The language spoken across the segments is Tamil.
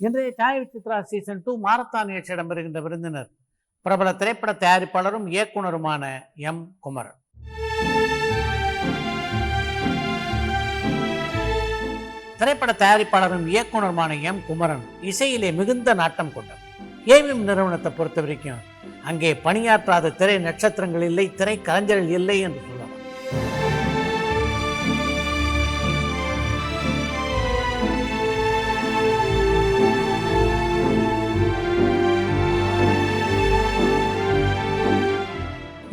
இன்றைய சாய் சித்ரா சீசன் 2 மாரத்தான் நிகழ்ச்சியிடம் வருகின்ற விருந்தினர் பிரபல திரைப்பட தயாரிப்பாளரும் இயக்குனருமான எம் குமரன். திரைப்பட தயாரிப்பாளரும் இயக்குனருமான எம் குமரன் இசையிலே மிகுந்த நாட்டம் கொண்டார். ஏவிஎம் நிறுவனத்தை பொறுத்த வரைக்கும் அங்கே பணியாற்றாத திரை நட்சத்திரங்கள் இல்லை, திரை கலைஞர்கள் இல்லை என்று சொல்லலாம்.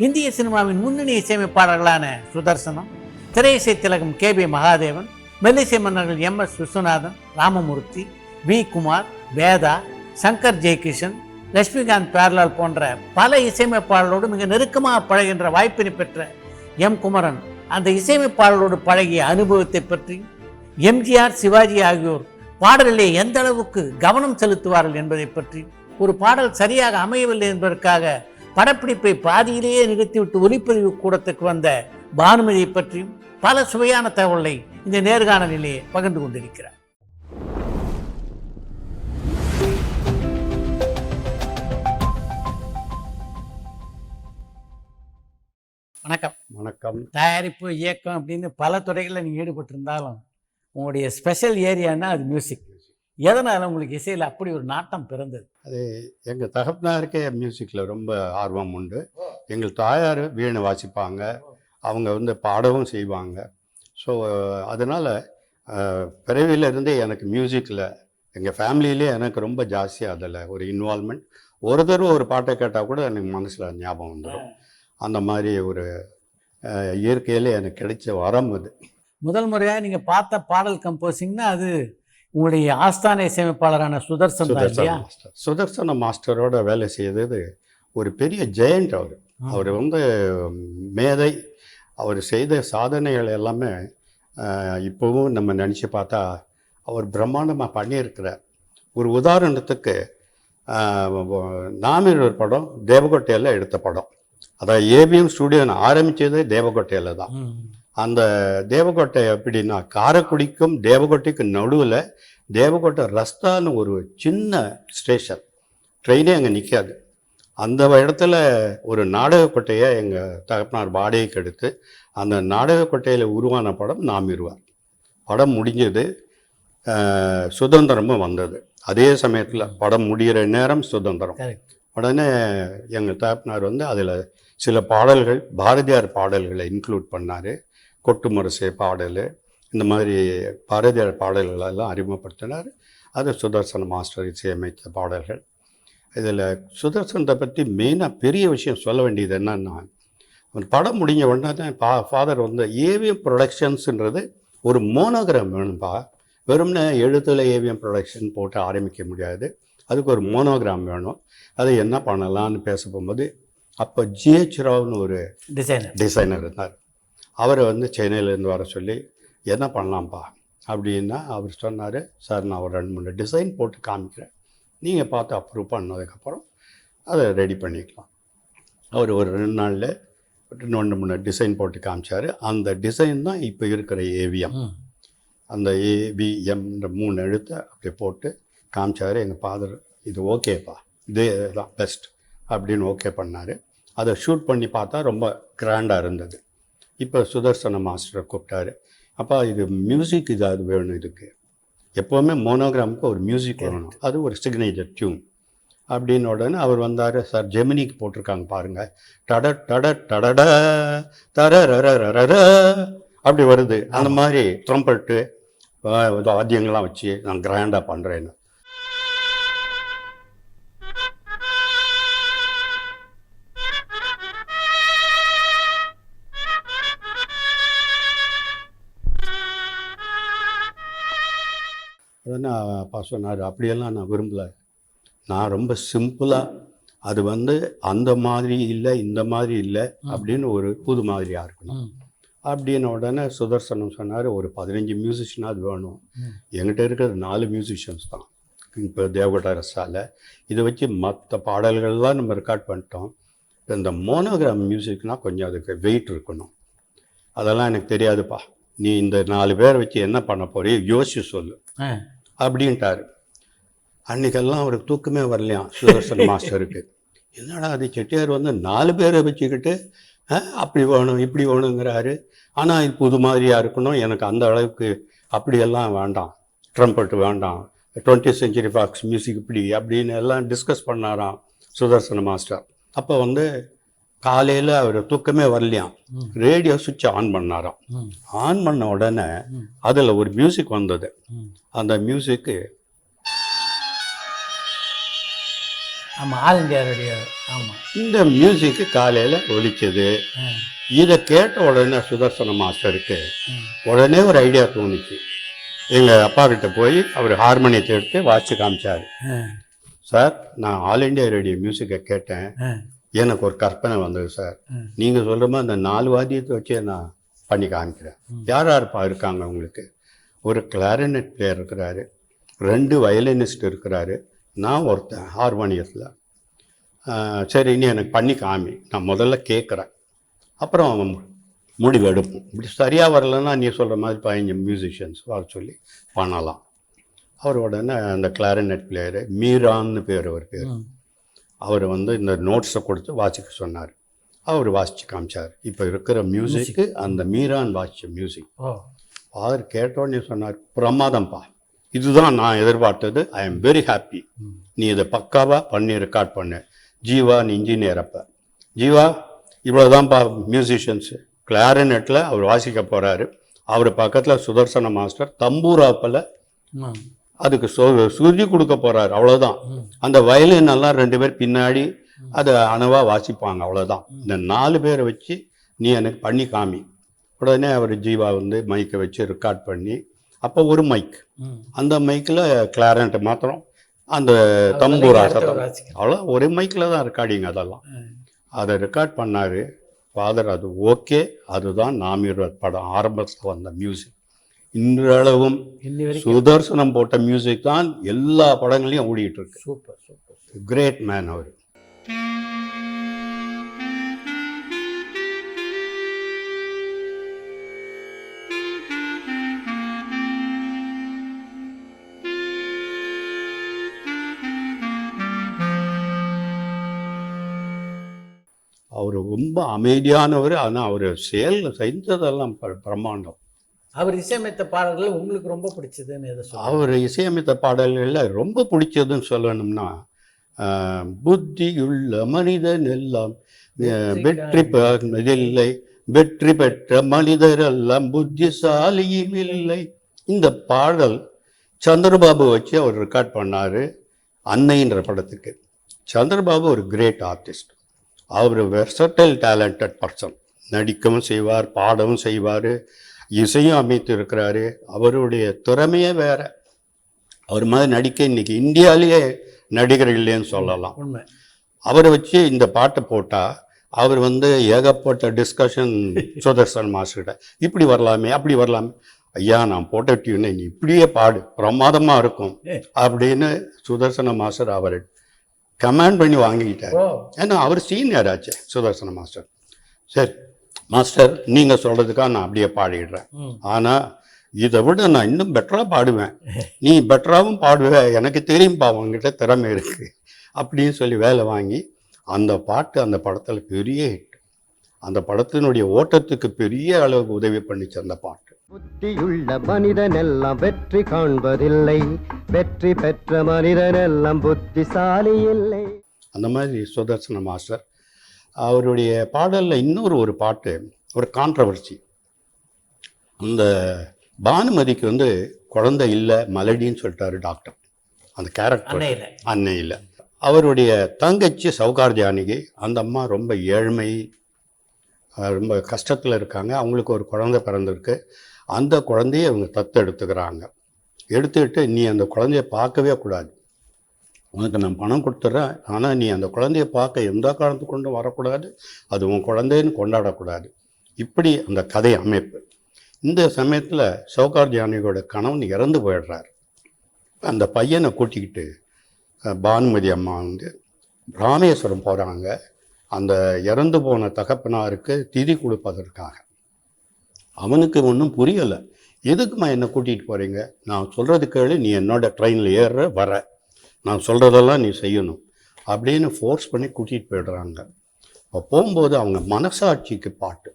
இந்திய சினிமாவின் முன்னணி இசையமைப்பாளர்களான சுதர்சனம், திரை இசை திலகம் கே.பி. மகாதேவன், மெல்லிசை மன்னர்கள் எம்.எஸ். விஸ்வநாதன், ராமமூர்த்தி, வி. குமார், வேதா, சங்கர் ஜெயகிஷன், லட்சுமிகாந்த் பேர்லால் போன்ற பல இசையமைப்பாளர்களோடு மிக நெருக்கமாக பழகின்ற வாய்ப்பினை பெற்ற எம் குமரன் அந்த இசையமைப்பாளர்களோடு பழகிய அனுபவத்தை பற்றி, எம்ஜிஆர், சிவாஜி ஆகியோர் பாடலிலே எந்த அளவுக்கு கவனம் செலுத்துவார்கள் என்பதை பற்றி, ஒரு பாடல் சரியாக அமையவில்லை என்பதற்காக படப்பிடிப்பை பாதியிலேயே நிறுத்திவிட்டு ஒலிப்பதிவு கூடத்துக்கு வந்த பானுமதியை பற்றியும் பல சுவையான தகவலை இந்த நேர்காணலிலே பகிர்ந்து கொண்டிருக்கிறார். வணக்கம். வணக்கம். தயாரிப்பு, இயக்கம் அப்படின்னு பல துறைகளில் நீங்கள் ஈடுபட்டிருந்தாலும் உங்களுடைய ஸ்பெஷல் ஏரியானா அது மியூசிக். எதனால் உங்களுக்கு இசையில் அப்படி ஒரு நாட்டம் பிறந்தது? அது எங்கள் தகப்பனாருக்கே மியூசிக்கில் ரொம்ப ஆர்வம் உண்டு. எங்கள் தாயார் வீணை வாசிப்பாங்க, அவங்க பாடவும் செய்வாங்க. ஸோ அதனால் பிறவியிலேருந்தே எனக்கு மியூசிக்கில் எங்கள் ஃபேமிலியிலே எனக்கு ரொம்ப ஜாஸ்தியாக அதில் ஒரு இன்வால்மெண்ட். ஒரு தடவை ஒரு பாட்டை கேட்டால் கூட எனக்கு மனசில் ஞாபகம் வந்துடும். அந்த மாதிரி ஒரு இயற்கையிலே எனக்கு கிடைச்ச வரம் அது. முதல் முறையாக நீங்கள் பார்த்த பாடல் கம்போசிங்னா அது உங்களுடைய ஆஸ்தான இசையமைப்பாளரான சுதர்சன மாஸ்டரோட வேலை செய்தது ஒரு பெரிய ஜெயண்ட். அவர் மேதை. அவர் செய்த சாதனைகள் எல்லாமே இப்போவும் நம்ம நினச்சி பார்த்தா அவர் பிரம்மாண்டமாக பண்ணியிருக்கிறார். ஒரு உதாரணத்துக்கு நாமிர் ஒரு படம் தேவகோட்டையில் எடுத்த படம். அதாவது ஏவிஎம் ஸ்டூடியோ ஆரம்பித்தது தேவகோட்டையில் தான். அந்த தேவகோட்டை எப்படின்னா காரைக்குடிக்கும் தேவகோட்டைக்கும் நடுவில் தேவகோட்டை ரஸ்தான்னு ஒரு சின்ன ஸ்டேஷன், ட்ரெயினே அங்கே நிற்காது. அந்த இடத்துல ஒரு நாடகக்கோட்டையை எங்கள் தகப்பனார் வாடகைக்கு எடுத்து அந்த நாடகக்கோட்டையில் உருவான படம் நாமிருவார். படம் முடிஞ்சது, சுதந்திரமும் வந்தது. அதே சமயத்தில் படம் முடிகிற நேரம் சுதந்திரம். உடனே எங்கள் தகப்பனார் அதில் சில பாடல்கள் பாரதியார் பாடல்களை இன்க்ளூட் பண்ணார். கொட்டுமுரசை பாடல், இந்த மாதிரி பாரதியார் பாடல்களெல்லாம் அறிமுகப்படுத்தினார். அது சுதர்சன மாஸ்டர் இசையமைத்த பாடல்கள். இதில் சுதர்சனத்தை பற்றி மெயினாக பெரிய விஷயம் சொல்ல வேண்டியது என்னன்னா, படம் முடிஞ்ச உடனே தான் ஃபாதர் ஏவிஎம் ப்ரொடக்ஷன்ஸுன்றது ஒரு மோனோகிராம் வேணும்பா. வெறும்னே எழுத்தில் ஏவிஎம் ப்ரொடக்ஷன் போட்டு ஆரம்பிக்க முடியாது, அதுக்கு ஒரு மோனோகிராம் வேணும். அதை என்ன பண்ணலான்னு பேச போகும்போது அப்போ ஜிஹெச் ராவ்னு ஒரு டிசைனர் இருந்தார். அவரை சென்னையிலேருந்து வர சொல்லி என்ன பண்ணலாம்ப்பா அப்படின்னா அவர் சொன்னார், சார் நான் ஒரு 2-3 டிசைன் போட்டு காமிக்கிறேன், நீங்கள் பார்த்து அப்ரூவ் பண்ணதுக்கப்புறம் அதை ரெடி பண்ணிக்கலாம். அவர் ஒரு 2 நாளில் 2-3 டிசைன் போட்டு காமிச்சார். அந்த டிசைன் தான் இப்போ இருக்கிற ஏவிஎம். அந்த ஏவிஎம்ன்ற 3 எழுத்தை அப்படி போட்டு காமிச்சார். எங்கள் ஃபாதர் இது ஓகேப்பா, இதே தான் பெஸ்ட் அப்படின்னு ஓகே பண்ணார். அதை ஷூட் பண்ணி பார்த்தா ரொம்ப கிராண்டாக இருந்தது. இப்போ சுதர்சன மாஸ்டரை கூப்பிட்டாரு. அப்போ இது மியூசிக் அது வேணும், இதுக்கு எப்போவுமே மோனோகிராமுக்கு ஒரு மியூசிக் வேணும், அது ஒரு சிக்னேச்சர் டியூன் அப்படின்னு. உடனே அவர் வந்தார். சார் ஜெமினிக்கு போட்டிருக்காங்க பாருங்கள், டட டட டடட தர அப்படி வருது. அந்த மாதிரி ட்ரம்பட்டு வாத்தியங்கள்லாம் வச்சு நான் கிராண்டாக பண்ணுறேன்னு. உடனே அப்பா சொன்னார், அப்படியெல்லாம் நான் விரும்பலை, நான் ரொம்ப சிம்பிளாக அது அந்த மாதிரி இல்லை இந்த மாதிரி இல்லை அப்படின்னு ஒரு புது மாதிரியாக இருக்கணும் அப்படின்னு. உடனே சுதர்சனம் சொன்னார், ஒரு 15 மியூசிஷியனாக அது வேணும். என்கிட்ட இருக்கிறது 4 மியூசிஷியன்ஸ் தான் இப்போ தேவகோட்டை ரசால. இதை வச்சு மற்ற பாடல்கள்லாம் நம்ம ரெக்கார்ட் பண்ணிட்டோம். இந்த மோனோகிராம் மியூசிக்னால் கொஞ்சம் அதுக்கு வெயிட் இருக்கணும். அதெல்லாம் எனக்கு தெரியாதுப்பா, நீ இந்த 4 பேரை வச்சு என்ன பண்ண போறியோ யோசிச்சு சொல்லு அப்படின்ட்டார். அன்றைக்கெல்லாம் அவருக்கு தூக்கமே வரலையாம் சுதர்சன் மாஸ்டருக்கு. என்னடா அது செட்டியார் வந்து 4 பேரை வச்சுக்கிட்டு அப்படி வேணும் இப்படி வேணுங்கிறாரு. ஆனால் இது புது மாதிரியாக இருக்கணும், எனக்கு அந்த அளவுக்கு அப்படியெல்லாம் வேண்டாம், ட்ரம்பட் வேண்டாம், 20th century ஃபாக்ஸ் மியூசிக் இப்படி அப்படின்னு எல்லாம் டிஸ்கஸ் பண்ணாராம் சுதர்சன மாஸ்டர். அப்போ வந்து காலையில் அவர் தூக்கமே வரலையாம், ரேடியோ சுவிட்ச் ஆன் பண்ணாராம். ஆன் பண்ண உடனே அதில் ஒரு மியூசிக் வந்தது. அந்த மியூசிக்கு ஆமாம், ஆல் இந்தியா ரேடியோ. ஆமாம், இந்த மியூசிக்கு காலையில் ஒலிச்சது. இதை கேட்ட உடனே சுதர்சன மாஸ்டருக்கு உடனே ஒரு ஐடியா தோணுச்சு. எங்கள் அப்பா கிட்ட போய் அவர் ஹார்மோனியத்தை எடுத்து வாசிச்சு காமிச்சார். சார், நான் ஆல் இண்டியா ரேடியோ மியூசிக்கை கேட்டேன், எனக்கு ஒரு கற்பனை வந்தது சார். நீங்கள் சொல்கிற மாதிரி அந்த 4 வாத்தியத்தை வச்சு நான் பண்ணி காமிக்கிறேன். யார் யாருப்பா இருக்காங்க உங்களுக்கு? ஒரு கிளாரினட் பிளேயர் இருக்கிறாரு, 2 வயலினிஸ்ட் இருக்கிறாரு, நான் ஒருத்தன் ஹார்மோனியத்தில். சரி, இனி எனக்கு பண்ணி காமி, நான் முதல்ல கேட்குறேன், அப்புறம் முடிவு எடுப்போம். இப்படி சரியாக வரலன்னா நீ சொல்கிற மாதிரி 15 மியூசிஷியன்ஸ் வர சொல்லி பண்ணலாம். அவர் உடனே அந்த கிளாரினட் பிளேயரு மீரான்னு பேர், அவர் பேர், அவர் வந்து இந்த நோட்ஸை கொடுத்து வாசிக்க சொன்னார். அவர் வாசித்து காமிச்சார். இப்போ இருக்கிற மியூசிக்கு அந்த மீரான் வாசித்த மியூசிக். அவர் கேட்டோன்னே சொன்னார், பிரமாதம்ப்பா, இதுதான் நான் எதிர்பார்த்தது, ஐ எம் வெரி ஹாப்பி, நீ இதை பக்காவாக பண்ணி ரெக்கார்ட் பண்ணு. ஜீவா நீ இன்ஜினியர், அப்போ ஜீவா இவ்வளோதான்ப்பா மியூசிஷியன்ஸு. கிளாரினெட்டில் அவர் வாசிக்க போகிறாரு, அவர் பக்கத்தில் சுதர்சன மாஸ்டர் தம்பூராப்பில் அதுக்கு சுருதி கொடுக்க போகிறாரு, அவ்வளோதான். அந்த வயலின் எல்லாம் 2 பேர் பின்னாடி அதை அணவாக வாசிப்பாங்க, அவ்வளோதான். இந்த 4 பேரை வச்சு நீ எனக்கு பண்ணி காமி. உடனே அவர் ஜீவா வந்து மைக்கை வச்சு ரெக்கார்ட் பண்ணி, அப்போ ஒரு மைக், அந்த மைக்கில் கிளாரினட் மாத்திரம், அந்த தம்பூரா சத்தம், அவ்வளோ ஒரு மைக்கில் தான் ரெக்கார்டிங். அதெல்லாம் அதை ரெக்கார்ட் பண்ணார் ஃபாதர். அது ஓகே, அதுதான் நாமிருவர் படம் ஆரம்பத்தில் வந்த மியூசிக். இன்றளவும் சுதர்சனம் போட்ட மியூசிக் தான் எல்லா படங்களையும் ஓடிட்டு இருக்கு. சூப்பர் சூப்பர், கிரேட் மேன் அவர். அவர் ரொம்ப அமைதியானவர், ஆனால் அவர் செயலில் செஞ்சதெல்லாம் பிரம்மாண்டம். அவர் இசையமைத்த பாடல்கள் உங்களுக்கு ரொம்ப பிடிச்சதுன்னு எதை சொல்லுங்கள்? அவர் இசையமைத்த பாடல்களில் ரொம்ப பிடிச்சதுன்னு சொல்லணும்னா, புத்தியுள்ள மனிதன் எல்லாம் வெற்றி பெறதில்லை, வெற்றி பெற்ற மனிதர் எல்லாம் புத்திசாலியும் இல்லை. இந்த பாடல் சந்திரபாபு வச்சு அவர் ரெக்கார்ட் பண்ணார் அன்னைன்ற படத்துக்கு. சந்திரபாபு ஒரு கிரேட் ஆர்டிஸ்ட், அவர் வெர்சடைல் டேலண்டட் பர்சன், நடிக்கவும் செய்வார், பாடவும் செய்வார், இசையும் அமைத்து இருக்கிறாரு. அவருடைய திறமையே வேற. அவர் மாதிரி நடிக்க இன்னைக்கு இந்தியாவிலேயே நடிகர் இல்லைன்னு சொல்லலாம். உண்மை. அவரை வச்சு இந்த பாட்டை போட்டால் அவர் வந்து ஏகப்பட்ட டிஸ்கஷன் சுதர்சன் மாஸ்டர்கிட்ட, இப்படி வரலாமே அப்படி வரலாமே, ஐயா நான் போட்ட டியூனை நீ இப்படியே பாடு, பிரமாதமாக இருக்கும் அப்படின்னு சுதர்சன மாஸ்டர் அவர் கமாண்ட் பண்ணி வாங்கிக்கிட்டார். ஏன்னா அவர் சீனியர் ஆச்சு சுதர்சன மாஸ்டர். சரி மாஸ்டர், நீங்கள் சொல்கிறதுக்காக நான் அப்படியே பாடிடுறேன், ஆனால் இதை விட நான் இன்னும் பெட்டராக பாடுவேன், நீ பெட்டராகவும் பாடுவேன், எனக்கு தெரியும்பா அவங்ககிட்ட திறமை இருக்குது அப்படின்னு சொல்லி வேலை வாங்கி அந்த பாட்டு அந்த படத்தில் பெரிய ஹிட். அந்த படத்தினுடைய ஓட்டத்துக்கு பெரிய அளவுக்கு உதவி பண்ணிச்சு அந்த பாட்டு. புத்தியுள்ள மனிதன் எல்லாம் வெற்றி காண்பதில்லை, வெற்றி பெற்ற மனிதன் எல்லாம் புத்திசாலி இல்லை. அந்த மாதிரி சுதர்சன மாஸ்டர் அவருடைய பாடலில் இன்னொரு ஒரு பாட்டு, ஒரு கான்ட்ரவர்சி. அந்த பானுமதிக்கு வந்து குழந்தை இல்லை, மலடின்னு சொல்லிட்டாரு டாக்டர். அந்த கேரக்டர் அன்னையில் அவருடைய தங்கச்சி சௌகார் ஜானகி, அந்த அம்மா ரொம்ப ஏழ்மை, ரொம்ப கஷ்டத்தில் இருக்காங்க. அவங்களுக்கு ஒரு குழந்தை பிறந்திருக்கு. அந்த குழந்தைய அவங்க தத்தெடுத்துக்கிறாங்க. எடுத்துக்கிட்டு நீ அந்த குழந்தைய பார்க்கவே கூடாது, உனக்கு நான் பணம் கொடுத்துட்றேன், ஆனால் நீ அந்த குழந்தைய பார்க்க எந்த காரணத்து கொண்டும் வரக்கூடாது, அது உன் குழந்தைன்னு கொண்டாடக்கூடாது. இப்படி அந்த கதை அமைப்பு. இந்த சமயத்தில் சௌகார் ஜானகியோட கணவன் இறந்து போயிடுறார். அந்த பையனை கூட்டிக்கிட்டு பானுமதி அம்மா வந்து ராமேஸ்வரம் போகிறாங்க. அந்த இறந்து போன தகப்பனாருக்கு திதி கொடுப்பதற்காக. அவனுக்கு ஒன்றும் புரியலை. எதுக்குமா என்னை கூட்டிகிட்டு போகிறீங்க, நான் சொல்கிறது கேளு, நீ என்னோட ட்ரெயினில் ஏறுற வர, நான் சொல்கிறதெல்லாம் நீ செய்யணும் அப்படின்னு ஃபோர்ஸ் பண்ணி கூட்டிகிட்டு போயிடுறாங்க. அப்போ போகும்போது அவங்க மனசாட்சிக்கு பாட்டு,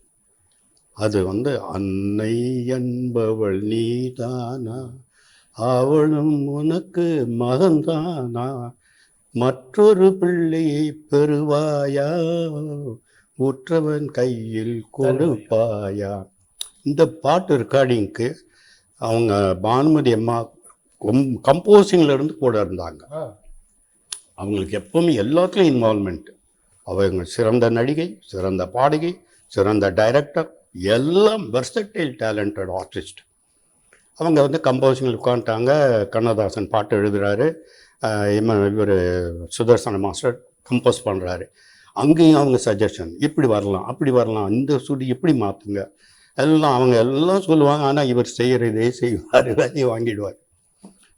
அது வந்து அன்னை என்பவள் நீதானா, அவளும் உனக்கு மகன்தானா, மற்றொரு பிள்ளையை பெறுவாயா, உற்றவன் கையில் கொடுப்பாயா. இந்த பாட்டு ரெக்கார்டிங்க்கு அவங்க பானுமதி அம்மா கம்போசிங்ல இருந்து கூட இருந்தாங்க. அவங்களுக்கு எப்பவுமே எல்லாத்துலேயும் இன்வால்மெண்ட். அவங்க சிறந்த நடிகை, சிறந்த பாடகி, சிறந்த டைரக்டர், எல்லாம் வெர்சடைல் டேலண்டட் ஆர்டிஸ்ட். அவங்க வந்து கம்போசிங்கில் உட்காந்துட்டாங்க. கண்ணதாசன் பாட்டு எழுதுகிறாரு, இவர் சுதர்சன மாஸ்டர் கம்போஸ் பண்ணுறாரு. அங்கேயும் அவங்க சஜஷன், இப்படி வரலாம் அப்படி வரலாம், இந்த சுடி இப்படி மாற்றுங்க எல்லாம் அவங்க எல்லாம் சொல்லுவாங்க. ஆனால் இவர் செய்கிறதே செய்வார், வேலையை வாங்கிடுவார்.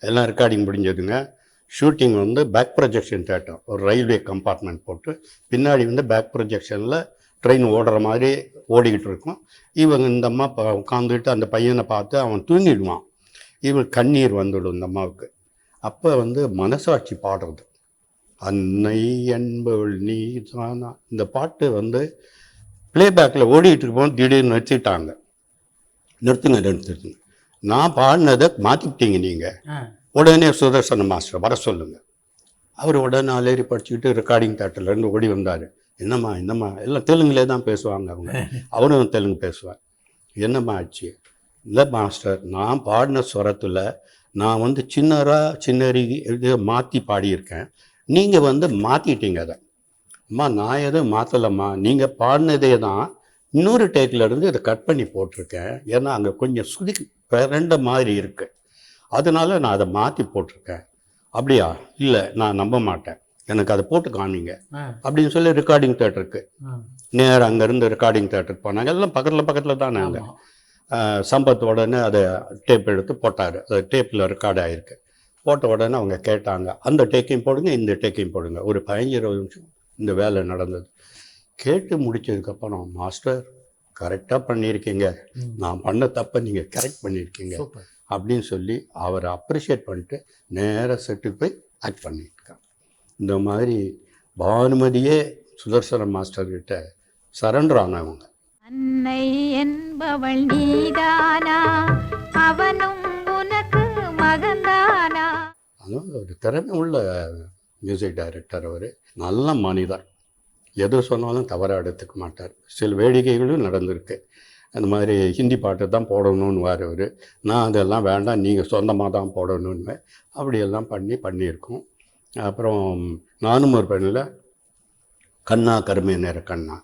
எல்லாம் ரெக்கார்டிங் முடிஞ்சதுங்க. ஷூட்டிங் வந்து பேக் ப்ரொஜெக்ஷன் தேட்டர், ஒரு ரயில்வே கம்பார்ட்மெண்ட் போட்டு பின்னாடி வந்து பேக் ப்ரொஜெக்ஷனில் ட்ரெயின் ஓடுற மாதிரி ஓடிக்கிட்டு இருக்கும். இவங்க இந்த அம்மா உட்காந்துட்டு அந்த பையனை பார்த்து அவன் தூங்கிடுவான். இவன் கண்ணீர் வந்துடும் இந்த அம்மாவுக்கு. அப்போ வந்து மனசாட்சி பாடுறது, அன்னை என்பவள் நீ தானா. இந்த பாட்டு வந்து ப்ளேபேக்கில் ஓடிக்கிட்டு இருப்போம், திடீர்னு நிறுத்திட்டாங்க. நிறுத்துங்க, நான் பாடினதை மாற்றிக்கிட்டீங்க நீங்கள், உடனே சுதர்சன மாஸ்டர் வர சொல்லுங்கள். அவர் உடனே அலேறி படிச்சுக்கிட்டு ரெக்கார்டிங் தேட்டர்லேருந்து ஓடி வந்தார். என்னம்மா எல்லாம் தெலுங்குலே தான் பேசுவாங்க அவங்க, அவரும் தெலுங்கு பேசுவார். என்னம்மா ஆச்சு? இல்லை மாஸ்டர், நான் பாடின ஸ்வரத்தில் நான் வந்து சின்னரி இது மாற்றி பாடியிருக்கேன், நீங்கள் வந்து மாற்றிட்டீங்க அதை. அம்மா நான் எதுவும் மாற்றலம்மா, நீங்கள் பாடினதே தான் இன்னொரு டேக்கில் இருந்து இதை கட் பண்ணி போட்டிருக்கேன். ஏன்னா அங்கே கொஞ்சம் சுதி பிறண்ட மாதிரி இருக்குது, அதனால நான் அதை மாற்றி போட்டிருக்கேன். அப்படியா? இல்லை நான் நம்ப மாட்டேன், எனக்கு அதை போட்டு காமிங்க அப்படின்னு சொல்லி ரெக்கார்டிங் தேட்டருக்கு நேரம் அங்கேருந்து ரெக்கார்டிங் தேட்டருக்கு போனாங்க. எல்லாம் பக்கத்தில் தான் நாங்கள். சம்பத் உடனே அதை டேப் எடுத்து போட்டார். அது டேப்பில் ரெக்கார்ட் ஆகிருக்கு. போட்ட உடனே அவங்க கேட்டாங்க, அந்த டேக்கையும் போடுங்க, இந்த டேக்கையும் போடுங்க. ஒரு 15-20 நிமிஷம் இந்த வேலை நடந்தது. கேட்டு முடிச்சதுக்கப்புறம், மாஸ்டர் கரெக்டாக பண்ணியிருக்கீங்க, நான் பண்ண தப்பை நீங்கள் கரெக்ட் பண்ணியிருக்கீங்க அப்படின்னு சொல்லி அவரை அப்ரிஷியேட் பண்ணிட்டு நேராக செட்டுக்கு போய் ஆக்ட் பண்ணியிருக்காங்க. இந்த மாதிரி பானுமதியே சுதர்சன மாஸ்டர்கிட்ட சரண்டர் ஆனவங்க. அன்னை என்பவள் நீதானா, அவனும் உனக்கு மகன்தானா. ஆனால் ஒரு திறமை உள்ள மியூசிக் டைரக்டர். அவர் நல்ல மனிதர், எது சொன்னாலும் தவறாக எடுத்துக்க மாட்டார். சில வேடிக்கைகளும் நடந்திருக்கு. அந்த மாதிரி ஹிந்தி பாட்டு தான் போடணும்னு அவர், நான் அதெல்லாம் வேண்டாம், நீங்கள் சொந்தமாக தான் போடணுன்னு அப்படியெல்லாம் பண்ணியிருக்கோம். அப்புறம் நானும் ஒரு பெண்ணில் கண்ணா கருமை நேர கண்ணா,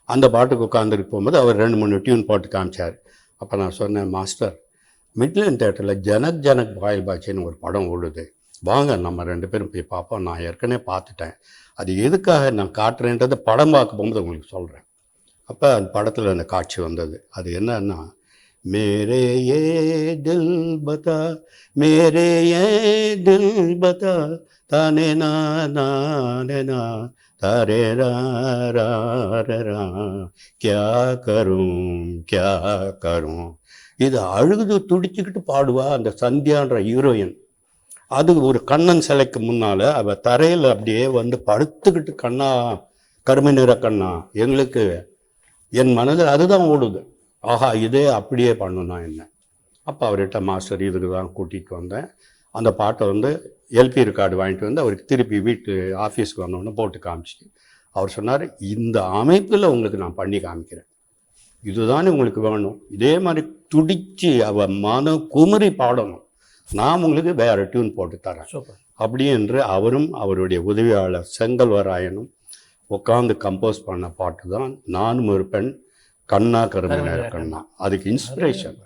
அந்த பாட்டுக்கு உட்காந்துட்டு போகும்போது அவர் 2-3 டியூன் போட்டு காமிச்சார். அப்போ நான் சொன்னேன், மாஸ்டர் மிட்லன் தேட்டரில் ஜனக் பாயில் பாச்சின்னு ஒரு படம் ஓடுது, வாங்க நம்ம 2 பேரும் போய் பார்ப்போம். நான் ஏற்கனவே பார்த்துட்டேன், அது எதுக்காக நான் காட்டுறேன்றதை படம் பார்க்க போகும்போது உங்களுக்கு சொல்கிறேன். அப்போ அந்த படத்தில் அந்த காட்சி வந்தது. அது என்னன்னா, மேரே ஏ தில் பதா, மேரே ஏ தில் பதா, தானே நானே தாரே ரா கியா கரும். இது அழுது துடிச்சுக்கிட்டு பாடுவா அந்த சந்தியான்ற ஹீரோயின். அது ஒரு கண்ணன் சிலைக்கு முன்னால் அவள் தரையில் அப்படியே வந்து படுத்துக்கிட்டு, கண்ணா கருமை நிற கண்ணா, எங்களுக்கு என் மனதில் அதுதான் ஓடுது. ஆஹா, இதே அப்படியே பண்ணணும்னா என்ன. அப்போ அவர்கிட்ட, மாஸ்டர் இதுக்கு தான் கூட்டிகிட்டு வந்தேன். அந்த பாட்டை வந்து எல்பி ரெக்கார்டு வாங்கிட்டு வந்து அவருக்கு திருப்பி வீட்டு ஆஃபீஸ்க்கு வந்தோடனே போட்டு காமிச்சிட்டு அவர் சொன்னார், இந்த அமைப்பில் உங்களுக்கு நான் பண்ணி காமிக்கிறேன், இதுதானே உங்களுக்கு வேணும், இதே மாதிரி துடிச்சு அவள் மன குமரி பாடணும், நான் உங்களுக்கு வேறு டியூன் போட்டு தரேன் அப்படி என்று அவரும் அவருடைய உதவியாளர் செங்கல்வராயனும் உட்காந்து கம்போஸ் பண்ண பாட்டு தான் நானும் ஒரு பெண், கண்ணா கருமை நேர கண்ணா. அதுக்கு இன்ஸ்பிரேஷன்,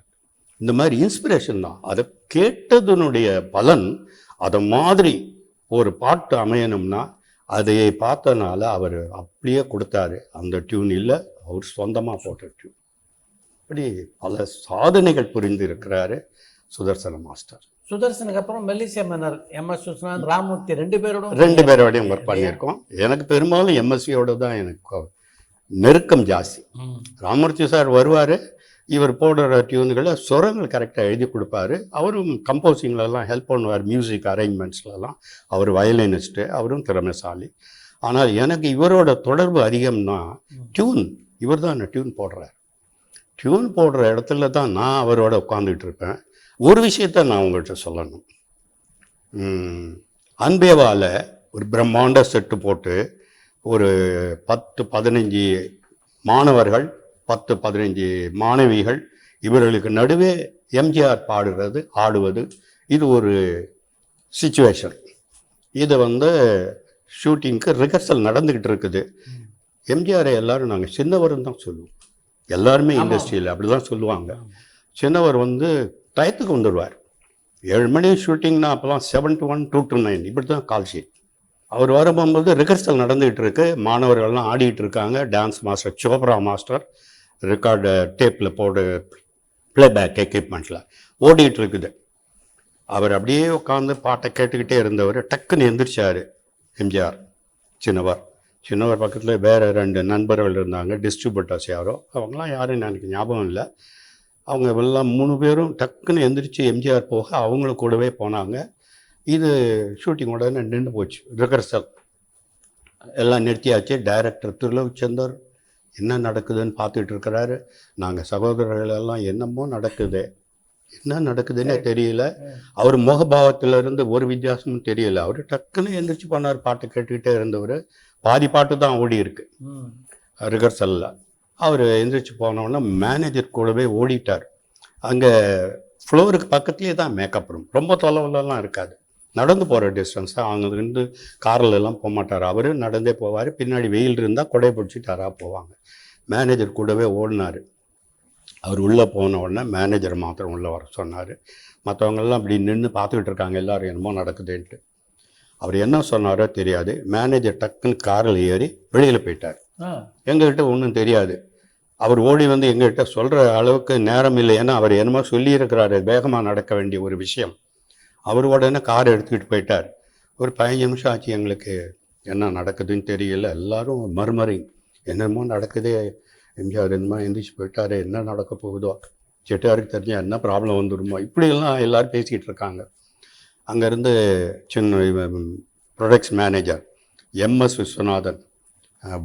இந்த மாதிரி இன்ஸ்பிரேஷன் தான். அதை கேட்டதனுடைய பலன், அதை மாதிரி ஒரு பாட்டு அமையணும்னா அதையை பார்த்தனால அவர் அப்படியே கொடுத்தாரு. அந்த டியூன் இல்லை, அவர் சொந்தமாக போட்ட டியூன். அப்படி பல சாதனைகள் புரிந்து இருக்கிறாரு சுதர்சன மாஸ்டர். சுதர்சனுக்கு அப்புறம் மெல்லிசை மன்னர் எம்.எஸ். விஸ்வநாதன், ராமூர்த்தி 2 பேரோடையும் ஒர்க் பண்ணியிருக்கோம். எனக்கு பெரும்பாலும் எம்எஸ்வியோட தான் எனக்கு நெருக்கம் ஜாஸ்தி. ராமூர்த்தி சார் வருவார், இவர் போடுற டியூன்களை சுரங்கள் கரெக்டாக எழுதி கொடுப்பாரு. அவரும் கம்போசிங்லலாம் ஹெல்ப் பண்ணுவார், மியூசிக் அரேஞ்ச்மெண்ட்ஸ்லலாம். அவர் வயலினிஸ்ட்டு, அவரும் திறமைசாலி. ஆனால் எனக்கு இவரோட தொடர்பு அதிகம்னா டியூன். இவர் தான் டியூன் போடுறார். டியூன் போடுற இடத்துல தான் நான் அவரோட உட்காந்துட்டு இருப்பேன். ஒரு விஷயத்த நான் உங்கள்கிட்ட சொல்லணும். அன்பேவாவில் ஒரு பிரம்மாண்ட செட்டு போட்டு ஒரு 10-15 மாணவர்கள் 10-15 மாணவிகள் இவர்களுக்கு நடுவே எம்ஜிஆர் பாடுறது ஆடுவது, இது ஒரு சிச்சுவேஷன். இதை ஷூட்டிங்க்கு ரிஹர்சல் நடந்துக்கிட்டு இருக்குது. எம்ஜிஆரை எல்லாரும் நாங்கள் சின்னவர்னு தான் சொல்லுவோம். எல்லாருமே இண்டஸ்ட்ரியில் அப்படி தான் சொல்லுவாங்க. சின்னவர் டயத்துக்கு வந்துடுவார். 7 மணி ஷூட்டிங்னா அப்போலாம் 7 to 1, 2 to 9 இப்படி தான் கால் ஷீட். அவர் வரும்போது ரிஹர்சல் நடந்துகிட்டு இருக்கு, மாணவர்கள்லாம் ஆடிட்டு இருக்காங்க. Dance master Chopra master record டேப்பில் போடு ப்ளேபேக் எக்யூப்மெண்ட்டில் ஓடிட்டு இருக்குது. அவர் அப்படியே உட்காந்து பாட்டை கேட்டுக்கிட்டே இருந்தவர் டக்குன்னு எந்திரிச்சார் எம்ஜிஆர். சின்னவர் பக்கத்தில் வேறு 2 நண்பர்கள் இருந்தாங்க, டிஸ்ட்ரிபியூட்டர்ஸ் யாரோ. அவங்களாம் யாரும் எனக்கு ஞாபகம் இல்லை. அவங்க எல்லாம் 3 பேரும் டக்குன்னு எந்திரிச்சு எம்ஜிஆர் போக அவங்களும் கூடவே போனாங்க. இது ஷூட்டிங் உடனே நின்று போச்சு. ரிஹர்சல் எல்லாம் நிறுத்தியாச்சு. டைரக்டர் திருலோச்சந்தர் என்ன நடக்குதுன்னு பார்த்துட்டு இருக்கிறாரு. நாங்கள் சகோதரர்கள் எல்லாம் என்னமோ நடக்குது, என்ன நடக்குதுன்னே தெரியல. அவர் முகபாவத்திலிருந்து ஒரு வித்தியாசமும் தெரியல. அவர் டக்குன்னு எந்திரிச்சு போனார். பாட்டு கேட்டுக்கிட்டே இருந்தவர். பாதி பாட்டு தான் ஓடி இருக்கு ரிஹர்சலில். அவர் எந்திரிச்சு போனோன்னா மேனேஜர் கூடவே ஓடிட்டார். அங்கே ஃப்ளோருக்கு பக்கத்துலேயே தான் மேக்கப் ரூம். ரொம்ப தொலைவுலலாம் இருக்காது, நடந்து போகிற டிஸ்டன்ஸ் தான். அங்கேருந்து காரில் எல்லாம் போக மாட்டார், அவர் நடந்தே போவார். பின்னாடி வெயில் இருந்தால் கொடை பிடிச்சிட்டாரா போவாங்க. மேனேஜர் கூடவே ஓடினார். அவர் உள்ளே போன உடனே மேனேஜர் மாத்திரம் உள்ளே வர சொன்னார். மற்றவங்கெல்லாம் அப்படி நின்று பார்த்துக்கிட்டு இருக்காங்க, எல்லோரும் என்னமோ நடக்குதுன்ட்டு. அவர் என்ன சொன்னாரோ தெரியாது. மேனேஜர் டக்குன்னு காரில் ஏறி வெளியில் போயிட்டார். எங்ககிட்ட ஒன்றும் தெரியாது. அவர் ஓடி எங்ககிட்ட சொல்கிற அளவுக்கு நேரம் இல்லை. ஏன்னா அவர் என்னமோ சொல்லியிருக்கிறாரு, வேகமாக நடக்க வேண்டிய ஒரு விஷயம். அவர் உடனே கார் எடுத்துக்கிட்டு போயிட்டார். ஒரு 15 நிமிஷம் ஆச்சு. எங்களுக்கு என்ன நடக்குதுன்னு தெரியல. எல்லோரும் மறுமறை என்னமோ நடக்குது, எம்ஜிஆர் என்னமோ எந்திரிச்சு போயிட்டார், என்ன நடக்க போகுதோ, செட்டியாருக்கு தெரிஞ்சால் என்ன ப்ராப்ளம் வந்துடுமோ, இப்படியெல்லாம் எல்லோரும் பேசிக்கிட்டு இருக்காங்க. அங்கேருந்து சின்ன ப்ரொடக்ஷன் மேனேஜர் எம்எஸ் விஸ்வநாதன்,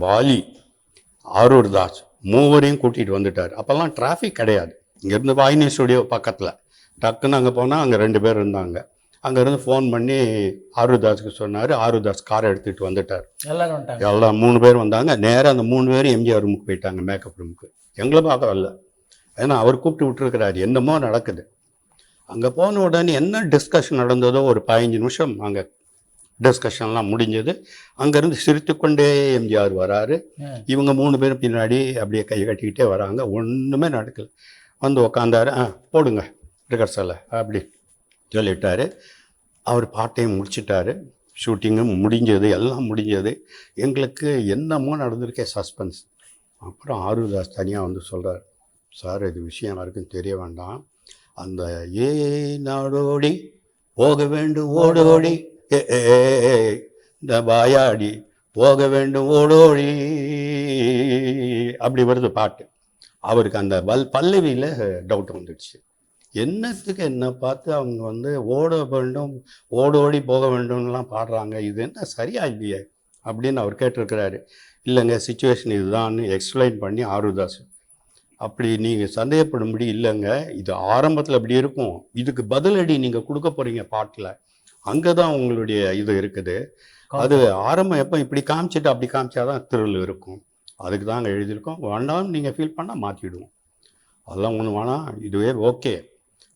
வாலி, ஆரூர் தாஸ் மூவரையும் கூட்டிகிட்டு வந்துட்டார். அப்போல்லாம் டிராஃபிக் கிடையாது. இங்கேருந்து வாயினி ஸ்டுடியோ பக்கத்தில். டக்குன்னு அங்கே போனால் அங்கே 2 பேர் இருந்தாங்க. அங்கேருந்து ஃபோன் பண்ணி ஆரூர் தாஸுக்கு சொன்னார். ஆரூர் தாஸ் காரை எடுத்துகிட்டு வந்துட்டார். எல்லாம் 3 பேர் வந்தாங்க. நேராக அந்த 3 பேரும் எம்ஜிஆர் ரூமுக்கு போயிட்டாங்க, மேக்கப் ரூமுக்கு. எங்களை பார்க்க வரல, ஏன்னா அவர் கூப்பிட்டு விட்டுருக்கிறாரு, என்னமோ நடக்குது. அங்கே போன உடனே என்ன டிஸ்கஷன் நடந்ததோ ஒரு 15 நிமிஷம் அங்கே டிஸ்கஷன்லாம் முடிஞ்சது. அங்கேருந்து சிரித்து கொண்டே எம்ஜிஆர் வராரு. இவங்க 3 பேரும் பின்னாடி அப்படியே கை கட்டிக்கிட்டே வராங்க. ஒன்றுமே நடக்கல. உக்காந்தாரு. போடுங்க ரிஹர்சலை அப்படி சொல்லிட்டாரு. அவர் பாட்டையும் முடிச்சிட்டாரு. ஷூட்டிங்கும் முடிஞ்சது, எல்லாம் முடிஞ்சது. எங்களுக்கு என்னமோ நடந்திருக்கே சஸ்பென்ஸ். அப்புறம் ஆரூர் தாஸ் தனியாக சொல்கிறார், சார் இது விஷயம் யாருக்கும் தெரிய வேண்டாம். அந்த ஏ நாடோடி போக வேண்டும் ஓடோடி, இந்த வாயாடி போக வேண்டும் ஓடோடி, அப்படி வருது பாட்டு. அவருக்கு அந்த பல்லவியில் டவுட் வந்துடுச்சு. என்னத்துக்கு என்ன பார்த்து அவங்க ஓட வேண்டும் ஓடோடி போக வேண்டும்லாம் பாடுறாங்க, இது என்ன சரியா இல்லையே அப்படின்னு அவர் கேட்டிருக்கிறாரு. இல்லைங்க சிச்சுவேஷன் இதுதான்னு எக்ஸ்பிளைன் பண்ணி ஆரூர் தாஸ், அப்படி நீங்கள் சந்தேகப்படும்படி இல்லைங்க, இது ஆரம்பத்தில் அப்படி இருக்கும், இதுக்கு பதிலடி நீங்கள் கொடுக்க போகிறீங்க பாட்டில், அங்கே தான் உங்களுடைய இது இருக்குது. அது ஆரம்பம் எப்போ இப்படி காமிச்சிட்டு அப்படி காமிச்சாதான் திருள் இருக்கும், அதுக்கு தான் அங்கே எழுதியிருக்கோம். வேண்டாம் நீங்கள் ஃபீல் பண்ணால் மாற்றிடுவோம், அதெல்லாம் ஒன்று வேணாம், இதுவே ஓகே.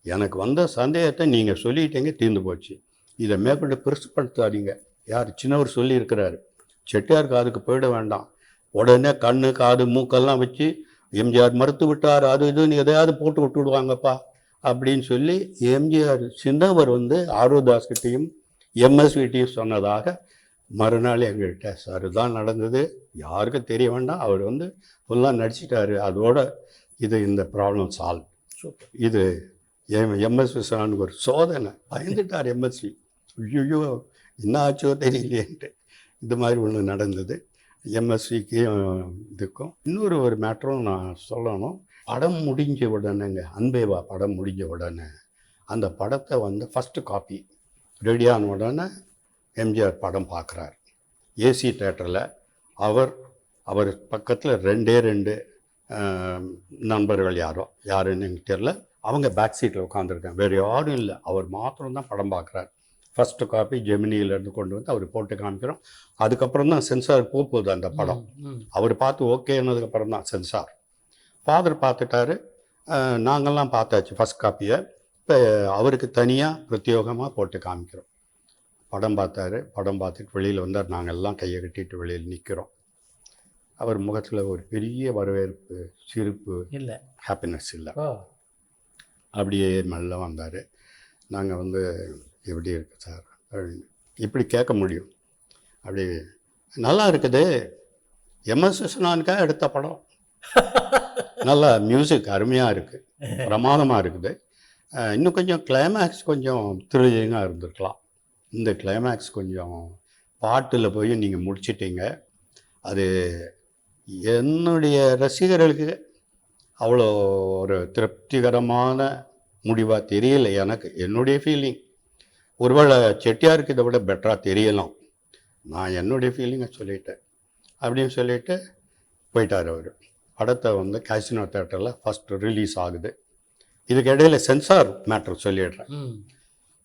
எனக்கு வந்த சந்தேகத்தை நீங்கள் சொல்லிட்டீங்க, தீர்ந்து போச்சு. இதை மேற்கொண்டு பெருசுப்படுத்தாதீங்க. யார் சின்னவர் சொல்லியிருக்கிறாரு, செட்டியார் காதுக்கு போயிட வேண்டாம், உடனே கண்ணு காது மூக்கெல்லாம் வச்சு எம்ஜிஆர் மறுத்து விட்டார், அது இதுன்னு எதையாவது போட்டு விட்டுடுவாங்கப்பா அப்படின்னு சொல்லி எம்ஜிஆர் சின்னவர் ஆரூர் தாஸ்கிட்டையும் எம்எஸ்விட்டையும் சொன்னதாக மறுநாள் எங்கள்கிட்ட சார் தான் நடந்தது, யாருக்கும் தெரிய வேண்டாம், அவர் ஃபுல்லாக நடிச்சிட்டாரு, அதோட இது இந்த ப்ராப்ளம் சால்வ். இது எம்எஸ் விஸ்வநாதனுக்கு ஒரு சோதனை, பயந்துட்டார் எம்எஸ்வி, ஐயோ என்ன ஆச்சோ தெரியலையேன்ட்டு. இது மாதிரி ஒன்று நடந்தது எம்எஸ்விக்கும் இதுக்கும். இன்னொரு மேட்டரும் நான் சொல்லணும். படம் முடிஞ்ச உடனேங்க, அன்பேவா படம் முடிஞ்ச உடனே அந்த படத்தை வந்து ஃபஸ்ட்டு காப்பி ரெடியான உடனே எம்ஜிஆர் படம் பார்க்குறார். ஏசி தேட்டரில் அவர் பக்கத்தில் ரெண்டு நண்பர்கள் யாருன்னு எனக்கு தெரியல, அவங்க பேக் சீட்டில் உட்காந்துருக்காங்க, வேறு யாரும் இல்லை, அவர் மாத்திரம்தான் படம் பார்க்குறார். ஃபஸ்ட்டு காப்பி ஜெமினியிலேருந்து கொண்டு வந்து அவர் போட்டு காமிக்கிறோம். அதுக்கப்புறம் தான் சென்சார் போகுது அந்த படம். அவர் பார்த்து ஓகேன்னதுக்கப்புறம் தான் சென்சார். ஃபாதர் பார்த்துட்டாரு, நாங்கள்லாம் பார்த்தாச்சு ஃபஸ்ட் காப்பியை. இப்போ அவருக்கு தனியாக பிரத்யோகமாக போட்டு காமிக்கிறோம். படம் பார்த்தாரு, படம் பார்த்துட்டு வெளியில் வந்தார். நாங்கள் எல்லாம் கையை கட்டிட்டு வெளியில் நிற்கிறோம். அவர் முகத்தில் ஒரு பெரிய வரவேற்பு, சிரிப்பு இல்லை, ஹாப்பினஸ் இல்லை. அப்படியே மெல்ல வந்தார். நாங்கள் வந்து எப்படி இருக்குது சார் அப்படின்னு இப்படி கேட்க முடியும். அப்படி நல்லா இருக்குது, எம்எஸ் விஸ்வநாதனுக்காக எடுத்த படம், நல்லா மியூசிக் அருமையாக இருக்குது, பிரமாதமாக இருக்குது, இன்னும் கொஞ்சம் கிளைமேக்ஸ் கொஞ்சம் த்ரில்லிங்காக இருந்திருக்கலாம், இந்த கிளைமேக்ஸ் கொஞ்சம் பாட்டில் போய் நீங்கள் முடிச்சிட்டீங்க, அது என்னுடைய ரசிகர்களுக்கு அவ்வளோ ஒரு திருப்திகரமான முடிவாக தெரியலை எனக்கு. என்னுடைய ஃபீலிங் ஒருவேளை செட்டியாருக்கு இதை விட பெட்டராக தெரியலாம். நான் என்னுடைய ஃபீலிங்கை சொல்லிட்டேன் அப்படின்னு சொல்லிட்டு போயிட்டார் அவர். படத்தை வந்து காசினோ தேட்டரில் ஃபஸ்ட்டு ரிலீஸ் ஆகுது. இதுக்கு இடையில் சென்சார் மேட்ரு சொல்லிடுறேன்.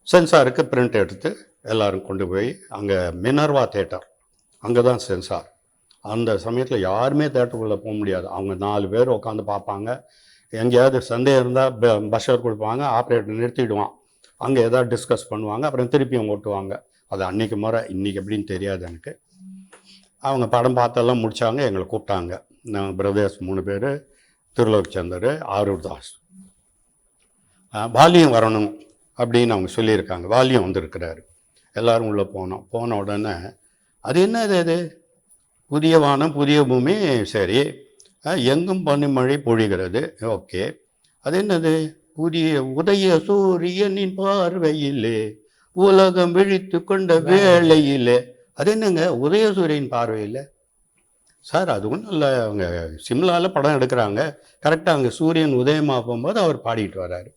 சென்சாருக்கு பிரிண்ட் எடுத்து எல்லோரும் கொண்டு போய் அங்கே மினர்வா தேட்டர், அங்கே தான் சென்சார். அந்த சமயத்தில் யாருமே தேட்டருக்குள்ளே போக முடியாது. அவங்க 4 பேர் உட்காந்து பார்ப்பாங்க. எங்கேயாவது சந்தேகம் இருந்தால் பஷர் கொடுப்பாங்க, ஆப்ரேட்டர் நிறுத்திடுவான், அங்கே ஏதாவது டிஸ்கஸ் பண்ணுவாங்க, அப்புறம் திருப்பியும் ஓட்டுவாங்க. அது அன்றைக்கி முறை, இன்றைக்கி எப்படின்னு தெரியாது எனக்கு. அவங்க படம் பார்த்தெல்லாம் முடித்தாங்க, எங்களை கூப்பிட்டாங்க. நாங்கள் பிரதர்ஸ் 3 பேர், திருலோக் சந்தர், ஆரூர் தாஸ், வாலியும் வரணும் அப்படின்னு அவங்க சொல்லியிருக்காங்க. வாலியும் வந்திருக்கிறாரு. எல்லோரும் உள்ளே போனோம். போன உடனே அது என்ன இது புதிய வானம் புதிய பூமி, சரி, எங்கும் பனிமழை பொழிகிறது, ஓகே, அது என்னது புதிய உதய சூரியனின் பார்வையிலே உலகம் விழித்து கொண்ட வேளையிலே, அது என்னங்க உதயசூரியன் பார்வையில்? சார் அது ஒன்றும் இல்லை, அவங்க சிம்லாவில் படம் எடுக்கிறாங்க, கரெக்டாக அங்கே சூரியன் உதயமாக போகும்போது அவர் பாடிட்டு வர்றாரு.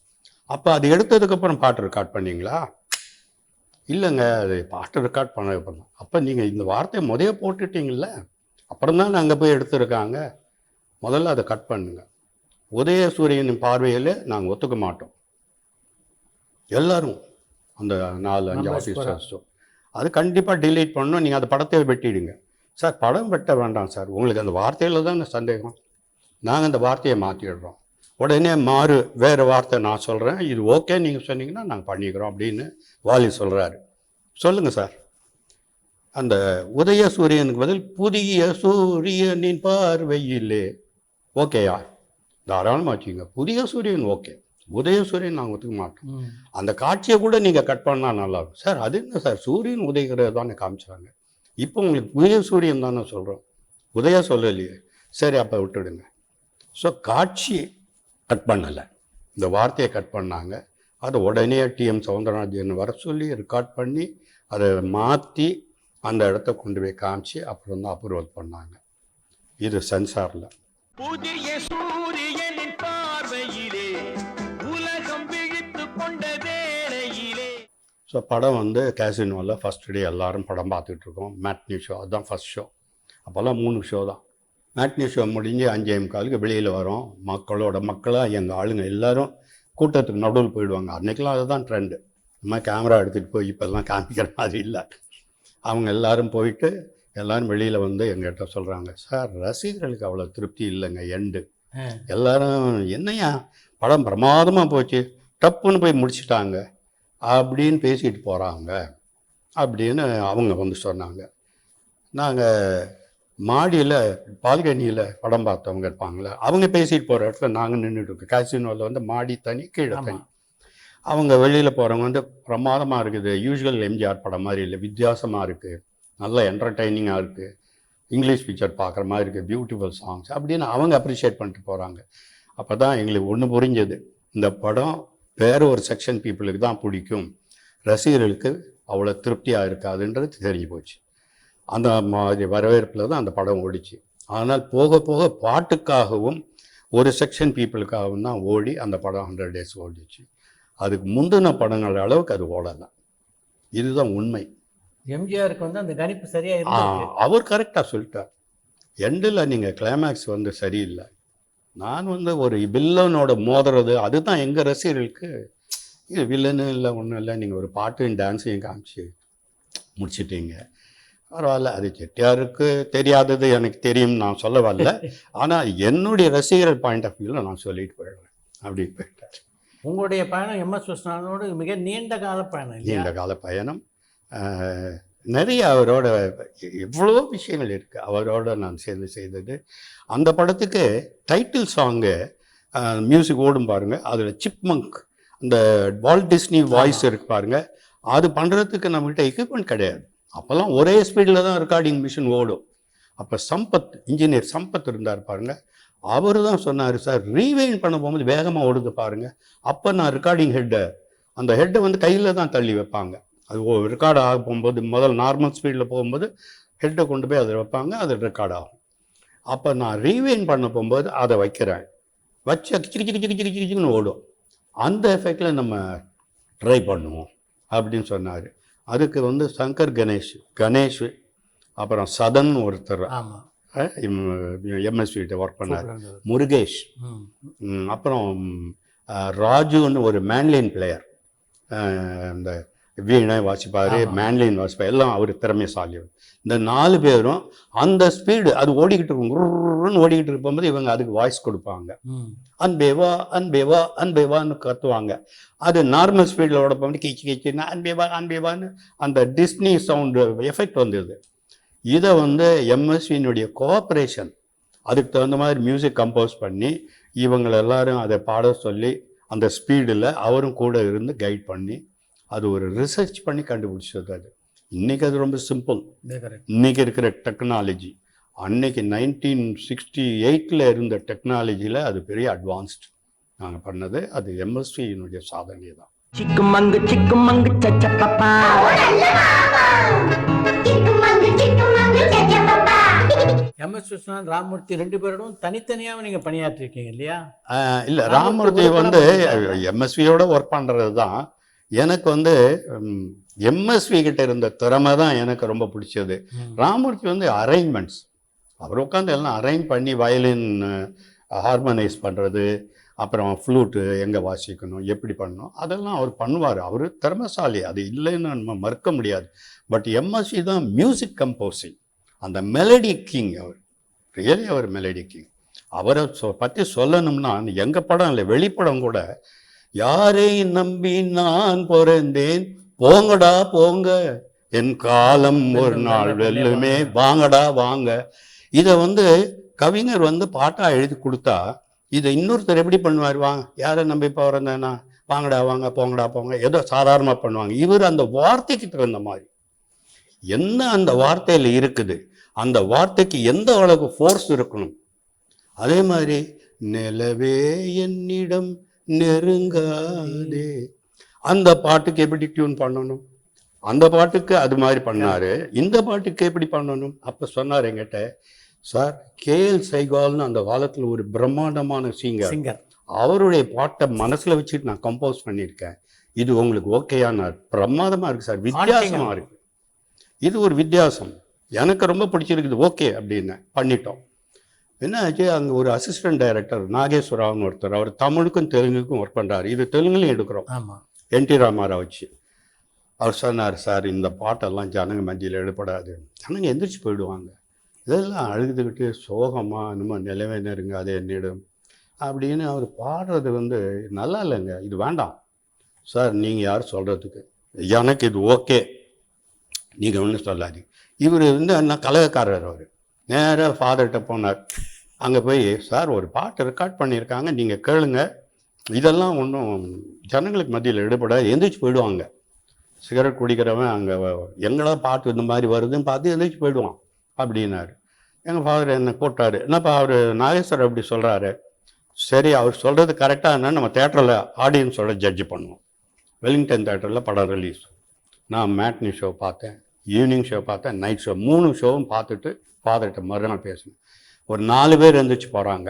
அப்போ அது எடுத்ததுக்கப்புறம் பாட்டு ரெக்கார்ட் பண்ணிங்களா? இல்லைங்க, அது பாட்டு ரெக்கார்ட் பண்ண. அப்போ நீங்கள் இந்த வார்த்தையை முதல்ல போட்டுட்டீங்கள, அப்புறம் தான் அங்கே போய் எடுத்துருக்காங்க, முதல்ல அதை கட் பண்ணுங்க. உதய சூரியனின் பார்வையில் நாங்கள் ஒத்துக்க மாட்டோம். எல்லோரும் அந்த 4-5 ஆஃபீஸர்ஸும் அது கண்டிப்பாக டிலீட் பண்ணணும், நீங்கள் அந்த படத்தை வெட்டிடுங்க. சார் படம் வெட்ட வேண்டாம் சார், உங்களுக்கு அந்த வார்த்தையில் தான் சந்தேகம், நாங்கள் அந்த வார்த்தையை மாற்றிடுறோம். உடனே வேறு வார்த்தை நான் சொல்கிறேன், இது ஓகே நீங்கள் சொன்னீங்கன்னா நாங்கள் பண்ணிக்கிறோம் அப்படின்னு வாலி சொல்கிறாரு. சொல்லுங்கள் சார், அந்த உதய சூரியனுக்கு பதில் புதிய சூரியனின் பார்வையிலே, ஓகேயா? தாராளமாக வச்சுங்க, புதிய சூரியன் ஓகே, உதய சூரியன் நாங்கள் ஒத்துக்க மாட்டோம். அந்த காட்சியை கூட நீங்கள் கட் பண்ணால் நல்லாயிருக்கும். சார் அது என்ன சார், சூரியன் உதயகிறது தானே காமிச்சாங்க, இப்போ உங்களுக்கு புதிய சூரியன் தானே சொல்கிறோம், உதய சொல்லலையே. சரி அப்போ விட்டுடுங்க. ஸோ காட்சி கட் பண்ணலை, இந்த வார்த்தையை கட் பண்ணாங்க. அதை உடனே டிஎம் சௌந்தரராஜன் வர சொல்லி ரெக்கார்ட் பண்ணி அதை மாற்றி அந்த இடத்த கொண்டு போய் காமிச்சு அப்புறம் தான் அப்ரூவல் பண்ணாங்க. இது சென்சாரில். புதிய சூரியனின் பார்வையிலே உலகம் விழித்து கொண்ட வேளையிலே. ஸோ படம் வந்து கேசினோவில் ஃபஸ்ட் டே எல்லோரும் படம் பார்த்துட்டு இருக்கோம். மேட்னி ஷோ, அதுதான் ஃபஸ்ட் ஷோ. அப்போல்லாம் 3 ஷோ தான். மேட்னி ஷோ முடிஞ்சு 5:45 வெளியில் வரோம். மக்களாக எங்கள் ஆளுங்க எல்லோரும் கூட்டத்துக்கு நடுவில் போயிடுவாங்க. அன்றைக்கெலாம் அதுதான் ட்ரெண்டு. நம்ம கேமரா எடுத்துகிட்டு போய் இப்போல்லாம் காமிக்கிற மாதிரி இல்லை. அவங்க எல்லோரும் போயிட்டு எல்லோரும் வெளியில் வந்து எங்கிட்ட சொல்கிறாங்க, சார் ரசிகர்களுக்கு அவ்வளோ திருப்தி இல்லைங்க, எண்டு எல்லோரும் என்னையா படம் பிரமாதமாக போச்சு, டப்புன்னு போய் முடிச்சிட்டாங்க அப்படின்னு பேசிட்டு போகிறாங்க அப்படின்னு அவங்க வந்து சொன்னாங்க. நாங்கள் மாடியில் பால்கனியில் படம் பார்த்தவங்க இருப்பாங்களே, அவங்க பேசிட்டு போகிற இடத்துல நாங்கள் நின்றுட்டுருக்கோம். கேசினோவில் வந்து மாடி தனி, கீழே தனி. அவங்க வெளியில் போகிறவங்க வந்து பிரமாதமாக இருக்குது, யூஸ்வல் எம்ஜிஆர் படம் மாதிரி இல்லை, வித்தியாசமாக இருக்குது, நல்ல என்டர்டெய்னிங்காக இருக்குது, இங்கிலீஷ் பிக்சர் பார்க்குற மாதிரி இருக்குது, பியூட்டிஃபுல் சாங்ஸ் அப்படின்னு அவங்க அப்ரிஷியேட் பண்ணிட்டு போகிறாங்க. அப்போ தான் எங்களுக்கு ஒன்று புரிஞ்சது, இந்த படம் வேறு ஒரு செக்ஷன் பீப்புளுக்கு தான் பிடிக்கும், ரசிகர்களுக்கு அவ்வளோ திருப்தியாக இருக்காதுன்றது தெரிஞ்சு போச்சு. அந்த மாதிரி வரவேற்பில் தான் அந்த படம் ஓடிச்சு. ஆனால் போக போக பாட்டுக்காகவும் ஒரு செக்ஷன் பீப்புளுக்காக தான் ஓடி அந்த படம் 100 days ஓடிச்சு. அதுக்கு முந்தின படங்கள் அளவுக்கு அது ஓடலை. இதுதான் உண்மை. எம்ஜிஆருக்கு வந்து அந்த கணிப்பு சரியா இருந்துச்சு. அவர் கரெக்டாக சொல்லிட்டார். எண்டில் நீங்கள் கிளைமேக்ஸ் வந்து சரியில்லை. நான் வந்து ஒரு வில்லனோட மோதுறது அதுதான் எங்கள் ரசிகர்களுக்கு. இது வில்லனு இல்லை, ஒன்றும் இல்லை, நீங்கள் ஒரு பாட்டையும் டான்ஸையும் காமிச்சு முடிச்சிட்டீங்க, பரவாயில்ல. அது செட்டியாருக்கு தெரியாதது எனக்கு தெரியும், நான் சொல்ல வரல. ஆனால் என்னுடைய ரசிகர்கள் பாயிண்ட் ஆஃப் வியூவில் நான் சொல்லிட்டு போயிடுறேன். அப்படி போயிட்டார். உங்களுடைய பயணம் எம்.எஸ். விஸ்வநாதனோடு மிக நீண்ட கால பயணம் இல்லையா? நீண்ட கால பயணம். நிறைய அவரோட எவ்வளோ விஷயங்கள் இருக்குது அவரோட நான் சேர்ந்து செய்தது. அந்த படத்துக்கு டைட்டில் சாங்கு மியூசிக் ஓடும் பாருங்கள், அதில் சிப்மங்க் அந்த வால்ட் டிஸ்னி வாய்ஸ் இருக்கு பாருங்கள், அது பண்ணுறதுக்கு நம்மகிட்ட எக்யூப்மெண்ட் கிடையாது. அப்போல்லாம் ஒரே ஸ்பீடில் தான் ரெக்கார்டிங் மிஷின் ஓடும். அப்போ சம்பத், இன்ஜினியர் சம்பத் இருந்தார் பாருங்கள், அவர் தான் சொன்னார், சார் ரீவைண்ட் பண்ண போகும்போது வேகமாக ஓடுது பாருங்கள். அப்போ நான் ரெக்கார்டிங் அந்த ஹெட்டை வந்து கையில் தான் தள்ளி வைப்பாங்க. அது ரெக்கார்ட் ஆக போகும்போது முதல் நார்மல் ஸ்பீடில் போகும்போது ஹெட்டை கொண்டு போய் அதை வைப்பாங்க, அது ரெக்கார்ட் ஆகும். அப்போ நான் ரீவைண்ட் பண்ண போகும்போது அதை வைக்கிறேன், வச்சு கிச்சிரி கிச்சிரி கிச்சிரி கிச்சிரின்னு ஓடும். அந்த எஃபெக்டில் நம்ம ட்ரை பண்ணுவோம் அப்படின்னு சொன்னார். அதுக்கு வந்து சங்கர் கணேஷ் அப்புறம் சதன் ஒருத்தர் எம்எஸ்விட்ட ஒர்க் பண்ணார், முருகேஷ், அப்புறம் ராஜுன்னு ஒரு மேன்லைன் பிளேயர், இந்த வீணை வாசிப்பார், மேன்லைன் வாசிப்பார், எல்லாம் அவர் திறமைசாலி. இந்த 4 பேரும் அந்த ஸ்பீடு அது ஓடிக்கிட்டு இருக்கும், ஓடிக்கிட்டு இருக்கும்போது இவங்க அதுக்கு வாய்ஸ் கொடுப்பாங்க. அன்பேவா அன்பேவா அன்பேவான்னு கத்துவாங்க. அது நார்மல் ஸ்பீடில் ஓட போகும்போது கிச்சு கிச்சுன்னா அன்பேவா அன்பேவான்னு அந்த டிஸ்னி சவுண்டு எஃபெக்ட் வந்தது. இதை வந்து எம்எஸ்வியினுடைய கோஆப்ரேஷன், அதுக்கு தகுந்த மாதிரி மியூசிக் கம்போஸ் பண்ணி இவங்களை எல்லாரும் அதை பாட சொல்லி அந்த ஸ்பீடில் அவரும் கூட இருந்து கைட் பண்ணி அது ஒரு ரிசர்ச் பண்ணி கண்டுபிடிச்சது. அது இன்றைக்கி அது ரொம்ப சிம்பிள். இன்றைக்கி இருக்கிற டெக்னாலஜி அன்னைக்கு 1968 இருந்த டெக்னாலஜியில் அது பெரிய அட்வான்ஸ்டு. நாங்கள் பண்ணது அது எம்எஸ்வியினுடைய சாதனை தான். சிக்குமங்கு சிக்குமங்கு சச்சப்பப்பா, எம்.எஸ். விஸ்வநாதன், ராமமூர்த்தி 2 பேரோடும் தனித்தனியாக நீங்கள் பணியாற்றிருக்கீங்க இல்லையா? இல்லை, ராமமூர்த்தி வந்து எம்எஸ்வியோட ஒர்க் பண்ணுறது தான். எனக்கு வந்து எம்எஸ்வி கிட்ட இருந்த திறமை தான் எனக்கு ரொம்ப பிடிச்சது. ராமமூர்த்தி வந்து அரேஞ்ச்மெண்ட்ஸ், அவர் உட்காந்து எல்லாம் அரேஞ்ச் பண்ணி வயலின் ஹார்மனைஸ் பண்ணுறது, அப்புறம் ஃப்ளூட்டு எங்கே வாசிக்கணும், எப்படி பண்ணணும், அதெல்லாம் அவர் பண்ணுவார். அவர் திறமைசாலி, அது இல்லைன்னு நம்ம மறுக்க முடியாது. பட் எம்எஸ்வி தான் மியூசிக் கம்போசிங், அந்த மெலடி கிங். அவர் ரியலி அவர் மெலடி கிங். அவரை பற்றி சொல்லணும்னா எங்கள் படம் இல்லை, வெளிப்படம் கூட யாரை நம்பி நான் பிறந்தேன், போங்கடா போங்க என் காலம் ஒரு நாள் வெல்லுமே, வாங்கடா வாங்க. இதை வந்து கவிஞர் வந்து பாட்டாக எழுதி கொடுத்தா இதை இன்னொருத்தர் எப்படி பண்ணுவார்? யாரை நம்பி பிறந்தேன்னா வாங்கடா வாங்க போங்கடா போங்க ஏதோ சாதாரணமாக பண்ணுவாங்க. இவர் அந்த வார்த்தைக்கு தகுந்த மாதிரி என்ன அந்த வார்த்தையில் இருக்குது, அந்த வார்த்தைக்கு எந்த அளவுக்கு ஃபோர்ஸ் இருக்கணும். அதே மாதிரி நிலவே என்னிடம் நெருங்காதே, அந்த பாட்டுக்கு எப்படி டியூன் பண்ணணும், அந்த பாட்டுக்கு அது மாதிரி பண்ணாரு. இந்த பாட்டுக்கு எப்படி பண்ணணும் அப்போ சொன்னார் என்கிட்ட, சார் கேஎல் சைகால்னு அந்த காலத்தில் ஒரு பிரம்மாண்டமான சிங்கர், அவருடைய பாட்டை மனசில் வச்சுட்டு நான் கம்போஸ் பண்ணியிருக்கேன், இது உங்களுக்கு ஓகேயான பிரமாதமாக இருக்குது சார், வித்தியாசமாக இருக்குது, இது ஒரு வித்தியாசம் எனக்கு ரொம்ப பிடிச்சிருக்குது, ஓகே அப்படின்னு பண்ணிட்டோம். என்ன ஆச்சு, அங்கே ஒரு அசிஸ்டன்ட் டைரக்டர் நாகேஸ்வரான்னு ஒருத்தர், அவர் தமிழுக்கும் தெலுங்குக்கும் ஒர்க் பண்ணுறாரு, இது தெலுங்குலையும் எடுக்கிறோம், என்டி ராமாராவ் வச்சு. அவர் சொன்னார், சார் இந்த பாட்டெல்லாம் ஜனங்க மத்தியில் எடுப்படாது, ஜனங்க எந்திரிச்சு போயிடுவாங்க, இதெல்லாம் அழுதுகிட்டு சோகமாக நம்ம நிலவே நெருங்க அதே என்னிடம் அப்படின்னு அவர் பாடுறது வந்து நல்லா இல்லைங்க, இது வேண்டாம் சார், நீங்கள் யார் சொல்கிறதுக்கு, எனக்கு இது ஓகே, நீங்கள் ஒன்றும் சொல்லாதீங்க. இவர் வந்து என்ன கலகக்காரர், அவர் நேராக ஃபாதர்கிட்ட போனார். அங்கே போய், சார் ஒரு பாட்டு ரெக்கார்ட் பண்ணியிருக்காங்க, நீங்கள் கேளுங்க, இதெல்லாம் ஒன்றும் ஜனங்களுக்கு மத்தியில் எடுபடாது, எந்திரிச்சு போயிடுவாங்க, சிகரெட் குடிக்கிறவன் அங்கே எங்களா பாட்டு இந்த மாதிரி வருதுன்னு பார்த்து எந்திரிச்சு போயிடுவான் அப்படின்னாரு. எங்கள் ஃபாதர் என்னை கூப்பிட்டாரு, என்னப்பா அவர் நாகேஸ்வரர் அப்படி சொல்கிறாரு, சரி அவர் சொல்கிறது கரெக்டாக இருந்தால் நம்ம தேட்டரில் ஆடியன்ஸோட ஜட்ஜ் பண்ணுவோம். வெலிங்டன் தேட்டரில் படம் ரிலீஸ், நான் மேட்னி ஷோ பார்த்தேன், ஈவினிங் ஷோ பார்த்தேன், நைட் ஷோ, 3 ஷோவும் பார்த்துட்டு ஃபாதர்கிட்ட மறுநாள் பேசினேன். ஒரு 4 பேர் எழுந்திரிச்சு போகிறாங்க,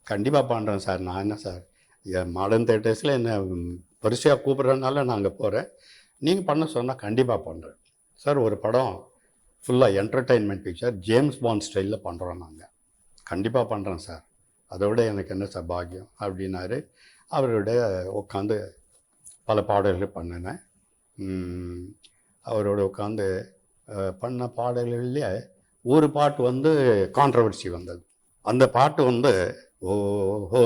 கண்டிப்பாக பண்ணுறேன் சார். நான் என்ன சார் மாடர்ன் தேட்டர்ஸில் என்ன வரிசையாக கூப்பிட்றதுனால நான் அங்கே போகிறேன். நீங்கள் பண்ண சொன்னால் கண்டிப்பாக பண்ணுறேன் சார். ஒரு படம் ஃபுல்லாக என்டர்டெயின்மெண்ட் பிக்சர் ஜேம்ஸ் பாண்ட் ஸ்டைலில் பண்ணுறோம் நாங்கள். கண்டிப்பாக பண்ணுறேன் சார். அதை விட எனக்கு என்ன சார் பாக்கியம் அப்படின்னாரு. அவரோட உட்காந்து பல பாடல்கள் பண்ணினேன். அவரோட உட்காந்து பண்ண பாடல்கள்லேயே ஒரு பாட்டு வந்து கான்ட்ரவர்சி வந்தது. அந்த பாட்டு வந்து ஓஹோ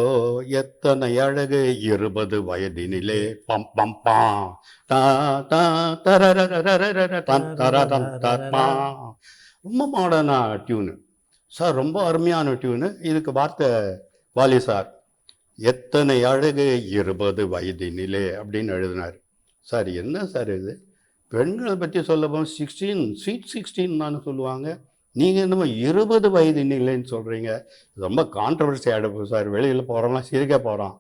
எத்தனை அழகு 20 வயதினிலே பம் பம் பா டா டா தரரரரரர தம் தரரம் தப்பா. ரொம்ப மாடர்னா டியூனு சார், ரொம்ப அருமையான டியூனு. இதுக்கு வார்த்தை வாலி சார். எத்தனை அழகு 20 வயதினிலே அப்படின்னு எழுதினார் சார். என்ன சார் இது, பெண்களை பற்றி சொல்ல போனால் 16 ஸ்வீட் 16 தானே சொல்லுவாங்க. நீங்கள் என்னமோ 20 வயதினிலேன்னு சொல்கிறீங்க. ரொம்ப கான்ட்ரவர்சி ஆகிடும் சார். வெளியில் போகிறோம்லாம் சிரிக்க போகிறோம்.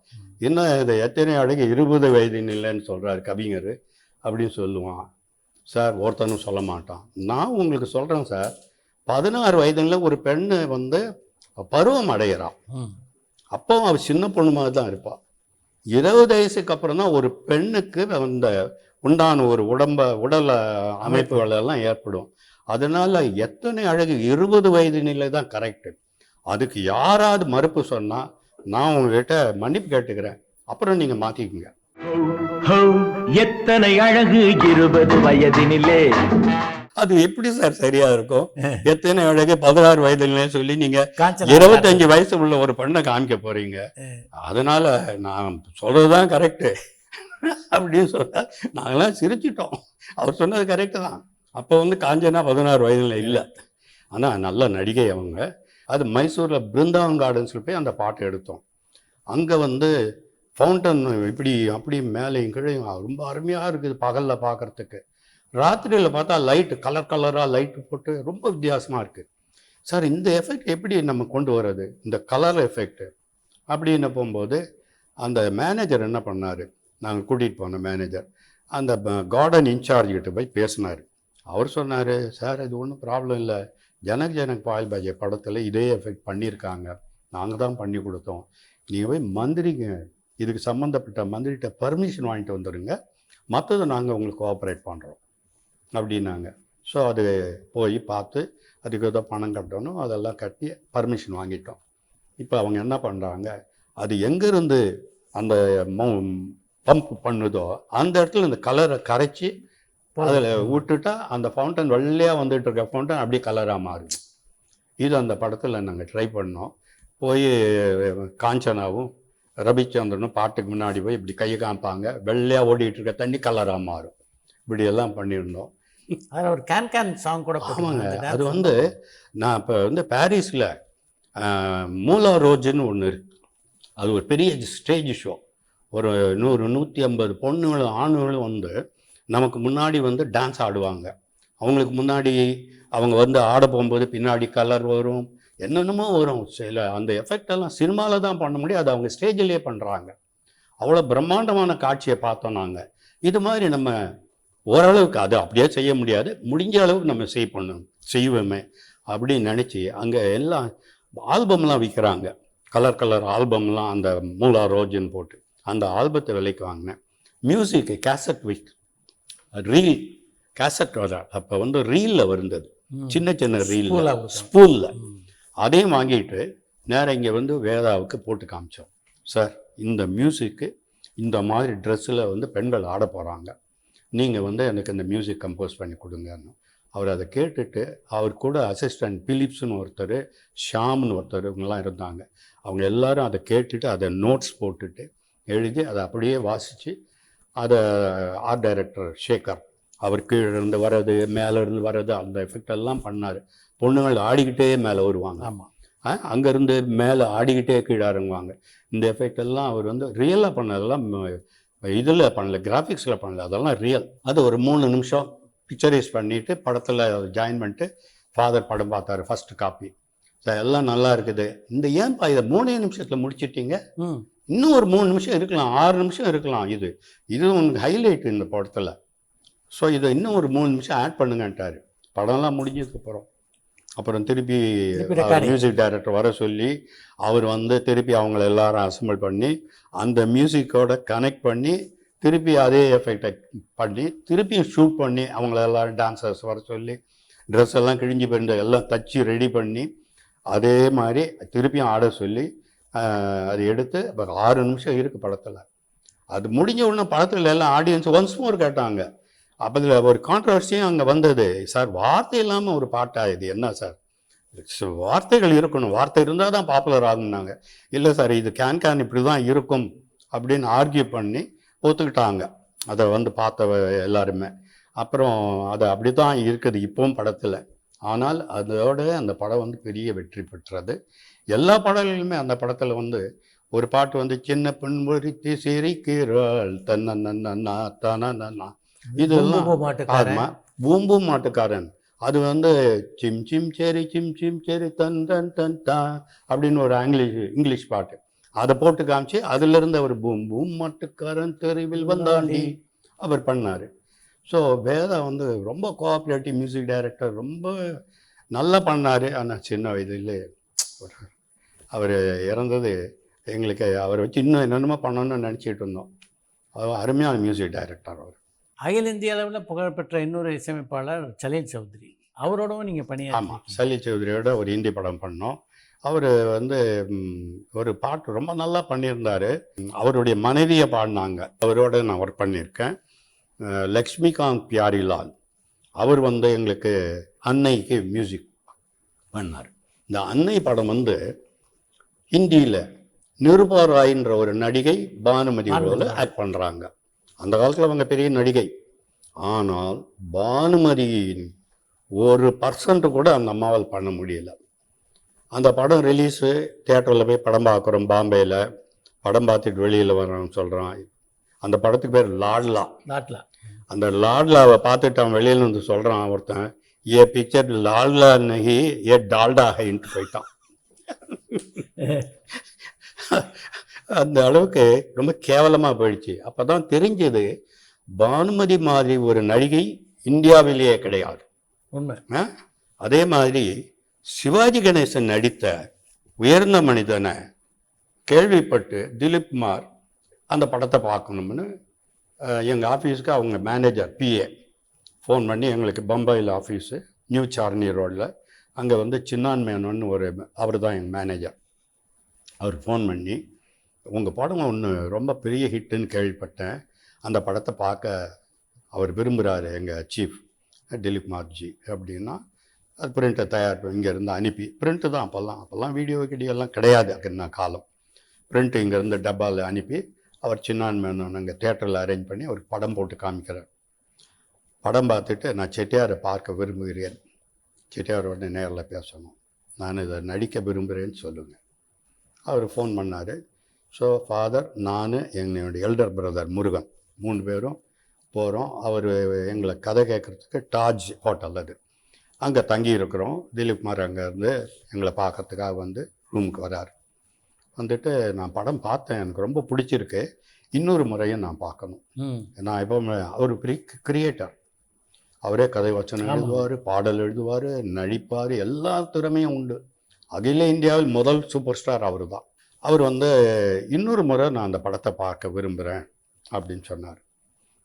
என்ன இது எத்தனை அழகு 20 வயதினில்லைன்னு சொல்கிறார் கவிஞர் அப்படின்னு சொல்லுவான் சார். ஒருத்தனும் சொல்ல மாட்டான். நான் உங்களுக்கு சொல்கிறேன் சார், 16 வயதுல ஒரு பெண்ணு வந்து பருவம் அடைகிறான். அப்போ அவள் சின்ன பொண்ணு மாதிரி தான் இருப்பாள். 20 வயசுக்கு அப்புறம் தான் ஒரு பெண்ணுக்கு அந்த உண்டான ஒரு உடல் அமைப்புகள் எல்லாம் ஏற்படும். அதனால எத்தனை அழகு 20 வயதினிலே தான் கரெக்டு. அதுக்கு யாராவது மறுப்பு சொன்னால் நான் உங்ககிட்ட மன்னிப்பு கேட்டுக்கிறேன், அப்புறம் நீங்கள் மாற்றிக்குங்க. எத்தனை அழகு 20 வயதினிலே. அது எப்படி சார் சரியா இருக்கும்? எத்தனை அழகு 16 வயதுல சொல்லி நீங்க 25 வயசு உள்ள ஒரு பெண்ணை காமிக்க போறீங்க. அதனால நான் சொல்றதுதான் கரெக்டு அப்படின்னு சொல்ல நாங்களாம் சிரிச்சிட்டோம். அவர் சொன்னது கரெக்டு தான். அப்போ வந்து காஞ்சனா 16 வயதுல இல்லை. ஆனால் நல்ல நடிகை அவங்க. அது மைசூரில் பிருந்தாவன் கார்டன்ஸில் போய் அந்த பாட்டு எடுத்தோம். அங்கே வந்து ஃபவுண்டன் இப்படி அப்படி மேலேயும் கீழையும் ரொம்ப அருமையாக இருக்குது பகலில் பார்க்குறதுக்கு. ராத்திரியில் பார்த்தா லைட்டு கலராக லைட்டு போட்டு ரொம்ப வித்தியாசமாக இருக்குது சார். இந்த எஃபெக்ட் எப்படி நம்ம கொண்டு வர்றது, இந்த கலர் எஃபெக்ட் அப்படின்னு போகும்போது அந்த மேனேஜர் என்ன பண்ணார், நாங்கள் கூட்டிகிட்டு போன மேனேஜர் அந்த கார்டன் இன்சார்ஜ்கிட்ட போய் பேசினார். அவர் சொன்னார், சார் இது ஒன்றும் ப்ராப்ளம் இல்லை, ஜனக் பால் பாஜே படத்தில் இதே எஃபெக்ட் பண்ணியிருக்காங்க, நாங்கள் தான் பண்ணி கொடுத்தோம். நீங்கள் போய் மந்திரிங்க இதுக்கு சம்மந்தப்பட்ட மந்திரிகிட்ட பர்மிஷன் வாங்கிட்டு வந்துடுங்க, மற்றதை நாங்கள் உங்களுக்கு கோஆப்ரேட் பண்ணுறோம் அப்படின்னாங்க. ஸோ அது போய் பார்த்து அதுக்கு ஏதோ பணம் கட்டணும், அதெல்லாம் கட்டி பர்மிஷன் வாங்கிட்டோம். இப்போ அவங்க என்ன பண்ணுறாங்க, அது எங்கேருந்து அந்த பம்ப் பண்ணுதோ அந்த இடத்துல இந்த கலரை கரைச்சி அதில் விட்டுட்டா அந்த ஃபவுண்டன் வெள்ளையாக வந்துட்டு இருக்க ஃபவுண்டன் அப்படியே கலராக மாறுது. இது அந்த படத்தில் நாங்கள் ட்ரை பண்ணோம். போய் காஞ்சனாவும் ரவிச்சந்திரனும் பாட்டுக்கு முன்னாடி போய் இப்படி கையை காமிப்பாங்க, வெள்ளையாக ஓடிட்டு இருக்க தண்ணி கலராக மாறும். இப்படியெல்லாம் பண்ணியிருந்தோம். அதில் ஒரு கேன் சாங் கூட. ஆமாங்க. அது வந்து நான் இப்போ வந்து பாரிஸில் மூலா ரோஜுன்னு ஒன்று இருக்குது. அது ஒரு பெரிய ஸ்டேஜ் ஷோ. ஒரு 100-150 பொண்ணுங்களும் ஆணுங்களும் வந்து நமக்கு முன்னாடி வந்து டான்ஸ் ஆடுவாங்க. அவங்களுக்கு முன்னாடி அவங்க வந்து ஆட போகும்போது பின்னாடி கலர் வரும், என்னென்னமோ வரும். சில அந்த எஃபெக்டெல்லாம் சினிமாவில் தான் பண்ண முடியும், அது அவங்க ஸ்டேஜிலே பண்ணுறாங்க. அவ்வளோ பிரம்மாண்டமான காட்சியை பார்த்தோம் நாங்கள். இது மாதிரி நம்ம ஓரளவுக்கு அது அப்படியே செய்ய முடியாது, முடிஞ்ச அளவுக்கு நம்ம செய்வோமே அப்படின்னு நினச்சி அங்கே எல்லாம் ஆல்பம்லாம் விற்கிறாங்க. கலர் ஆல்பம்லாம் அந்த மூலா ரோஜன் போட்டு அந்த ஆல்பத்தை விலைக்கு வாங்கினேன். மியூசிக்கு கேசட் வித் ரீல் கேசட் வர அப்போ வந்து ரீலில் வருந்தது, சின்ன ரீலில் ஸ்பூலில். அதையும் வாங்கிட்டு நேராக இங்கே வந்து வேதாவுக்கு போட்டு காமிச்சோம். சார் இந்த மியூசிக்கு இந்த மாதிரி ட்ரெஸ்ஸில் வந்து பெண்கள் ஆட போகிறாங்க, நீங்கள் வந்து எனக்கு இந்த மியூசிக் கம்போஸ் பண்ணி கொடுங்கன்னு. அவர் அதை கேட்டுட்டு அவர் கூட அசிஸ்டன்ட் பிலிப்ஸ்னு ஒருத்தர், ஷாம்னு ஒருத்தர், இவங்கெல்லாம் இருந்தாங்க. அவங்க எல்லாரும் அதை கேட்டுட்டு அதை நோட்ஸ் போட்டுட்டு எழுதி அதை அப்படியே வாசித்து அதை ஆர்ட் டைரக்டர் சேகர் அவர் கீழே இருந்து வர்றது மேலே இருந்து வர்றது அந்த எஃபெக்ட் எல்லாம் பண்ணார். பொண்ணுங்கள் ஆடிக்கிட்டே மேலே வருவாங்க. ஆமாம், அங்கேருந்து மேலே ஆடிக்கிட்டே கீழே இறங்குவாங்க. இந்த எஃபெக்ட் எல்லாம் அவர் வந்து ரியலாக பண்ணதெல்லாம் இதில் பண்ணல, கிராஃபிக்ஸில் பண்ணல, அதெல்லாம் ரியல். அது ஒரு 3 நிமிஷம் பிக்சரைஸ் பண்ணிவிட்டு படத்தில் ஜாயின் பண்ணிட்டு ஃபாதர் படம் பார்த்தாரு, ஃபஸ்ட்டு காப்பி. சார் எல்லாம் நல்லா இருக்குது, இந்த ஏன்பா இதை 3 நிமிஷத்தில் முடிச்சிட்டிங்க, இன்னும் ஒரு 3 நிமிஷம் இருக்கலாம், 6 நிமிஷம் இருக்கலாம், இது உங்களுக்கு ஹைலைட் இந்த படத்தில். ஸோ இதை இன்னும் ஒரு 3 நிமிஷம் ஆட் பண்ணுங்கன்ட்டார். படம்லாம் முடிஞ்சதுக்கப்புறம் அப்புறம் திருப்பி திருப்பி recording. மியூசிக் டைரக்டர் வர சொல்லி அவர் வந்து திருப்பி அவங்கள எல்லாரும் அசம்பிள் பண்ணி அந்த மியூசிக்கோட கனெக்ட் பண்ணி திருப்பி அதே எஃபெக்டை பண்ணி திருப்பியும் ஷூட் பண்ணி அவங்கள எல்லாரும் டான்சர்ஸ் வர சொல்லி ட்ரெஸ் எல்லாம் கிழிஞ்சு போயிருந்த எல்லாம் தச்சு ரெடி பண்ணி அதே மாதிரி திருப்பியும் ஆட சொல்லி அது எடுத்து இப்போ 6 நிமிஷம் இருக்குது படத்தில். அது முடிஞ்ச உடனே படத்தில் எல்லாம் ஆடியன்ஸ் ஒன்ஸ் மோர் கேட்டாங்க. அப்போ இதில் ஒரு கான்ட்ரவர்சியும் அங்கே வந்தது. சார் வார்த்தை இல்லாமல் ஒரு பாட்டா இது என்ன சார், வார்த்தைகள் இருக்கணும், வார்த்தை இருந்தால் தான் பாப்புலர் ஆகுனாங்க. இல்லை சார் இது கேன் இப்படி தான் இருக்கும் அப்படின்னு ஆர்கியூ பண்ணி ஒத்துக்கிட்டாங்க அதை வந்து பார்த்த எல்லாருமே. அப்புறம் அது அப்படி தான் இருக்குது இப்போவும் படத்தில். ஆனால் அதோட அந்த படம் வந்து பெரிய வெற்றி பெற்றது. எல்லா பாடல்களுமே அந்த படத்தில் வந்து ஒரு பாட்டு வந்து சின்ன பெண் ஒருத்தி சிரிக்கிறாள் தன்னா தானா, இதெல்லாம் ஆமா பூம்பு மாட்டுக்காரன். அது வந்து சிம் சிம் செரி தன் தன் தன் தா அப்படின்னு ஒரு இங்கிலீஷ் பாட்டு அதை போட்டு காமிச்சு அதிலிருந்து அவர் பூம் பூம் மாட்டுக்காரன் தெருவில் வந்தாண்டி அவர் பண்ணார். ஸோ வேதா வந்து ரொம்ப கோஆப்ரேட்டிவ் மியூசிக் டைரக்டர், ரொம்ப நல்லா பண்ணார். ஆனால் சின்ன வயதிலே அவர் இறந்தது எங்களுக்கு அவரை வச்சு இன்னும் என்னென்னமோ பண்ணணும்னு நினச்சிட்டு இருந்தோம். அவர் அருமையான மியூசிக் டைரக்டர். அவர் அகில இந்திய அளவில் புகழ்பெற்ற இன்னொரு இசையமைப்பாளர் சலீல் சௌத்ரி, அவரோடவும் நீங்கள் பணியாற்றி. ஆமாம், சலீல் சௌத்ரியோட ஒரு ஹிந்தி படம் பண்ணோம். அவர் வந்து ஒரு பாட்டு ரொம்ப நல்லா பண்ணியிருந்தார். அவருடைய மனைவியை பாடினாங்க, அவரோட நான் ஒர்க் பண்ணியிருக்கேன். லக்ஷ்மிகாந்த் பியாரிலால் அவர் வந்து எங்களுக்கு அன்னைக்கு மியூசிக் பண்ணார். இந்த அன்னை படம் வந்து ஹிந்தியில் நிருபா ராய்ன்ற ஒரு நடிகை பானுமதி ரோல ஆக்ட் பண்ணுறாங்க. அந்த காலத்தில் அவங்க பெரிய நடிகை. ஆனால் பானுமதியின் 1% கூட அந்த அம்மாவால் பண்ண முடியல. அந்த படம் ரிலீஸு தியேட்டரில் போய் படம் பார்க்குறோம் பாம்பேயில். படம் பார்த்துட்டு வெளியில் வரோன்னு சொல்கிறான். அந்த படத்துக்கு பேர் லாட்லா. அந்த லாட்லாவை பார்த்துட்டு அவன் வெளியில் வந்து சொல்கிறான் ஒருத்தன், ஏ பிக்சர் லாட்லா நகி ஏ டால்டா ஹைன்ட்டு போயிட்டான். அந்த அளவுக்கு ரொம்ப கேவலமாக போயிடுச்சு. அப்போ தான் தெரிஞ்சது பானுமதி மாதிரி ஒரு நடிகை இந்தியாவிலேயே கிடையாது. உண்மை. அதே மாதிரி சிவாஜி கணேசன் நடித்த உயர்ந்த மனிதனை கேள்விப்பட்டு திலீப் குமார் அந்த படத்தை பார்க்கணும்னு எங்கள் ஆஃபீஸுக்கு அவங்க மேனேஜர் பிஏ ஃபோன் பண்ணி, எங்களுக்கு பம்பாயில் ஆஃபீஸு நியூ சார்னி ரோடில், அங்கே வந்து சின்னான் மேனோன்னு ஒரு அவர் தான் எங்கள் மேனேஜர். அவர் ஃபோன் பண்ணி, உங்கள் படம் ஒன்று ரொம்ப பெரிய ஹிட்டுன்னு கேள்விப்பட்டேன், அந்த படத்தை பார்க்க அவர் விரும்புகிறாரு எங்கள் சீஃப் திலீப் குமார்ஜி அப்படின்னா, அது பிரிண்ட்டை தயார் இங்கேருந்து அனுப்பி, பிரிண்ட்டு தான் அப்போல்லாம் வீடியோ எல்லாம் கிடையாது. அதுன்னா காலம் பிரிண்ட்டு இங்கேருந்து டப்பாவில் அனுப்பி அவர் சின்னான் மேனோன் அங்கே தேட்டரில் அரேஞ்ச் பண்ணி அவருக்கு படம் போட்டு காமிக்கிறார். படம் பார்த்துட்டு, நான் செட்டியாரை பார்க்க விரும்புகிறேன், செட்டியாரோட நேரில் பேசணும், நான் இதை நடிக்க விரும்புகிறேன்னு சொல்லுங்கள். அவர் ஃபோன் பண்ணார். ஸோ ஃபாதர், நான் என்னுடைய எல்டர் பிரதர் முருகன் 3 பேரும் போகிறோம். அவர் எங்களை கதை கேட்குறதுக்கு டாஜ் ஹோட்டல் அது, அங்கே தங்கி இருக்கிறோம். திலீப் குமார் அங்கேருந்து எங்களை பார்க்கறதுக்காக வந்து ரூமுக்கு வரார். வந்துட்டு, நான் படம் பார்த்தேன், எனக்கு ரொம்ப பிடிச்சிருக்கு, இன்னொரு முறையும் நான் பார்க்கணும். நான் இப்போ அவர் பெரிய கிரியேட்டர், அவரே கதை வச்சனம் எழுதுவார், பாடல் எழுதுவார், நடிப்பார், எல்லா திறமையும் உண்டு. அகில இந்தியாவில் முதல் சூப்பர் ஸ்டார் அவர் தான். அவர் வந்து இன்னொரு முறை நான் அந்த படத்தை பார்க்க விரும்புகிறேன் அப்படின்னு சொன்னார்.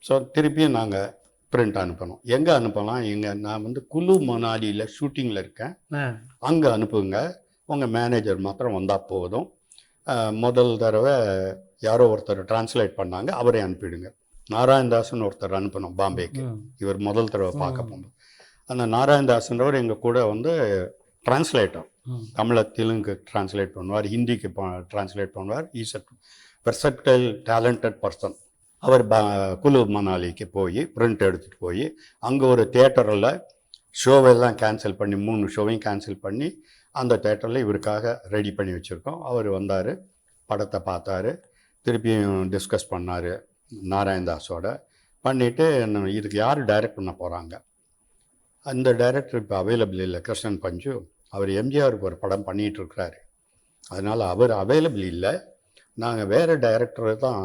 ஸோ திருப்பியும் நாங்கள் பிரிண்ட் அனுப்பணும். எங்கே அனுப்பலாம்? நான் வந்து குலு மணாலியில் ஷூட்டிங்கில் இருக்கேன், அங்கே அனுப்புங்க, உங்கள் மேனேஜர் மாத்திரம் வந்தால் போதும். முதல் தடவை யாரோ ஒருத்தர் டிரான்ஸ்லேட் பண்ணாங்க, அவரே அனுப்பிடுங்க. நாராயணதாசன் ஒருத்தர் அனுப்பணும் பாம்பேக்கு, இவர் முதல் தடவை பார்க்க போகும்போது. அந்த நாராயணதாசன்றவர் எங்கள் கூட வந்து டிரான்ஸ்லேட்டர், தமிழை தெலுங்கு டிரான்ஸ்லேட் பண்ணுவார், ஹிந்திக்கு டிரான்ஸ்லேட் பண்ணுவார். Is a versatile talented person. அவர் குலு மணாலிக்கு போய் பிரிண்ட் எடுத்துகிட்டு போய் அங்கே ஒரு தியேட்டரில் ஷோவெல்லாம் கேன்சல் பண்ணி 3 ஷோவையும் கேன்சல் பண்ணி அந்த தேட்டரில் இவருக்காக ரெடி பண்ணி வச்சுருக்கோம். அவர் வந்தார், படத்தை பார்த்தாரு, திருப்பியும் டிஸ்கஸ் பண்ணார் நாராயணதாஸோட. பண்ணிவிட்டு இதுக்கு யார் டைரக்ட் பண்ண போகிறாங்க, அந்த டைரக்டர் இப்போ அவைலபிள் இல்லை, கிருஷ்ணன் பஞ்சு, அவர் எம்ஜிஆருக்கு ஒரு படம் பண்ணிகிட்ருக்கிறாரு, அதனால் அவர் அவைலபிள் இல்லை, நாங்கள் வேறு டைரக்டரை தான்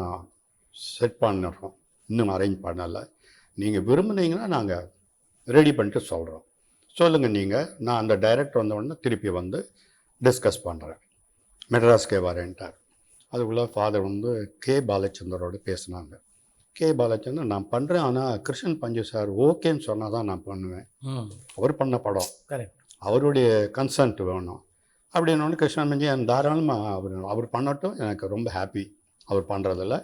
செட் பண்ணுறோம், இன்னும் அரேஞ்ச் பண்ணலை, நீங்கள் விரும்புனீங்கன்னா நாங்கள் ரெடி பண்ணிட்டு சொல்கிறோம். சொல்லுங்கள் நீங்கள், நான் அந்த டைரக்டர் வந்த உடனே திருப்பி வந்து டிஸ்கஸ் பண்ணுறேன், மெட்ராஸ்க்கே வரேன்ட்டார். அதுக்குள்ளே ஃபாதர் வந்து கே பாலச்சந்தரோடு பேசினாங்க. கே பாலச்சந்தர் நான் பண்ணுறேன், ஆனால் கிருஷ்ணன் பஞ்சு சார் ஓகேன்னு சொன்னால் தான் நான் பண்ணுவேன். அவர் பண்ண படம், அவருடைய கன்சன்ட் வேணும் அப்படின்னு. கிருஷ்ணன் பஞ்சு தாராளமாக அவர் பண்ணட்டும், எனக்கு ரொம்ப ஹாப்பி அவர் பண்ணுறதில்ல.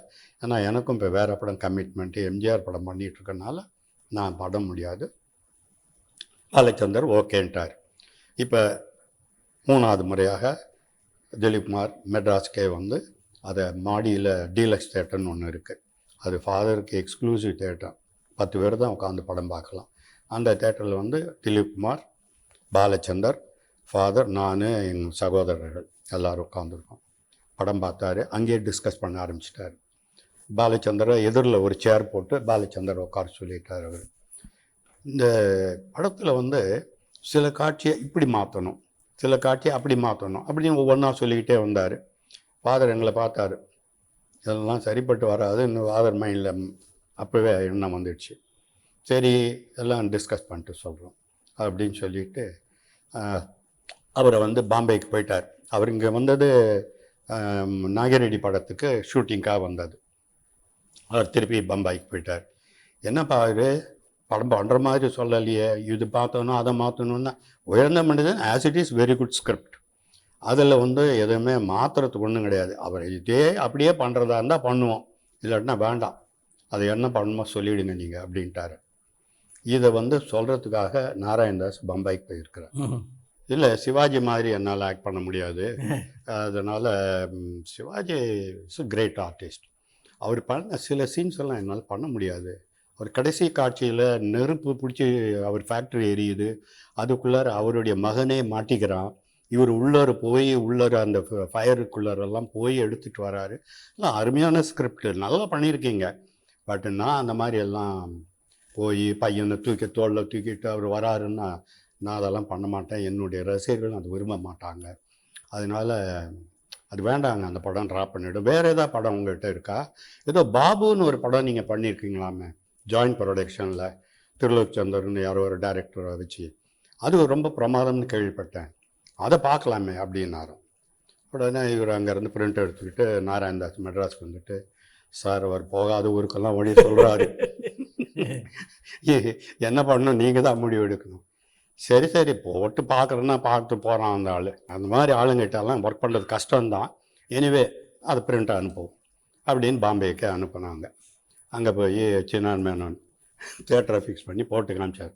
ஏன்னா எனக்கும் இப்போ வேறு படம் கமிட்மெண்ட்டு, எம்ஜிஆர் படம் பண்ணிகிட்ருக்கனால நான் பட முடியாது. பாலச்சந்தர் ஓகேன்ட்டார். இப்போ 3வது முறையாக திலீப்குமார் மெட்ராஸ்க்கே வந்து அதை மாடியில் டீலக்ஸ் தேட்டர்னு ஒன்று இருக்குது. அது ஃபாதருக்கு எக்ஸ்க்ளூசிவ் தேட்டர், 10 பேர் தான் உட்காந்து படம் பார்க்கலாம். அந்த தேட்டரில் வந்து திலீப்குமார், பாலச்சந்தர், ஃபாதர், நான், எங்கள் சகோதரர்கள் எல்லோரும் உட்காந்துருக்கோம். படம் பார்த்தாரு. அங்கேயே டிஸ்கஸ் பண்ண ஆரம்பிச்சிட்டார். பாலச்சந்தரை எதிரில் ஒரு சேர் போட்டு பாலச்சந்தர் உட்கார சொல்லிட்டார். அவர் இந்த படத்தில் வந்து சில காட்சியை இப்படி மாற்றணும், சில காட்சியை அப்படி மாற்றணும் அப்படின்னு ஒவ்வொன்றா சொல்லிக்கிட்டே வந்தார். ஃபாதர் எங்களை பார்த்தாரு, இதெல்லாம் சரிப்பட்டு வராது. இன்னும் ஃபாதர் மைண்டில் அப்போவே எண்ணம் வந்துடுச்சு. சரி எல்லாம் டிஸ்கஸ் பண்ணிட்டு சொல்கிறோம் அப்படின்னு சொல்லிட்டு அவரை வந்து பாம்பேக்கு போயிட்டார். அவர் இங்கே வந்தது நாகரெட்டி படத்துக்கு ஷூட்டிங்காக வந்தது. அவர் திருப்பி பம்பாய்க்கு போயிட்டார். என்னப்பா இது படம் பண்ணுற மாதிரி சொல்லலையே, இது பார்த்தோன்னா அதை மாற்றணுன்னா, உயர்ந்த மனிதன் as it is very good script, அதில் வந்து எதுவுமே மாற்றுறதுக்கு ஒன்றும் கிடையாது. அவர் இதே அப்படியே பண்ணுறதா இருந்தால் பண்ணுவோம், இல்லாட்டினா வேண்டாம், அதை என்ன பண்ணணுமோ சொல்லிவிடுங்க நீங்கள் அப்படின்ட்டாரு. இதை வந்து சொல்கிறதுக்காக நாராயணதாஸ் பம்பாய்க்கு போயிருக்கிறார். இல்லை சிவாஜி மாதிரி என்னால் ஆக்ட் பண்ண முடியாது, அதனால் சிவாஜி இஸ் கிரேட் ஆர்டிஸ்ட், அவர் பண்ண சில சீன்ஸ் எல்லாம் என்னால் பண்ண முடியாது. அவர் கடைசி காட்சியில் நெருப்பு பிடிச்சி அவர் ஃபேக்ட்ரி எரியுது, அதுக்குள்ளார அவருடைய மகனே மாட்டிக்கிறான், இவர் உள்ளார போய் உள்ளார அந்த ஃபயருக்குள்ளாரெல்லாம் போய் எடுத்துகிட்டு வராரு. எல்லாம் அருமையான ஸ்கிரிப்ட், நல்லா பண்ணியிருக்கீங்க. பட் நான் அந்த மாதிரி எல்லாம் போய் பையனை தோளில் தூக்கிட்டு அவர் வராருன்னா நான் அதெல்லாம் பண்ண மாட்டேன், என்னுடைய ரசிகர்கள் அது விரும்ப மாட்டாங்க, அதனால் அது வேண்டாங்க, அந்த படம் ட்ராப் பண்ணிவிடும். வேறு ஏதாவது படம் உங்கள்கிட்ட இருக்கா? ஏதோ பாபுன்னு ஒரு படம் நீங்கள் பண்ணியிருக்கீங்களாமே ஜாயின்ட் ப்ரொடக்ஷனில், திருலோக்சந்தர்னு யாரோ ஒரு டைரக்டரை வச்சு, அது ரொம்ப பிரமாதம்னு கேள்விப்பட்டேன், அதை பார்க்கலாமே அப்படின்னாரு. உடனே இவர் அங்கேருந்து பிரிண்ட் எடுத்துக்கிட்டு நாராயணதாஸ் மெட்ராஸ்க்கு வந்துட்டு, சார் அவர் போகாத ஊருக்கெல்லாம் ஓடி சொல்கிறாரு, என்ன பண்ணணும் நீங்கள் தான் முடிவு எடுக்கணும். சரி சரி போட்டு பார்க்குறேன்னா பார்த்து போகிறான் அந்த ஆள், அந்த மாதிரி ஆளுங்கிட்டெல்லாம் ஒர்க் பண்ணுறது கஷ்டம்தான், எனிவே அதை பிரிண்ட்டை அனுப்புவோம் அப்படின்னு பாம்பேக்கு அனுப்புனாங்க. அங்கே போய் சின்னான் மேனன் தியேட்டரை ஃபிக்ஸ் பண்ணி போட்டு காமிச்சார்.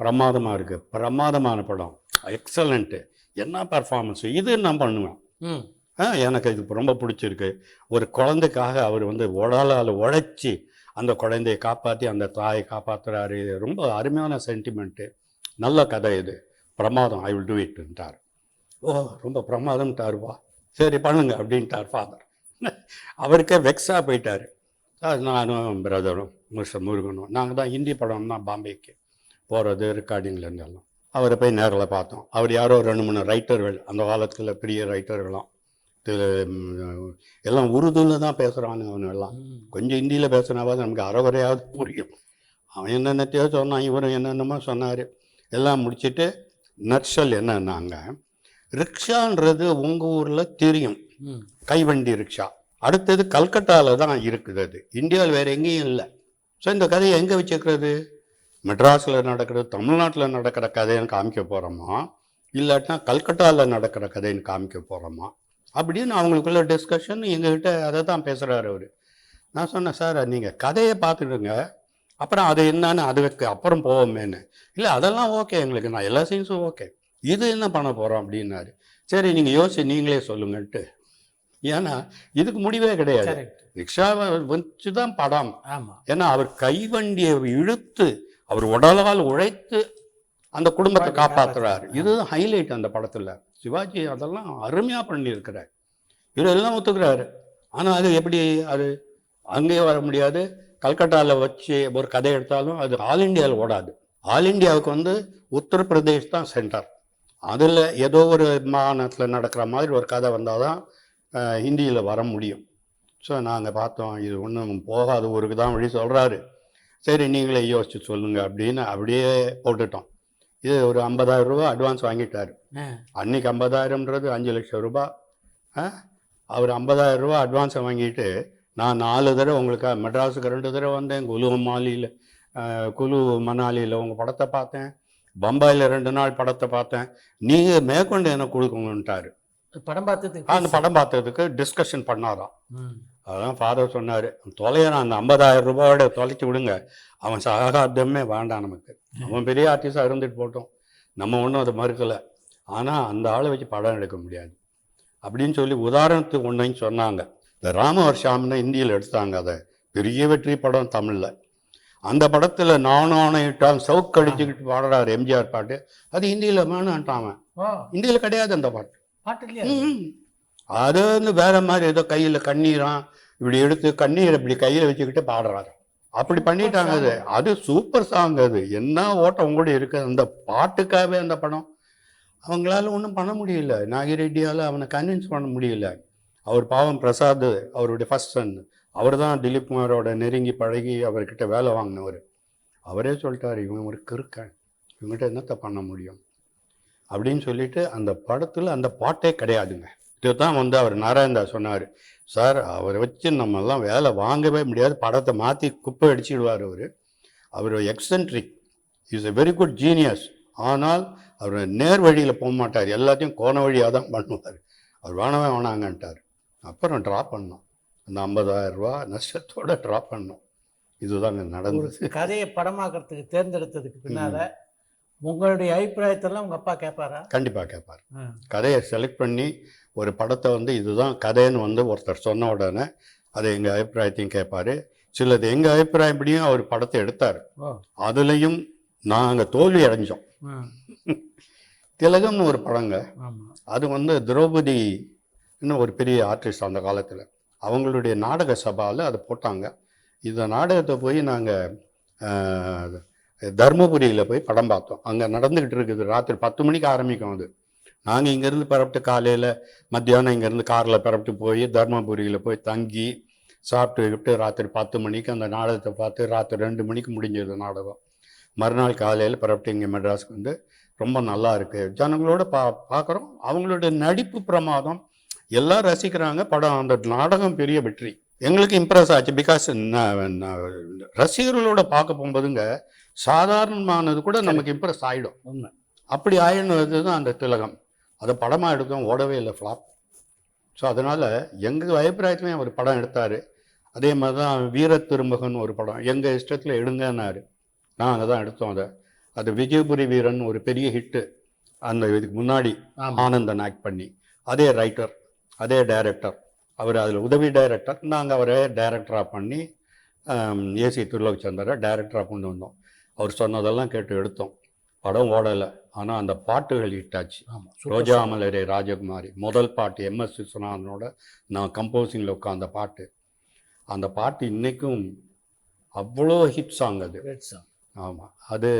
பிரமாதமாக இருக்குது, பிரமாதமான படம், எக்ஸலண்ட்டு, என்ன பர்ஃபார்மன்ஸு, இது நான் பண்ணுவேன், எனக்கு இது ரொம்ப பிடிச்சிருக்கு. ஒரு குழந்தைக்காக அவர் வந்து உடலால் உழைச்சி அந்த குழந்தையை காப்பாற்றி அந்த தாயை காப்பாற்றுறாரு, ரொம்ப அருமையான சென்டிமெண்ட்டு, நல்ல கதை, இது பிரமாதம், ஐ வில் டூ இட்ன்ட்டார். ஓ ரொம்ப பிரமாதம்ட்டாருவா, சரி பண்ணுங்க அப்படின்ட்டார் ஃபாதர். அவருக்கே வெக்ஸாக போயிட்டார். நானும் பிரதரும் மிஸ்டர் முருகனும் நாங்கள் தான் ஹிந்தி படம் தான் பாம்பேக்கு போகிறது, ரெக்கார்டிங்லேருந்து எல்லாம். அவரை போய் நேரில் பார்த்தோம். அவர் யாரோ 2-3 ரைட்டர்கள், அந்த காலத்தில் பெரிய ரைட்டர்களாம், எல்லாம் உருதுவில் தான் பேசுகிறானுங்க, அவனெல்லாம் கொஞ்சம் ஹிந்தியில் பேசுனாவது நமக்கு அறகுறையாவது புரியும். அவன் என்னென்னத்தையோ சொன்னான், இவரும் என்னென்னமோ சொன்னார். எல்லாம் முடிச்சுட்டு நர்ஷல் என்னன்னாங்க, ரிக்ஷான்றது உங்கள் ஊரில் தெரியும், கைவண்டி ரிக்ஷா, அடுத்தது கல்கட்டாவில் தான் இருக்குது, அது இந்தியாவில் வேறு எங்கேயும் இல்லை. ஸோ இந்த கதையை எங்கே வச்சுக்கிறது, மெட்ராஸில் நடக்கிறது, தமிழ்நாட்டில் நடக்கிற கதைன்னு காமிக்க போகிறோமா, இல்லாட்டினா கல்கட்டாவில் நடக்கிற கதைன்னு காமிக்க போகிறோமா அப்படின்னு அவங்களுக்குள்ள டிஸ்கஷன். எங்ககிட்ட அதை தான் பேசுகிறாரு அவர். நான் சொன்னேன், சார் நீங்கள் கதையை பார்த்துடுங்க, அப்புறம் அது என்னன்னு அதுக்கு அப்புறம் போவோமேன்னு. இல்லை அதெல்லாம் ஓகே எங்களுக்கு, நான் எல்லா சீன்ஸும் ஓகே, இது என்ன பண்ண போகிறோம் அப்படின்னாரு. சரி நீங்கள் யோசிச்சு நீங்களே சொல்லுங்கன்ட்டு, ஏன்னா இதுக்கு முடிவே கிடையாது, ரிக்ஷாவை வச்சு தான் படம். ஏன்னா அவர் கைவண்டியை இழுத்து அவர் உடலால் உழைத்து அந்த குடும்பத்தை காப்பாற்றுறாரு, இதுதான் ஹைலைட் அந்த படத்தில். சிவாஜி அதெல்லாம் அருமையாக பண்ணியிருக்கிறார், இதெல்லாம் ஒத்துக்கிறாரு. ஆனால் அது எப்படி, அது அங்கேயே வர முடியாது, கல்கட்டாவில் வச்சு ஒரு கதை எடுத்தாலும் அது ஆல் இண்டியாவில் ஓடாது. ஆல் இண்டியாவுக்கு வந்து உத்தரப்பிரதேஷ் தான் சென்டர், அதில் ஏதோ ஒரு மாநிலத்தில் நடக்கிற மாதிரி ஒரு கதை வந்தால் தான் ஹிந்தியில் வர முடியும். ஸோ நாங்கள் பார்த்தோம், இது ஒன்றும் போகாத ஊருக்கு தான் வழி சொல்கிறாரு, சரி நீங்களே யோசிச்சு சொல்லுங்கள் அப்படின்னு அப்படியே போட்டுட்டோம். இது ஒரு 50,000 ரூபா அட்வான்ஸ் வாங்கிட்டார். ஆ. அன்னைக்கு 50,000ன்றது 5 லட்சம் ரூபாய். அவர் 50,000 ரூபா அட்வான்ஸை வாங்கிட்டு, நான் 4 தடவை உங்களுக்காக மெட்ராஸுக்கு 2 தடவை வந்தேன், குலு மணாலியில் உங்கள் படத்தை பார்த்தேன், பம்பாயில் 2 நாள் படத்தை பார்த்தேன், நீங்கள் மேற்கொண்டு என்ன கொடுக்கணுன்ட்டார். படம் பார்த்ததுக்கு அந்த படம் பார்த்ததுக்கு டிஸ்கஷன் பண்ணாராம். ம். அதான் ஃபாதர் சொன்னார், தொலைகிறான் அந்த 50,000 ரூபாயோட தொலைச்சி விடுங்க, அவன் சகாப்தமே வேண்டாம் நமக்கு, அவன் பெரிய ஆர்டிஸ்டாக இருந்துட்டு போட்டோம், நம்ம ஒன்றும் அதை மறுக்கலை, ஆனால் அந்த ஆளை வச்சு படம் எடுக்க முடியாது அப்படின்னு சொல்லி உதாரணத்துக்கு ஒன்றையும் சொன்னாங்க. இந்த ராமவர்ஷாம்னு இந்தியில் எடுத்தாங்க, அதை பெரிய வெற்றி படம் தமிழில். அந்த படத்தில் நானும் இட்டான் சவுக் அடிச்சுக்கிட்டு பாடுறாரு எம்ஜிஆர் பாட்டு, அது ஹிந்தியில் வேணும்ட்டான். ஓ, இந்தியில் கிடையாது அந்த பாட்டு. பாட்டு இல்லையா? அது வந்து வேற மாதிரி ஏதோ கையில் கண்ணீரான் இப்படி எடுத்து கண்ணீரை இப்படி கையில் வச்சுக்கிட்டு பாடுறாரு, அப்படி பண்ணிட்டாங்க. அது சூப்பர் சாங். அது என்ன ஓட்டம் கூட இருக்குது அந்த பாட்டுக்காகவே. அந்த படம் அவங்களால ஒன்றும் பண்ண முடியல, நாகிரெட்டியால் அவனை கன்வின்ஸ் பண்ண முடியல. அவர் பாவம் பிரசாத் அவருடைய ஃபர்ஸ்ட் சன், அவர் தான் திலீப் குமாரோட நெருங்கி பழகி அவர்கிட்ட வேலை வாங்கினவர். அவரே சொல்லிட்டார், இவன் ஒரு கிறுக்கன், இவங்ககிட்ட என்னத்தை பண்ண முடியும் அப்படின்னு சொல்லிட்டு அந்த படத்தில் அந்த பாட்டே கிடையாதுங்க. இதுதான் வந்து அவர் நாராயணதாஸ் சொன்னார், சார் அவரை வச்சு நம்மெல்லாம் வேலை வாங்கவே முடியாது, படத்தை மாற்றி குப்பை அடிச்சிடுவார். அவர் eccentric, is a very good genius, ஆனால் அவர் நேர் வழியில் போக மாட்டார், எல்லாத்தையும் கோண வழியாக தான் பண்ணுவார். அவர் வேணவே வேணாங்கன்ட்டார். அப்புறம் ட்ராப் பண்ணோம், அந்த 50,000 ரூபா நஷ்டத்தோடு ட்ராப் பண்ணோம். இதுதாங்க நடந்தது. கதையை படமாக்கிறதுக்கு தேர்ந்தெடுத்ததுக்கு பின்னால உங்களுடைய அபிப்பிராயத்தெல்லாம் உங்கள் அப்பா கேட்பாரா? கண்டிப்பாக கேட்பார். கதையை செலக்ட் பண்ணி ஒரு படத்தை வந்து இதுதான் கதைன்னு வந்து ஒருத்தர் சொன்ன உடனே அதை எங்கள் அபிப்பிராயத்தையும் கேட்பார். சிலது எங்கள் அபிப்பிராயப்படியும் அவர் படத்தை எடுத்தார், அதுலேயும் நாங்கள் தோல்வி அடைஞ்சோம். திலகம்னு ஒரு படங்க, அது வந்து திரௌபதி இன்னும் ஒரு பெரிய ஆர்டிஸ்ட் அந்த காலத்தில், அவங்களுடைய நாடக சபாவில் அதை போட்டாங்க. இந்த நாடகத்தை போய் நாங்கள் தர்மபுரியில் போய் படம் பார்த்தோம். அங்கே நடந்துக்கிட்டு இருக்குது, ராத்திரி 10 மணிக்கு ஆரம்பிக்கும் அது. நாங்கள் இங்கேருந்து பரப்பிட்டு காலையில் மத்தியானம் இங்கேருந்து காரில் பரப்பிட்டு போய் தர்மபுரியில் போய் தங்கி சாப்பிட்டுக்கிட்டு ராத்திரி 10 மணிக்கு அந்த நாடகத்தை பார்த்து ராத்திரி 2 மணிக்கு முடிஞ்சது நாடகம். மறுநாள் காலையில் பரப்பிட்டு இங்கே மெட்ராஸுக்கு வந்து ரொம்ப நல்லா இருக்குது, ஜனங்களோட பார்க்குறோம், அவங்களோட நடிப்பு பிரமாதம், எல்லாம் ரசிக்கிறாங்க. படம் அந்த நாடகம் பெரிய வெற்றி, எங்களுக்கு இம்ப்ரெஸ் ஆச்சு. பிகாஸ் ரசிகர்களோட பார்க்க போகும்போதுங்க சாதாரணமானது கூட நமக்கு இம்ப்ரெஸ் ஆகிடும். அப்படி ஆயிடுனது தான் அந்த திலகம். அதை படமாக எடுத்தோம், ஓடவே இல்லை, ஃப்ளாப். ஸோ அதனால் எங்கள் அபிப்பிராயத்துலேயும் அவர் படம் எடுத்தார். அதே மாதிரி தான் வீர திருமகன் ஒரு படம் எங்கள் இஷ்டத்தில் எடுங்கன்னாரு, நாங்கள் தான் எடுத்தோம் அதை. அது விஜயபுரி வீரன் ஒரு பெரிய ஹிட்டு, அந்த இதுக்கு முன்னாடி ஆனந்தன் ஆக்ட் பண்ணி, அதே ரைட்டர் அதே டைரக்டர், அவர் அதில் உதவி டைரக்டர், நாங்கள் அவரை டைரக்டராக பண்ணி ஏசி திருலோகச்சந்தரை டைரக்டராக கொண்டு வந்தோம். அவர் சொன்னதெல்லாம் கேட்டு எடுத்தோம். படம் ஓடலை, ஆனால் அந்த பாட்டுகள் ஹிட்டாச்சு. ரோஜா மலரே ராஜகுமாரி முதல் பாட்டு MS விஸ்வநாதனோட நான் கம்போசிங்கில் உட்காந்த பாட்டு. அந்த பாட்டு இன்றைக்கும் அவ்வளோ ஹிட் சாங் அது. ஆமாம், அது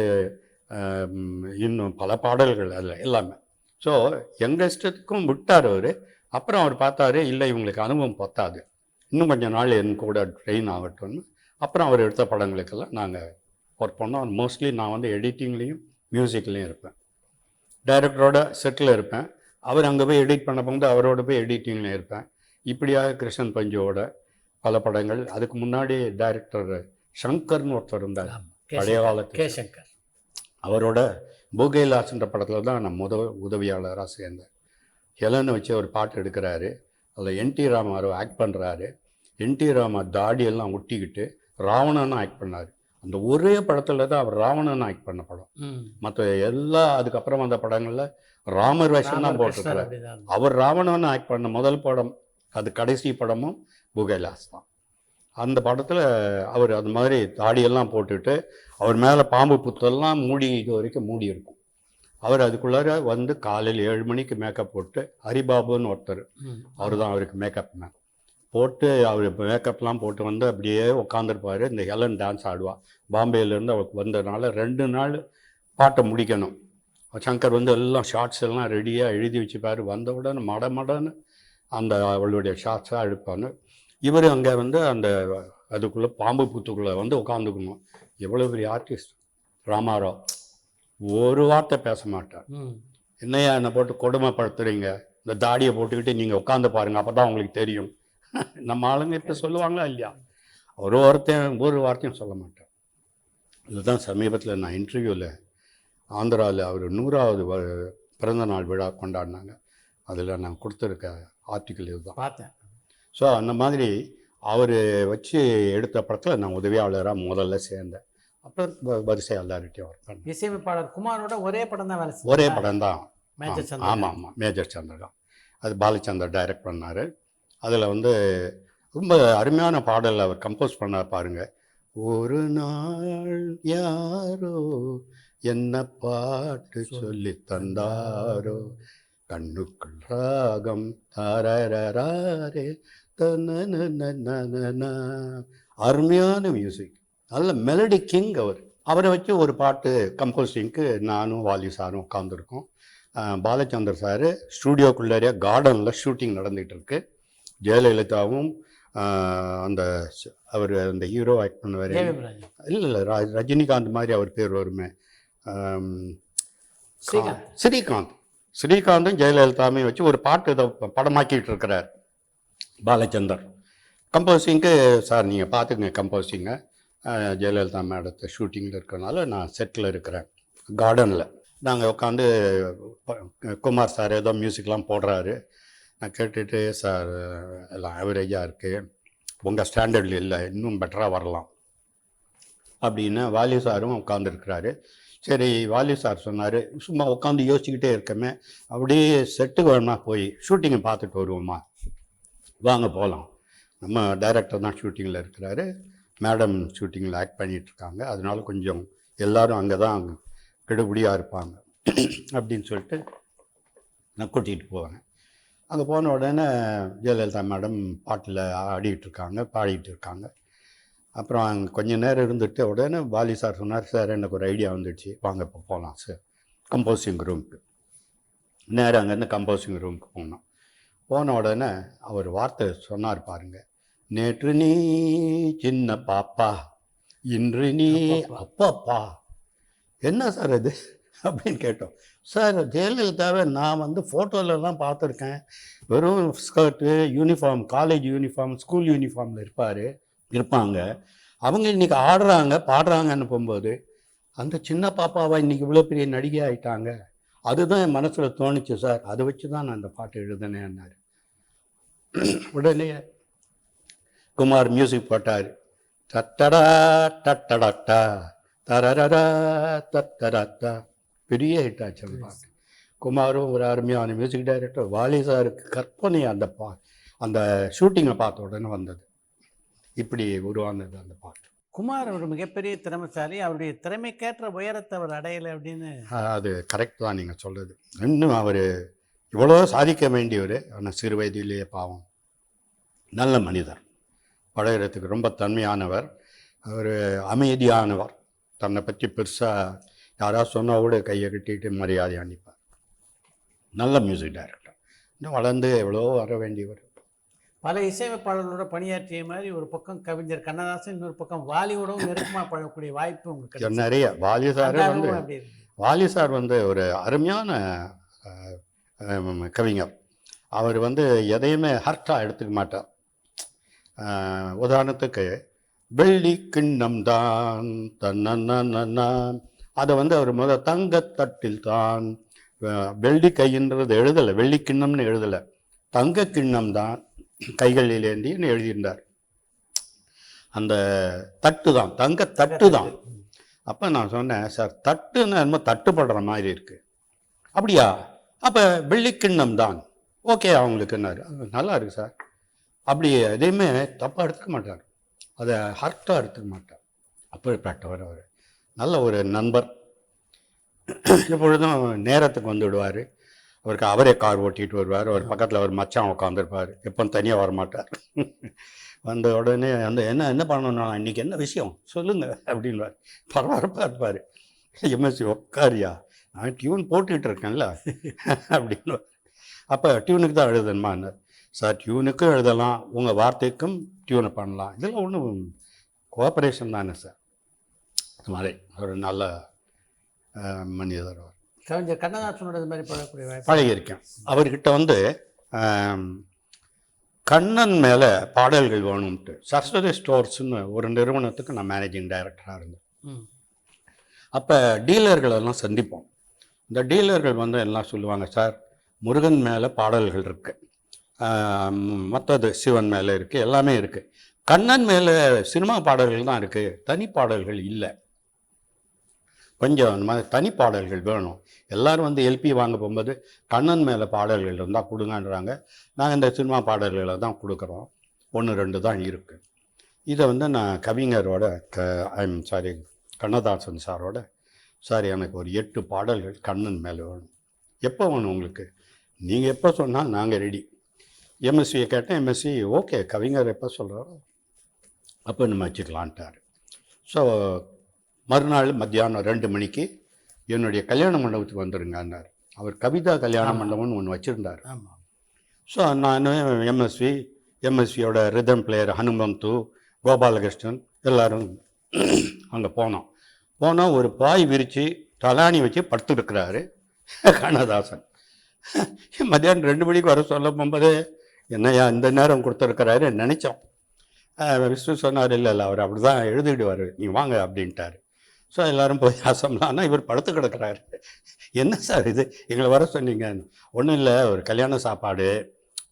இன்னும் பல பாடல்கள் அதில் எல்லாமே. ஸோ எங்கள் இஷ்டத்துக்கும் விட்டார் அவர். அப்புறம் அவர் பார்த்தாரு, இல்லை இவங்களுக்கு அனுபவம் பத்தாது, இன்னும் கொஞ்சம் நாள் என் கூட ட்ரெயின் ஆகட்டும்னு. அப்புறம் அவர் எடுத்த படங்களுக்கெல்லாம் நாங்கள் ஒர்க் பண்ணோம். மோஸ்ட்லி நான் வந்து எடிட்டிங்லேயும் மியூசிக்லேயும் இருப்பேன், டைரக்டரோட செட்டில் இருப்பேன். அவர் அங்கே போய் எடிட் பண்ண போகும்போது அவரோட போய் எடிட்டிங்லேயும் இருப்பேன். இப்படியாக கிருஷ்ணன் பஞ்சுவோட பல படங்கள். அதுக்கு முன்னாடி டைரக்டர் சங்கர்னு ஒருத்தர் இருந்தார், பழைய காலத்து சங்கர். அவரோட பூகேலாஸ்ன்ற படத்தில் தான் நான் உதவியாளராக சேர்ந்தேன். ஹெலனை வச்சு ஒரு பாட்டு எடுக்கிறாரு, அதில் NT ராமாராவ் ஆக்ட் பண்ணுறாரு. NT ராமா தாடியெல்லாம் ஒட்டிக்கிட்டு ராவணனும் ஆக்ட் பண்ணார். அந்த ஒரே படத்தில் தான் அவர் ராவணன் ஆக்ட் பண்ண படம். மற்ற எல்லா அதுக்கப்புறம் வந்த படங்களில் ராமர் வேஷம் தான் போட்டிருக்கிறார். அவர் ராவணன் ஆக்ட் பண்ண முதல் படம், அது கடைசி படமும் பூகேலாஸ் தான். அந்த படத்தில் அவர் அது மாதிரி தாடியெல்லாம் போட்டுட்டு, அவர் மேலே பாம்பு புத்தெல்லாம் மூடி இது வரைக்கும் மூடி இருக்கும். அவர் அதுக்குள்ளார வந்து காலையில் 7 மணிக்கு மேக்கப் போட்டு, ஹரிபாபுன்னு ஒருத்தர், அவர் தான் அவருக்கு மேக்கப் மேன் போட்டு, அவர் மேக்கப்லாம் போட்டு வந்து அப்படியே உட்காந்துருப்பார். இந்த ஹெலன் டான்ஸ் ஆடுவாள். பாம்பேலேருந்து அவருக்கு வந்ததுனால 2 நாள் பாட்டை முடிக்கணும். சங்கர் வந்து எல்லாம் ஷார்ட்ஸ் எல்லாம் ரெடியாக எழுதி வச்சுப்பார். வந்தவுடனே மடன்னு அந்த அவளுடைய ஷார்ட்ஸாக எடுப்பான்னு. இவர் அங்கே வந்து அந்த அதுக்குள்ளே பாம்பு புத்துக்குள்ளே வந்து உட்காந்துக்கணும். எவ்வளோ பெரிய ஆர்டிஸ்ட் ராமாராவ். ஒரு வார்த்தை பேச மாட்டார். ம். என்னையா என்னை போட்டு கொடுமைப்படுத்துறீங்க, இந்த தாடியை போட்டுக்கிட்டு நீங்கள் உட்காந்து பாருங்க, அப்போ தான் உங்களுக்கு தெரியும். நம்ம ஆளுங்க இப்போ சொல்லுவாங்களா இல்லையா? ஒரு வார்த்தையும் சொல்ல மாட்டார். இதுதான் சமீபத்தில் நான் இன்டர்வியூவில் ஆந்திராவில் அவர் 100வது பிறந்த நாள் விழா கொண்டாடினாங்க. அதில் நான் கொடுத்துருக்க ஆர்டிக்கிள் இதுதான் பார்த்தேன். ஸோ அந்த மாதிரி அவர் வச்சு எடுத்த படத்தில் நான் உதவியாளராக முதல்ல சேர்ந்தேன். அப்புறம் வரிசை எல்லார்கிட்டையும் ஒர்க் பண்ணேன். இசையமைப்பாளர் குமாரோட ஒரே படம் தான் வேலை ஒரே படம் தான். மேஜர் சந்திரகாந்த். ஆமாம், மேஜர் சந்திரகாந்த். அது பாலச்சந்தர் டைரக்ட் பண்ணார். அதில் ரொம்ப அருமையான பாடல் அவர் கம்போஸ் பண்ணார் பாருங்க. ஒரு நாள் யாரோ என்ன பாட்டு சொல்லி தந்தாரோ, கண்ணுக்குள் ராகம் தாரரே தன. அருமையான மியூசிக், நல்ல மெலடி கிங் அவர். அவரை வச்சு ஒரு பாட்டு கம்போசிங்க்கு நானும் வாலி சாரும் உட்காந்துருக்கோம். பாலச்சந்தர் சார் ஸ்டூடியோக்குள்ளே கார்டனில் ஷூட்டிங் நடந்துகிட்டு இருக்கு. ஜெயலலிதாவும் அவர் அந்த ஹீரோ ஆக்ட் பண்ணுவார். இல்லை ரஜினிகாந்த் மாதிரி அவர் பேர் வருமே, ஸ்ரீகாந்தும் ஜெயலலிதாவையும் வச்சு ஒரு பாட்டு இதை படமாக்கிட்டு இருக்கிறார் பாலச்சந்தர். கம்போசிங்க்கு சார் நீங்கள் பார்த்துக்குங்க கம்போசிங்கை. ஜெயலலிதா மேடத்தை ஷூட்டிங்கில் இருக்கிறனால நான் செட்டில் இருக்கிறேன். கார்டனில் நாங்கள் உட்காந்து குமார் சார் ஏதோ மியூசிக்லாம் போடுறாரு. நான் கேட்டுட்டு, சார் எல்லாம் ஆவரேஜாக இருக்குது, உங்கள் ஸ்டாண்டர்டில் இல்லை, இன்னும் பெட்டராக வரலாம் அப்படின்னு வாலி சாரும் உட்காந்துருக்கிறாரு. சரி, வாலி சார் சொன்னார், சும்மா உட்காந்து யோசிச்சுக்கிட்டே இருக்கமே, அப்படியே செட்டுக்கு வேணுமா போய் ஷூட்டிங்கை பார்த்துட்டு வருவோமா, வாங்க போகலாம். நம்ம டைரக்டர் தான் ஷூட்டிங்கில் இருக்கிறாரு, மேடம் ஷூட்டிங்கில் ஆக்ட் பண்ணிகிட்ருக்காங்க, அதனால கொஞ்சம் எல்லோரும் அங்கே தான் கெடுபடியாக இருப்பாங்க அப்படின்னு சொல்லிட்டு நான் கூட்டிகிட்டு போவேன். அங்கே போன உடனே ஜெயலலிதா மேடம் பாட்டில் ஆடிக்கிட்டு இருக்காங்க, பாடிக்கிட்டு இருக்காங்க. அப்புறம் அங்கே கொஞ்சம் நேரம் இருந்துட்டு உடனே வாலி சார் சொன்னார், சார் எனக்கு ஒரு ஐடியா வந்துடுச்சு, வாங்க இப்போ போகலாம் சார் கம்போசிங் ரூமுக்கு. நேரம் அங்கேருந்து கம்போசிங் ரூமுக்கு போனோம். போன உடனே அவர் வார்த்தை சொன்னார் பாருங்க, நேற்று நீ சின்ன பாப்பா, இன்று நீ அப்பாப்பா. என்ன சார் அது அப்படின்னு கேட்டோம். சார் ஜெயலலிதாவை நான் ஃபோட்டோலலாம் பார்த்துருக்கேன், வெறும் skirt, uniform, college uniform, school யூனிஃபார்மில் இருப்பாங்க. அவங்க இன்றைக்கி ஆடுறாங்க பாடுறாங்கன்னு போகும்போது அந்த சின்ன பாப்பாவை இன்றைக்கி இவ்வளோ பெரிய நடிகை ஆகிட்டாங்க. அதுதான் என் மனசில் தோணுச்சு சார், அதை வச்சு தான் நான் அந்த பாட்டு எழுதுனேன்னாரு. உடனே குமார் மியூசிக் போட்டார். தட்டடா தட்டடாட்டா தரரா தத்தராத்தா, பெரிய ஹிட் ஆச்சு அந்த பாட்டு. குமாரும் ஒரு அருமையான மியூசிக் டைரக்டர். வாலி சாருக்கு கற்பனை அந்த ஷூட்டிங்கை பார்த்த உடனே வந்தது. இப்படி உருவானது அந்த பாட்டு. குமார் ஒரு மிகப்பெரிய திறமைசாலி, அவருடைய திறமைக்கேற்ற உயரத்தை அவர் அடையலை அப்படின்னு. அது கரெக்ட் தான் நீங்கள் சொல்கிறது. இன்னும் அவர் இவ்வளோ சாதிக்க வேண்டியவர், ஆனால் சிறு வயதிலேயே பாவம். நல்ல மனிதர், பழகிறதுக்கு ரொம்ப தன்மையானவர், அவர் அமைதியானவர், தன்னை பற்றி பெருசாக யாராவது சொன்னால் கூட கையை கட்டிட்டு மரியாதை அனுப்பார். நல்ல மியூசிக் டைரக்டர், இன்னும் வளர்ந்து எவ்வளோ வர வேண்டியவர். பல இசையமைப்பாளர்களோட பணியாற்றிய மாதிரி ஒரு பக்கம் கவிஞர் கண்ணதாசன், இன்னொரு பக்கம் வாலியோடவும் நெருக்கமாக பழகக்கூடிய வாய்ப்பு உங்களுக்கு நிறைய. வாலி சார் ஒரு அருமையான கவிஞர். அவர் எதையுமே ஹர்ட்டாக எடுத்துக்க மாட்டார். உதாரணத்துக்கு வெள்ளி கிண்ணம் தான் தன்னா, அதை அவர் தங்கத்தட்டில் தான், வெள்ளி கைன்றது எழுதலை, வெள்ளி கிண்ணம்னு எழுதலை, தங்க கிண்ணம் தான் கைகளிலேந்தின்னு எழுதியிருந்தார். அந்த தட்டு தான், தங்க தட்டு தான். அப்போ நான் சொன்னேன், சார் தட்டுன்னு என்னமோ தட்டுப்படுற மாதிரி இருக்கு. அப்படியா, அப்போ வெள்ளிக்கிண்ணம் தான் ஓகே அவங்களுக்குன்னாரு. நல்லா இருக்கு சார். அப்படி எதையுமே தப்பாக எடுத்துக்க மாட்டார், அதை ஹர்ட்டாக எடுத்துக்க மாட்டார். அப்படிப்பட்டவர் அவர். நல்ல ஒரு நண்பர். எப்பொழுதும் நேரத்துக்கு வந்து விடுவார். அவருக்கு அவரே கார் ஓட்டிகிட்டு வருவார். அவர் பக்கத்தில் அவர் மச்சான் உட்காந்துருப்பார். எப்போ தனியாக வரமாட்டார். வந்த உடனே என்ன பண்ணணும், இன்றைக்கி என்ன விஷயம் சொல்லுங்கள் அப்படின்வார். பரபரப்பாக இருப்பார். எம்எஸ்சி உட்காரியா, நான் டியூன் போட்டுக்கிட்டு இருக்கேன்ல அப்படின்வார். அப்போ டியூனுக்கு தான் எழுதணுமான்னார். சார் டியூனுக்கும் எழுதலாம், உங்கள் வார்த்தைக்கும் டியூனை பண்ணலாம், இதெல்லாம் ஒன்றும் கோஆப்ரேஷன் தானே சார். அது மாதிரி ஒரு நல்ல மனிதர் அவர். கவிஞர் கண்ணதாசனோட இது மாதிரி பழகக்கூடிய வாய்ப்பு பழகியிருக்கேன். அவர்கிட்ட வந்து கண்ணன் மேலே பாடல்கள் வேணும்ட்டு சரஸ்வதி ஸ்டோர்ஸ்னு ஒரு நிறுவனத்துக்கு நான் மேனேஜிங் டைரக்டராக இருந்தேன். அப்போ டீலர்களெல்லாம் சந்திப்போம். இந்த டீலர்கள் வந்து எல்லாம் சொல்லுவாங்க, சார் முருகன் மேலே பாடல்கள் இருக்குது, மற்றது சிவன் மேலே இருக்குது, எல்லாமே இருக்குது, கண்ணன் மேலே சினிமா பாடல்கள் தான் இருக்குது, தனி பாடல்கள் இல்லை, கொஞ்சம் அந்த மாதிரி தனி பாடல்கள் வேணும். எல்லோரும் வந்து எல்பி வாங்க போகும்போது கண்ணன் மேலே பாடல்கள் இருந்தால் கொடுங்கன்றாங்க. நாங்கள் இந்த சினிமா பாடல்களை தான் கொடுக்குறோம், 1-2 தான் இருக்குது. இதை வந்து நான் கவிஞரோட கண்ணதாசன் சாரோட, சார் எனக்கு ஒரு 8 பாடல்கள் கண்ணன் மேலே வேணும், எப்போ வேணும் உங்களுக்கு, நீங்கள் எப்போ சொன்னால் நாங்கள் ரெடி. எம்எஸ்சியை கேட்டேன், எம்எஸ்சி ஓகே கவிஞர் எப்போ சொல்கிறாரோ அப்போ நம்ம வச்சுக்கலான்ட்டார். ஸோ மறுநாள் மத்தியானம் 2 மணிக்கு என்னுடைய கல்யாண மண்டபத்துக்கு வந்துடுங்கன்னார். அவர் கவிதா கல்யாண மண்டபம்னு ஒன்று வச்சுருந்தார். ஸோ நான் எம்எஸ்வியோட ரிதம் பிளேயர் ஹனுமந்து, கோபாலகிருஷ்ணன் எல்லோரும் அங்கே போனோம். ஒரு பாய் விரித்து தலாணி வச்சு படுத்துருக்கிறாரு கண்ணதாசன். மத்தியானம் 2 மணிக்கு வர சொல்ல போகும்போது என்னையா இந்த நேரம் கொடுத்துருக்கிறாரு நினச்சோம். விஷ்ணு சொன்னார், இல்லை அவர் அப்படி தான் எழுதிடுவார், நீ வாங்க அப்படின்ட்டார். ஸோ எல்லோரும் போய் அசம்பலான்னா இவர் படுத்து கிடக்கிறாரு. என்ன சார் இது, எங்களை வர சொன்னீங்க? ஒன்றும் இல்லை, ஒரு கல்யாண சாப்பாடு,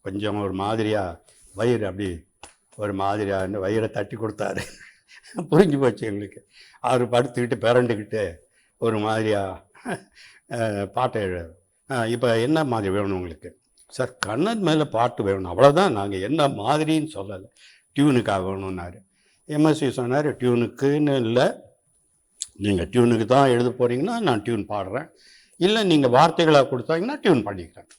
கொஞ்சம் ஒரு மாதிரியாக வயிறு அப்படி ஒரு மாதிரியாக வயிறை தட்டி கொடுத்தாரு. புரிஞ்சு போச்சு எங்களுக்கு. அவர் படுத்துக்கிட்டு பிறண்டுக்கிட்டு ஒரு மாதிரியாக பாட்டை இப்போ என்ன மாதிரி வேணும் உங்களுக்கு? சார் கண்ணன் மேலே பாட்டு வேணும், அவ்வளோதான், நாங்கள் என்ன மாதிரின்னு சொல்லலை, டியூனுக்காக வேணும்னாரு. எம்எஸ்சி சொன்னார், டியூனுக்குன்னு இல்லை, நீங்கள் டியூனுக்கு தான் எழுத போகிறீங்கன்னா நான் டியூன் பாடுறேன், இல்லை நீங்கள் வார்த்தைகளாக கொடுத்தாங்கன்னா டியூன் பண்ணிக்கிறேன்.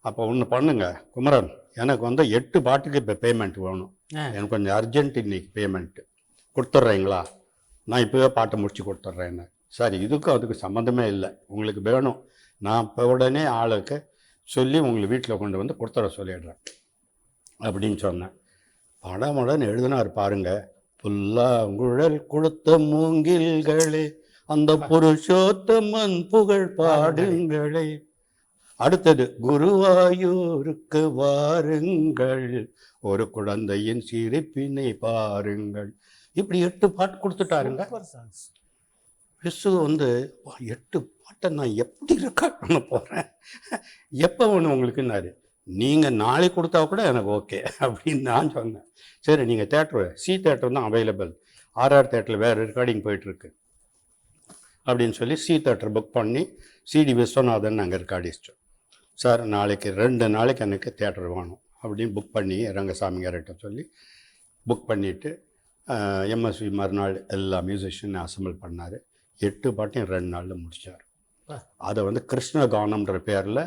அப்போ ஒன்று பண்ணுங்க குமரன், எனக்கு வந்து 8 பாட்டுக்கு இப்போ பேமெண்ட் வேணும், எனக்கு கொஞ்சம் அர்ஜென்ட் இன்னைக்கு பேமெண்ட்டு கொடுத்துட்றீங்களா? நான் இப்போவே பாட்டை முடிச்சு கொடுத்துட்றேன்னு. சார் இதுக்கும் அதுக்கு சம்மந்தமே இல்லை, உங்களுக்கு வேணும், நான் இப்போ உடனே ஆளுக்கு சொல்லி உங்களுக்கு வீட்டில் கொண்டு வந்து கொடுத்துட சொல்லிடுறேன் அப்படின்னு சொன்னேன். படமுடன் எழுதினார் பாருங்க, புல்லாங்குழல் கொடுத்த மூங்கில்களே அந்த புருஷோத்தமன் புகழ் பாடுங்களே. அடுத்தது குருவாயூருக்கு வாருங்கள், ஒரு குழந்தையின் சிரிப்பினை பாருங்கள். இப்படி 8 பாட்டு கொடுத்துட்டாருங்க. விசு வந்து 8 பாட்டை நான் எப்படி ரெக்கார்ட் பண்ண போகிறேன், எப்போ ஒன்று உங்களுக்குன்னாரு. நீங்கள் நாளைக்கு கொடுத்தா கூட எனக்கு ஓகே அப்படின்னு நான் சொன்னேன். சரி நீங்கள் தேட்டரு சி தேட்டர் தான் அவைலபிள், ஆர்ஆர் தேட்டரில் வேறு ரெக்கார்டிங் போயிட்டுருக்கு அப்படின்னு சொல்லி சி தேட்டர் புக் பண்ணி சிடி விஸ்வநாதன் நாங்கள் ரெக்கார்டிஸ்ட்டோம். சார் நாளைக்கு 2 நாளைக்கு எனக்கு தேட்டர் வேணும் அப்படின்னு புக் பண்ணி ரங்கசாமிகார்கிட்ட சொல்லி புக் பண்ணிவிட்டு எம்எஸ்வி மறுநாள் எல்லா மியூசிஷியனையும் அசம்பிள் பண்ணார். 8 பாட்டையும் 2 நாளில் முடித்தார். அதை வந்து கிருஷ்ணகானம்ன்ற பேரில்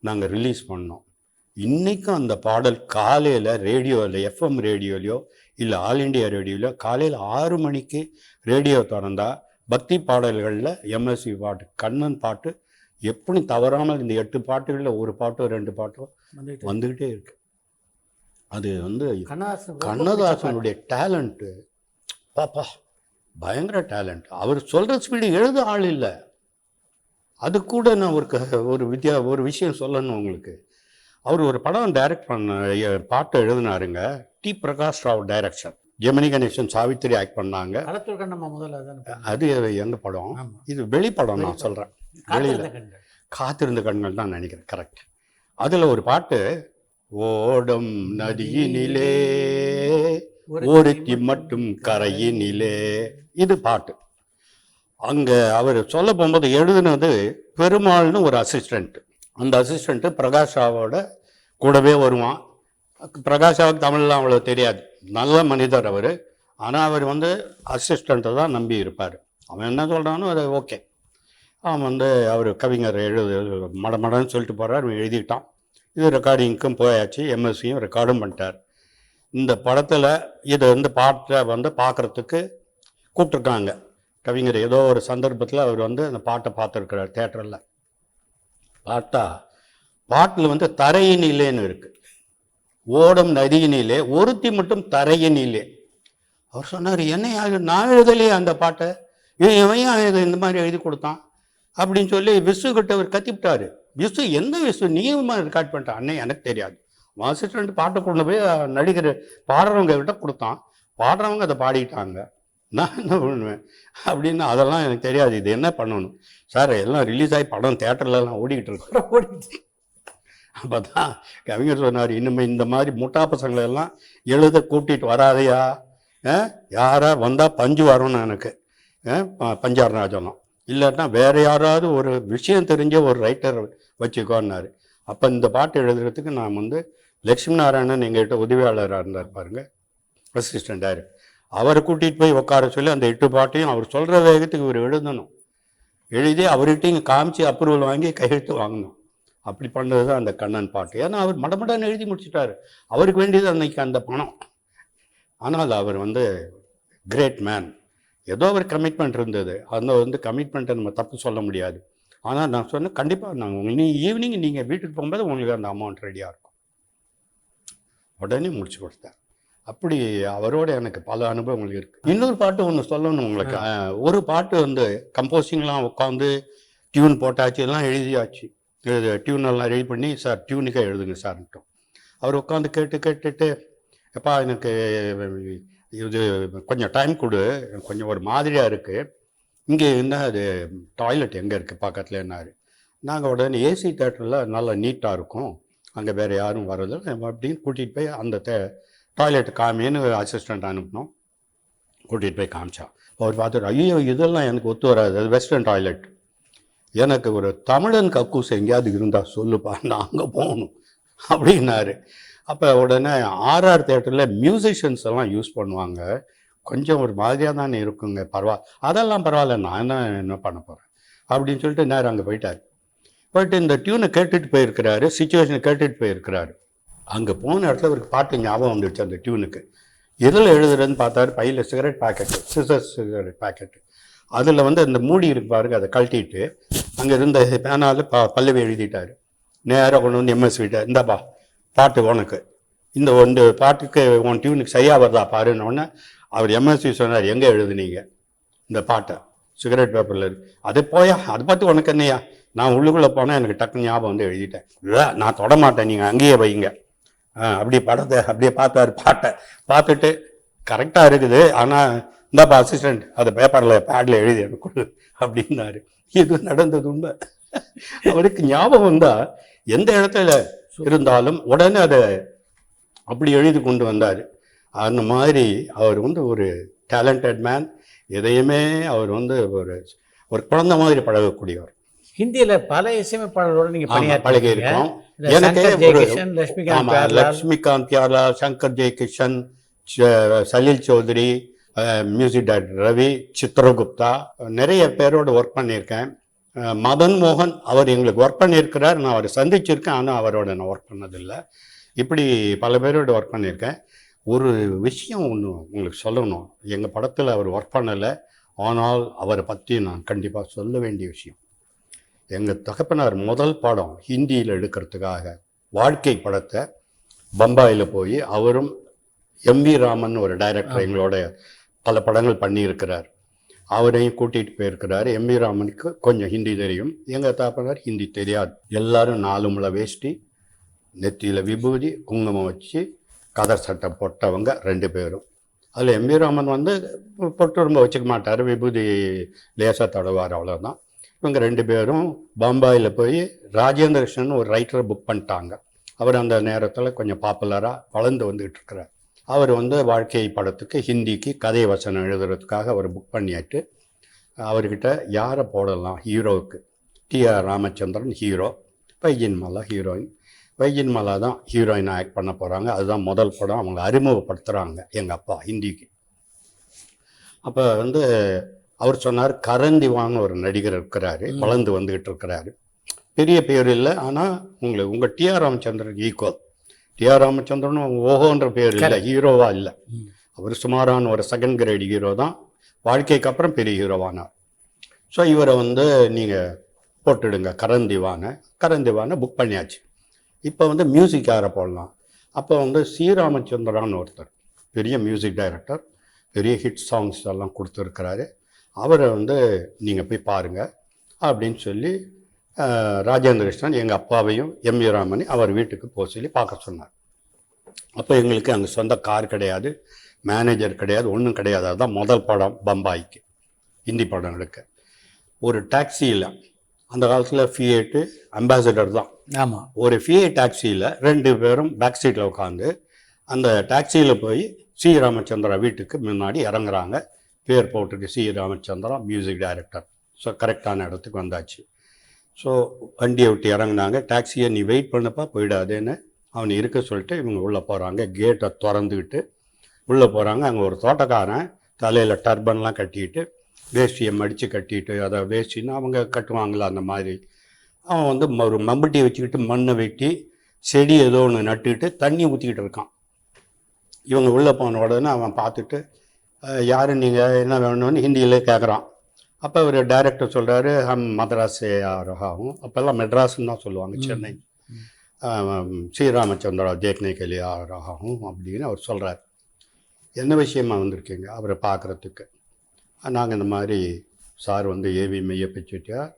நாங்கள் ரிலீஸ் பண்ணோம். இன்றைக்கும் அந்த பாடல் காலையில் ரேடியோவில் எஃப்எம் ரேடியோலையோ இல்லை ஆல் இண்டியா ரேடியோலையோ காலையில் 6 மணிக்கு ரேடியோ திறந்தால் பக்தி பாடல்களில் எம்எஸ்வி பாட்டு கண்ணன் பாட்டு எப்படி தவறாமல் இந்த 8 பாட்டுகளில் ஒரு பாட்டோ 2 பாட்டோ வந்துக்கிட்டே இருக்கு. அது வந்து கண்ணதாசனுடைய டேலண்ட்டு, பாப்பா பயங்கர டேலண்ட். அவர் சொல்கிற ஸ்பீடு எழுத ஆள் இல்லை. அது கூட நான் ஒரு விஷயம் சொல்லணும் உங்களுக்கு. அவர் ஒரு படம் டைரக்ட் பண்ண பாட்டை எழுதினாருங்க, T Prakash Rao direction, Gemini Ganesan Savithri act பண்ணாங்க. அது எந்த படம்? இது வெளிப்படம் நான் சொல்கிறேன், வெளியில் காத்திருந்த கண்கள் தான் நினைக்கிறேன், கரெக்ட். அதில் ஒரு பாட்டு, ஓடும் நதியினிலே ஒருத்தி மட்டும் கரையினிலே, இது பாட்டு. அங்கே அவர் சொல்ல போகும்போது எழுதுனது பெருமாள்னு ஒரு அசிஸ்டண்ட். அந்த அசிஸ்டண்ட்டு பிரகாஷ் ராவோட கூடவே வருவான். பிரகாஷ் ராவுக்கு தமிழ்லாம் அவ்வளோ தெரியாது, நல்ல மனிதர் அவர். ஆனால் அவர் வந்து அசிஸ்டண்ட்டை தான் நம்பி இருப்பார். அவன் என்ன சொல்கிறானோ அது ஓகே. அவன் வந்து அவர் கவிஞர் மடன்னு சொல்லிட்டு போகிறார், அவன் எழுதிக்கிட்டான். இது ரெக்கார்டிங்க்கும் போயாச்சு, எம்எஸ்சியும் ரெக்கார்டும் பண்ணிட்டார். இந்த படத்தில் இதை வந்து பாட்டை வந்து பார்க்குறதுக்கு கூப்பிட்ருக்காங்க. கவிஞர் ஏதோ ஒரு சந்தர்ப்பத்தில் அவர் வந்து அந்த பாட்டை பார்த்துருக்கிறார் தேட்டரில். பார்த்தா பாட்டில் வந்து தரையினிலேன்னு இருக்குது, ஓடும் நதியினிலே ஒருத்தி மட்டும் தரையினிலே. அவர் சொன்னார், என்ன நான் எழுதலையே அந்த பாட்டை, இவன் இந்த மாதிரி எழுதி கொடுத்தான். அப்படின்னு சொல்லி விசு கிட்ட அவர் கத்திவிட்டாரு. விசு எந்த விசு நீமா ரெக்கார்ட் பண்ணிட்டான்? அண்ணே எனக்கு தெரியாது. அசிஸ்டன்ட் பாட்டை கொண்டு போய் நடிகர் பாடுறவங்க கிட்ட கொடுத்தான். பாடுறவங்க அதை பாடிட்டாங்க. நான் என்ன பண்ணுவேன் அப்படின்னு, அதெல்லாம் எனக்கு தெரியாது, இது என்ன பண்ணணும் சார்? எல்லாம் ரிலீஸ் ஆகி படம் தேட்டர்லலாம் ஓடிக்கிட்டு இருக்கோம். அப்போ தான் கவிஞர் சொன்னார், இனிமேல் இந்த மாதிரி முட்டா பசங்களை எல்லாம் எழுத கூட்டிகிட்டு வராதையா, யாரா வந்தால் பஞ்சு வரணும் எனக்கு, பஞ்சாரராஜனம், இல்லாட்டினா வேற யாராவது ஒரு விஷயம் தெரிஞ்ச ஒரு ரைட்டர் வச்சுக்கோன்னாரு. அப்போ இந்த பாட்டு எழுதுறதுக்கு நான் வந்து லட்சுமி நாராயணன் எங்கள்கிட்ட உதவியாளராக இருந்தார் பாருங்க, அசிஸ்டன்ட் டைரக்டர், அவரை கூட்டிகிட்டு போய் உட்கார சொல்லி அந்த 8 பாட்டையும் அவர் சொல்கிற வேகத்துக்கு இவர் எழுதணும். எழுதி அவர்கிட்டையும் காமிச்சு அப்ரூவல் வாங்கி கையெழுத்து வாங்கணும். அப்படி பண்ணது தான் அந்த கண்ணன் பாட்டு. ஏன்னா அவர் மடமடான்னு எழுதி முடிச்சுட்டாரு. அவருக்கு வேண்டியது அன்னைக்கு அந்த பணம். ஆனால் அவர் வந்து கிரேட் மேன். ஏதோ ஒரு கமிட்மெண்ட் இருந்தது. அந்த வந்து கமிட்மெண்ட்டை நம்ம தப்பு சொல்ல முடியாது. ஆனால் நான் சொன்னேன், கண்டிப்பாக நாங்கள் ஈவினிங் நீங்கள் வீட்டுக்கு போகும்போது உங்களுக்கு அந்த அமௌண்ட் ரெடியாக இருக்கும். உடனே முடிச்சு கொடுத்தார். அப்படி அவரோட எனக்கு பல அனுபவங்கள் இருக்குது. இன்னொரு பாட்டு ஒன்று சொல்லணும் உங்களுக்கு. ஒரு பாட்டு வந்து கம்போசிங்லாம் உட்காந்து டியூன் போட்டாச்சு, எல்லாம் எழுதியாச்சு, டியூனெல்லாம் ரெடி பண்ணி, சார் டியூனுக்கே எழுதுங்க சார்ன்ட்டோம். அவர் உட்காந்து கேட்டுட்டு, எப்பா எனக்கு இது கொஞ்சம் டைம் கொடு, கொஞ்சம் ஒரு மாதிரியாக இருக்குது, இங்கே என்ன அது டாய்லெட் எங்கே இருக்குது பக்கத்தில் என்னாரு. நாங்கள் உடனே ஏசி தேட்டரில் நல்லா நீட்டாக இருக்கும், அங்கே வேறு யாரும் வர்றதில்லை அப்படின்னு கூட்டிகிட்டு போய் அந்த டாய்லெட் காமின்னு அசிஸ்டண்ட் அனுப்பினோம். கூட்டிகிட்டு போய் காமிச்சா அவர் பார்த்துட்டு, ஐயோ இதெல்லாம் எனக்கு ஒத்து வராது, அது வெஸ்டர்ன் டாய்லெட், எனக்கு ஒரு தமிழன் கக்கூஸ் எங்கேயாவது இருந்தால் சொல்லுப்பா, நான் அங்கே போகணும் அப்படின்னாரு. அப்போ உடனே RR தேட்டரில் மியூசிஷியன்ஸ் எல்லாம் யூஸ் பண்ணுவாங்க, கொஞ்சம் ஒரு மாதிரியாக தானே இருக்குங்க, அதெல்லாம் பரவாயில்ல, நான் என்ன பண்ண போகிறேன் அப்படின்னு சொல்லிட்டு நேரம் அங்கே போயிட்டார். போயிட்டு இந்த டியூனை கேட்டுட்டு போயிருக்கிறாரு, சுச்சுவேஷனை கேட்டுட்டு போயிருக்கிறாரு. அங்கே போன இடத்துல அவருக்கு பாட்டு ஞாபகம் வந்துடுச்சு. அந்த டியூனுக்கு எதில் எழுதுறதுன்னு பார்த்தாரு, பையில் சிகரெட் பேக்கெட்டு, சிகரெட் பேக்கெட்டு, அதில் வந்து அந்த மூடி இருக்கு பாருங்க, அதை கழட்டிட்டு அங்கே இருந்த பேனால் பல்லவி எழுதிட்டார். நேராக கொண்டு வந்து MS வீட்டை, இந்தாப்பா பாட்டு உனக்கு, இந்த பாட்டுக்கு உன் டியூனுக்கு சரியாக வருதா பாருன்னொன்னே அவர் MSV சொன்னார், எங்கே எழுதுனீங்க இந்த பாட்டை? சிகரெட் பேப்பரில் இருக்கு. அதை போயா, அதை பார்த்து உனக்கு என்னையா? நான் உள்ளுக்குள்ளே போனால் எனக்கு டக்குன்னு ஞாபகம் வந்து எழுதிட்டேன். நான் தொட மாட்டேன், நீங்கள் அங்கேயே வைங்க. அப்படியே படத்தை அப்படியே பார்த்தாரு, பாட்டை பார்த்துட்டு கரெக்டாக இருக்குது, ஆனால் இந்தாப்பா அசிஸ்டண்ட் அதை பேப்பரில் பேடில் எழுதி எனக்கு அப்படின்னாரு. இது நடந்தது உண்மை. அவருக்கு ஞாபகம் தான் எந்த இடத்துல இருந்தாலும் உடனே அதை அப்படி எழுதி கொண்டு வந்தார். அந்த மாதிரி அவர் வந்து ஒரு டேலண்டட் மேன். எதையுமே அவர் வந்து ஒரு குழந்தை மாதிரி பழகக்கூடியவர். ஹிந்தியில் பல இசையமைப்பாளர்களோடு நீங்கள் பழகி இருக்கோம். எனக்கு லக்ஷ்மிகாந்த் பியார்லால், சங்கர் ஜெயகிஷன், சலீல் சௌத்ரி, மியூசிக் டைரக்டர் ரவி, சித்ரகுப்தா, நிறைய பேரோடு ஒர்க் பண்ணியிருக்கேன். மதன் மோகன் அவர் எங்களுக்கு ஒர்க் பண்ணியிருக்கிறார், நான் அவரை சந்திச்சிருக்கேன், ஆனால் அவரோட நான் ஒர்க் பண்ணதில்லை. இப்படி பல பேரோட ஒர்க் பண்ணியிருக்கேன். ஒரு விஷயம் ஒன்று உங்களுக்கு சொல்லணும், எங்கள் படத்தில் அவர் ஒர்க் பண்ணலை, ஆனால் அவரை பற்றி நான் கண்டிப்பாக சொல்ல வேண்டிய விஷயம். எங்கள் தகப்பனார் முதல் படம் ஹிந்தியில் எடுக்கிறதுக்காக வாழ்க்கை படத்தை பம்பாயில் போய் அவரும் MV ராமன் ஒரு டைரக்டர் எங்களோட பல படங்கள் பண்ணியிருக்கிறார், அவரையும் கூட்டிகிட்டு போயிருக்கிறார். MV ராமனுக்கு கொஞ்சம் ஹிந்தி தெரியும், எங்கள் தகப்பனார் ஹிந்தி தெரியாது. எல்லாரும் 4 முழ வேஷ்டி, நெத்தியில் விபூதி, குங்குமம் வச்சு கதர் சட்டை போட்டவங்க 2 பேரும். அதில் MV ராமன் வந்து பொட்டு ரொம்ப வச்சுக்க மாட்டார், விபூதி லேசாக தடவார், அவ்வளோதான். இவங்க 2 பேரும் பம்பாயில் போய் ராஜேந்திர கிருஷ்ணன் ஒரு ரைட்டரை புக் பண்ணிட்டாங்க. அவர் அந்த நேரத்தில் கொஞ்சம் பாப்புலராக வளர்ந்து வந்துக்கிட்டு இருக்கிறார். அவர் வந்து வாழ்க்கை படத்துக்கு ஹிந்திக்கு கதை வசனம் எழுதுறதுக்காக அவர் புக் பண்ணியாட்டு அவர்கிட்ட யாரை போடலாம் ஹீரோவுக்கு. TR Ramachandran hero, Vyjayanthimala heroine. Vyjayanthimala தான் ஹீரோயின் ஆக்ட் பண்ண போகிறாங்க. அதுதான் முதல் படம் அவங்க அறிமுகப்படுத்துகிறாங்க எங்கள் அப்பா ஹிந்திக்கு. அப்போ வந்து அவர் சொன்னார், கரந்திவான்னு ஒரு நடிகர் இருக்கிறாரு, வளர்ந்து வந்துக்கிட்டு இருக்கிறாரு, பெரிய பேர் இல்லை, ஆனால் உங்கள் TR ராமச்சந்திரன் ஈக்குவல். TR ராமச்சந்திரனும் ஓஹோன்ற பேர் இல்லை, ஹீரோவாக இல்லை, அவர் சுமாரான ஒரு செகண்ட் கிரேட் ஹீரோ தான். வாழ்க்கைக்கு அப்புறம் பெரிய ஹீரோவானார். ஸோ இவரை வந்து நீங்கள் போட்டுடுங்க கரந்திவானை புக் பண்ணியாச்சு. இப்போ வந்து மியூசிக் யாரை போடலாம்? அப்போ வந்து ஸ்ரீராமச்சந்திரான்னு ஒருத்தர் பெரிய மியூசிக் டைரக்டர், பெரிய ஹிட் சாங்ஸ் எல்லாம் கொடுத்துருக்கிறாரு. அவரை வந்து நீங்கள் போய் பாருங்கள். அப்படின்னு சொல்லி ராஜேந்திர கிருஷ்ணன் எங்கள் அப்பாவையும் எம் வி ராமனை அவர் வீட்டுக்கு போக சொல்லி பார்க்க சொன்னார். அப்போ எங்களுக்கு அங்கே சொந்த கார் கிடையாது, மேனேஜர் கிடையாது, ஒன்றும் கிடையாது. அதுதான் முதல் படம் பம்பாய்க்கு ஹிந்தி படம் எடுக்க. ஒரு டாக்ஸியில் அந்த காலத்தில் ஃபியேட்டு அம்பாசடர் தான். ஆமாம். ஒரு ஃபியேட் டாக்ஸியில் 2 பேரும் பேக் சீட்டில் உட்காந்து அந்த டாக்ஸியில் போய் சி ராமச்சந்திரா வீட்டுக்கு முன்னாடி இறங்குறாங்க. பேர் போட்டிருக்கு C Ramachandra music director. So கரெக்டான இடத்துக்கு வந்தாச்சு. ஸோ வண்டியை விட்டு இறங்குனாங்க. டாக்ஸியை நீ வெயிட் பண்ணப்பா போயிடாதேன்னு அவனை இருக்க சொல்லிட்டு இவங்க உள்ளே போகிறாங்க. கேட்டை திறந்துக்கிட்டு உள்ளே போகிறாங்க. அங்கே ஒரு தோட்டக்காரன் தலையில் டர்பன்லாம் கட்டிக்கிட்டு வேஷ்டியை மடித்து கட்டிட்டு, அதை வேஷ்டின்னு அவங்க கட்டுவாங்களா அந்த மாதிரி, அவன் வந்து ஒரு மம்பட்டியை வச்சுக்கிட்டு மண்ணை வெட்டி செடி ஏதோ ஒன்று நட்டுக்கிட்டு தண்ணி ஊற்றிக்கிட்டு இருக்கான். இவங்க உள்ளே போன உடனே அவன் பார்த்துட்டு யார் நீங்கள் என்ன வேணும்னு ஹிந்தியிலே கேட்குறான். அப்போ ஒரு டைரக்டர் சொல்கிறாரு, மദ്രാஸே ஆகும். அப்போல்லாம் மெட்ராஸ்ன்னு தான் சொல்லுவாங்க, சென்னை. ஸ்ரீராமச்சந்திரா தேக்னே கே லியே ஆ ரஹா ஹூம் அப்படின்னு அவர் சொல்கிறார். என்ன விஷயமா வந்திருக்கீங்க? அவரை பார்க்குறதுக்கு. நாங்கள் இந்த மாதிரி சார் வந்து ஏவிஎம் ஐயப்ப செட்டியார்,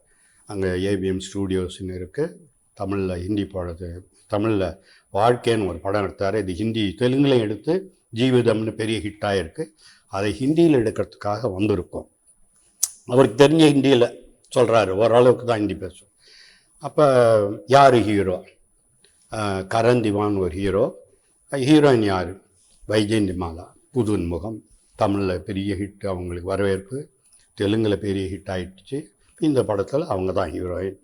அங்கே ஏவிஎம் ஸ்டூடியோஸ்ன்னு இருக்குது, தமிழில் ஹிந்தி படத்து, தமிழில் வாழ்க்கைன்னு ஒரு படம் எடுத்தார். இது ஹிந்தி தெலுங்குலையும் எடுத்து ஜீவிதம்னு பெரிய ஹிட்டாக இருக்குது. அதை ஹிந்தியில் எடுக்கிறதுக்காக வந்திருக்கோம். அவருக்கு தெரிஞ்ச ஹிந்தியில் சொல்கிறாரு, ஓரளவுக்கு தான் ஹிந்தி பேசுவோம். அப்போ யார் ஹீரோ? கரண் திவான் ஒரு ஹீரோ. ஹீரோயின் யார்? வைஜெயந்தி மாலா, புதுமுகம். தமிழில் பெரிய ஹிட், அவங்களுக்கு வரவேற்பு. தெலுங்கில் பெரிய ஹிட் ஆகிடுச்சு. இந்த படத்தில் அவங்க தான் ஹீரோயின்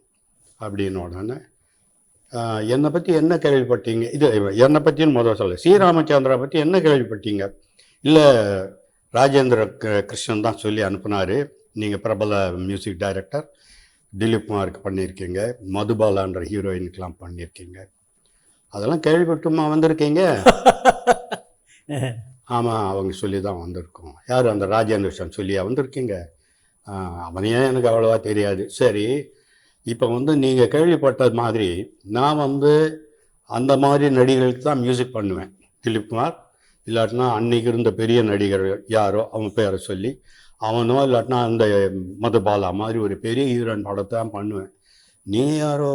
அப்படின்னு உடனே என்னை பற்றி என்ன கேள்விப்பட்டீங்க? இது என்னை பற்றின்னு முதல் சொல்ல, ஸ்ரீராமச்சந்திரா பற்றி என்ன கேள்விப்பட்டீங்க? இல்லை ராஜேந்திர கிருஷ்ணன் தான் சொல்லி அனுப்புனார், நீங்கள் பிரபல மியூசிக் டைரக்டர், திலீப் குமாருக்கு பண்ணியிருக்கீங்க, மதுபாலான்ற ஹீரோயினுக்கெலாம் பண்ணியிருக்கீங்க, அதெல்லாம் கேள்விப்பட்டுமா வந்திருக்கீங்க? ஆமாம், அவங்க சொல்லி தான் வந்திருக்கோம். யார்? அந்த ராஜேந்திர கிருஷ்ணன் சொல்லியா வந்திருக்கீங்க? அவனையே எனக்கு அவ்வளோவா தெரியாது. சரி, இப்போ வந்து நீங்கள் கேள்விப்பட்டது மாதிரி நான் வந்து அந்த மாதிரி நடிகர்களுக்கு தான் மியூசிக் பண்ணுவேன். திலீப் குமார் இல்லாட்டினா அன்னைக்கு இருந்த பெரிய நடிகர் யாரோ அவன் பேரை சொல்லி, அவனோ இல்லாட்டினா அந்த மதுபாலா மாதிரி ஒரு பெரிய ஹீரோயின் படத்தை தான் பண்ணுவேன். நீ யாரோ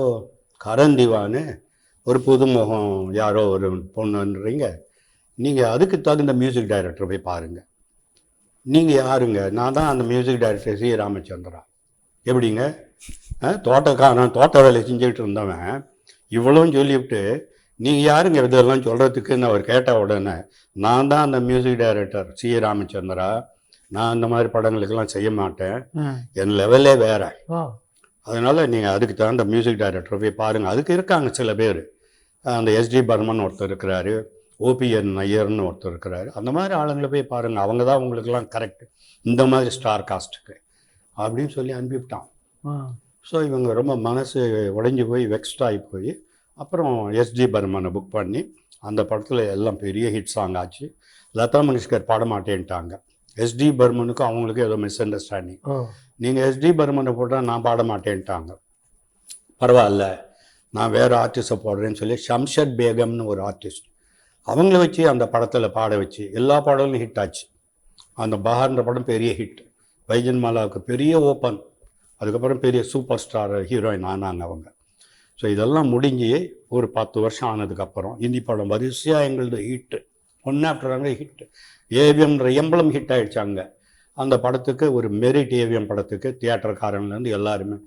கரண் திவான்னு ஒரு புதுமுகம் யாரோ ஒரு பொண்ணுன்றீங்க, நீங்கள் அதுக்கு தகுந்த மியூசிக் டைரக்டர் போய் பாருங்கள். நீங்கள் யாருங்க? நான் தான் அந்த மியூசிக் டைரக்டர் சி ராமச்சந்திரா. எப்படிங்க? தோட்டக்காரன் தோட்ட வேலை செஞ்சுக்கிட்டு இருந்தவன் இவ்வளோன்னு சொல்லிவிட்டு நீங்கள் யாருங்க இதெல்லாம் சொல்கிறதுக்குன்னு அவர் கேட்ட உடனே, நான் தான் அந்த மியூசிக் டைரக்டர் சி ராமச்சந்திரா, நான் அந்த மாதிரி படங்களுக்கெல்லாம் செய்ய மாட்டேன், என் லெவலே வேறு, அதனால் நீங்கள் அதுக்கு தகுந்த மியூசிக் டைரக்டர் போய் பாருங்கள். அதுக்கு இருக்காங்க சில பேர். அந்த எஸ்டி பர்மன் ஒருத்தர் இருக்கிறாரு, ஓபிஎன் ஐயர்னு ஒருத்தர் இருக்கிறாரு. அந்த மாதிரி ஆளுங்களை போய் பாருங்கள், அவங்க தான் உங்களுக்கெல்லாம் கரெக்ட் இந்த மாதிரி ஸ்டார் காஸ்ட்டுக்கு அப்படின்னு சொல்லி அனுப்பிவிட்டான். ஸோ இவங்க ரொம்ப மனசு உடைஞ்சி போய் வெக்ஸ்ட் ஆகி போய் அப்புறம் எஸ்டி பர்மனை புக் பண்ணி அந்த படத்தில் எல்லாம் பெரிய ஹிட் சாங் ஆச்சு. லதா மங்கேஷ்கர் பாட மாட்டேன்ட்டாங்க. எஸ்டி பர்மனுக்கும் அவங்களுக்கும் ஏதோ மிஸ் அண்டர்ஸ்டாண்டிங். நீங்கள் எஸ்டி பர்மனை போட்டால் நான் பாட மாட்டேன்ட்டாங்க. பரவாயில்ல, நான் வேறு ஆர்டிஸ்ட்டை போடுறேன்னு சொல்லி ஷம்ஷத் பேகம்னு ஒரு ஆர்டிஸ்ட், அவங்கள வச்சு அந்த படத்தில் பாட வச்சு எல்லா பாடலும் ஹிட் ஆச்சு. அந்த பஹார்ன்ற படம் பெரிய ஹிட். வைஜெயந்தி மாலாவுக்கு பெரிய ஓப்பன். அதுக்கப்புறம் பெரிய சூப்பர் ஸ்டார் ஹீரோயின் ஆனாங்க அவங்க. ஸோ இதெல்லாம் முடிஞ்சு ஒரு 10 வருஷம் ஆனதுக்கப்புறம் ஹிந்தி படம் வரிசையாக எங்களது ஹிட்டு, ஒன்று ஆஃப்டர் அங்கே ஹிட்டு. ஏவிஎம்ன்ற எம்பளம் ஹிட் ஆகிடுச்சு அங்கே. அந்த படத்துக்கு ஒரு மெரிட் ஏவிஎம் படத்துக்கு தியேட்டர்காரன்லேருந்து எல்லாருமே.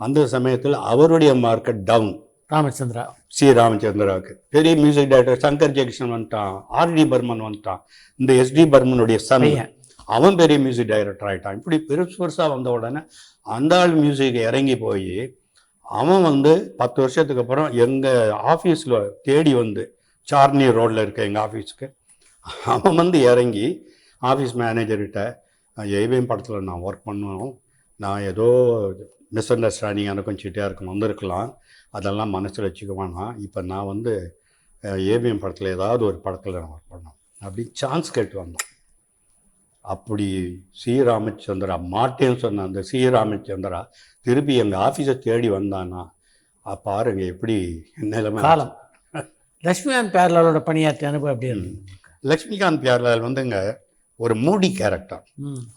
அந்த சமயத்தில் அவருடைய மார்க்கெட் டவுன். ராமச்சந்திரா, சி ராமச்சந்திராவுக்கு பெரிய மியூசிக் டைரக்டர் சங்கர் ஜெயகிருஷ்ணன் வந்துட்டான், ஆர்டி பர்மன் வந்துட்டான், இந்த எஸ்டி பர்மனுடைய சன் அவன் பெரிய மியூசிக் டைரக்டர் ஆகிட்டான். இப்படி பெருசாக வந்த உடனே அந்த ஆள் மியூசிக்கை இறங்கி போய் அவன் வந்து 10 வருஷத்துக்கு அப்புறம் எங்கள் ஆஃபீஸில் தேடி வந்து, சார்னி ரோடில் இருக்க எங்கள் ஆஃபீஸுக்கு அவன் வந்து இறங்கி ஆஃபீஸ் மேனேஜர்கிட்ட, ஏவிஎம் படத்தில் நான் ஒர்க் பண்ணணும், நான் ஏதோ மிஸ் அண்டர்ஸ்டாண்டிங் எனக்கும் சிட்டியாக இருக்கும் வந்திருக்கலாம், அதெல்லாம் மனசில் வச்சுக்க வேணாம், இப்போ நான் வந்து ஏவிஎம் படத்தில் ஏதாவது ஒரு படத்தில் நான் ஒர்க் பண்ணோம் அப்படி சான்ஸ் கேட்டு வந்தோம். அப்படி சி ராமச்சந்திரா மாட்டேன்னு சொன்ன அந்த சி ராமச்சந்திரா திருப்பி எங்கள் ஆஃபீஸை தேடி வந்தானா பாருங்க எப்படி நிலைமை. காலம் லக்ஷ்மிகாந்த் பியார்லாலோட பணியாற்றிய அனுபவம் அப்படி இருக்கு. லக்ஷ்மிகாந்த் பியார்லால் வந்துங்க ஒரு மூடி கேரக்டர்.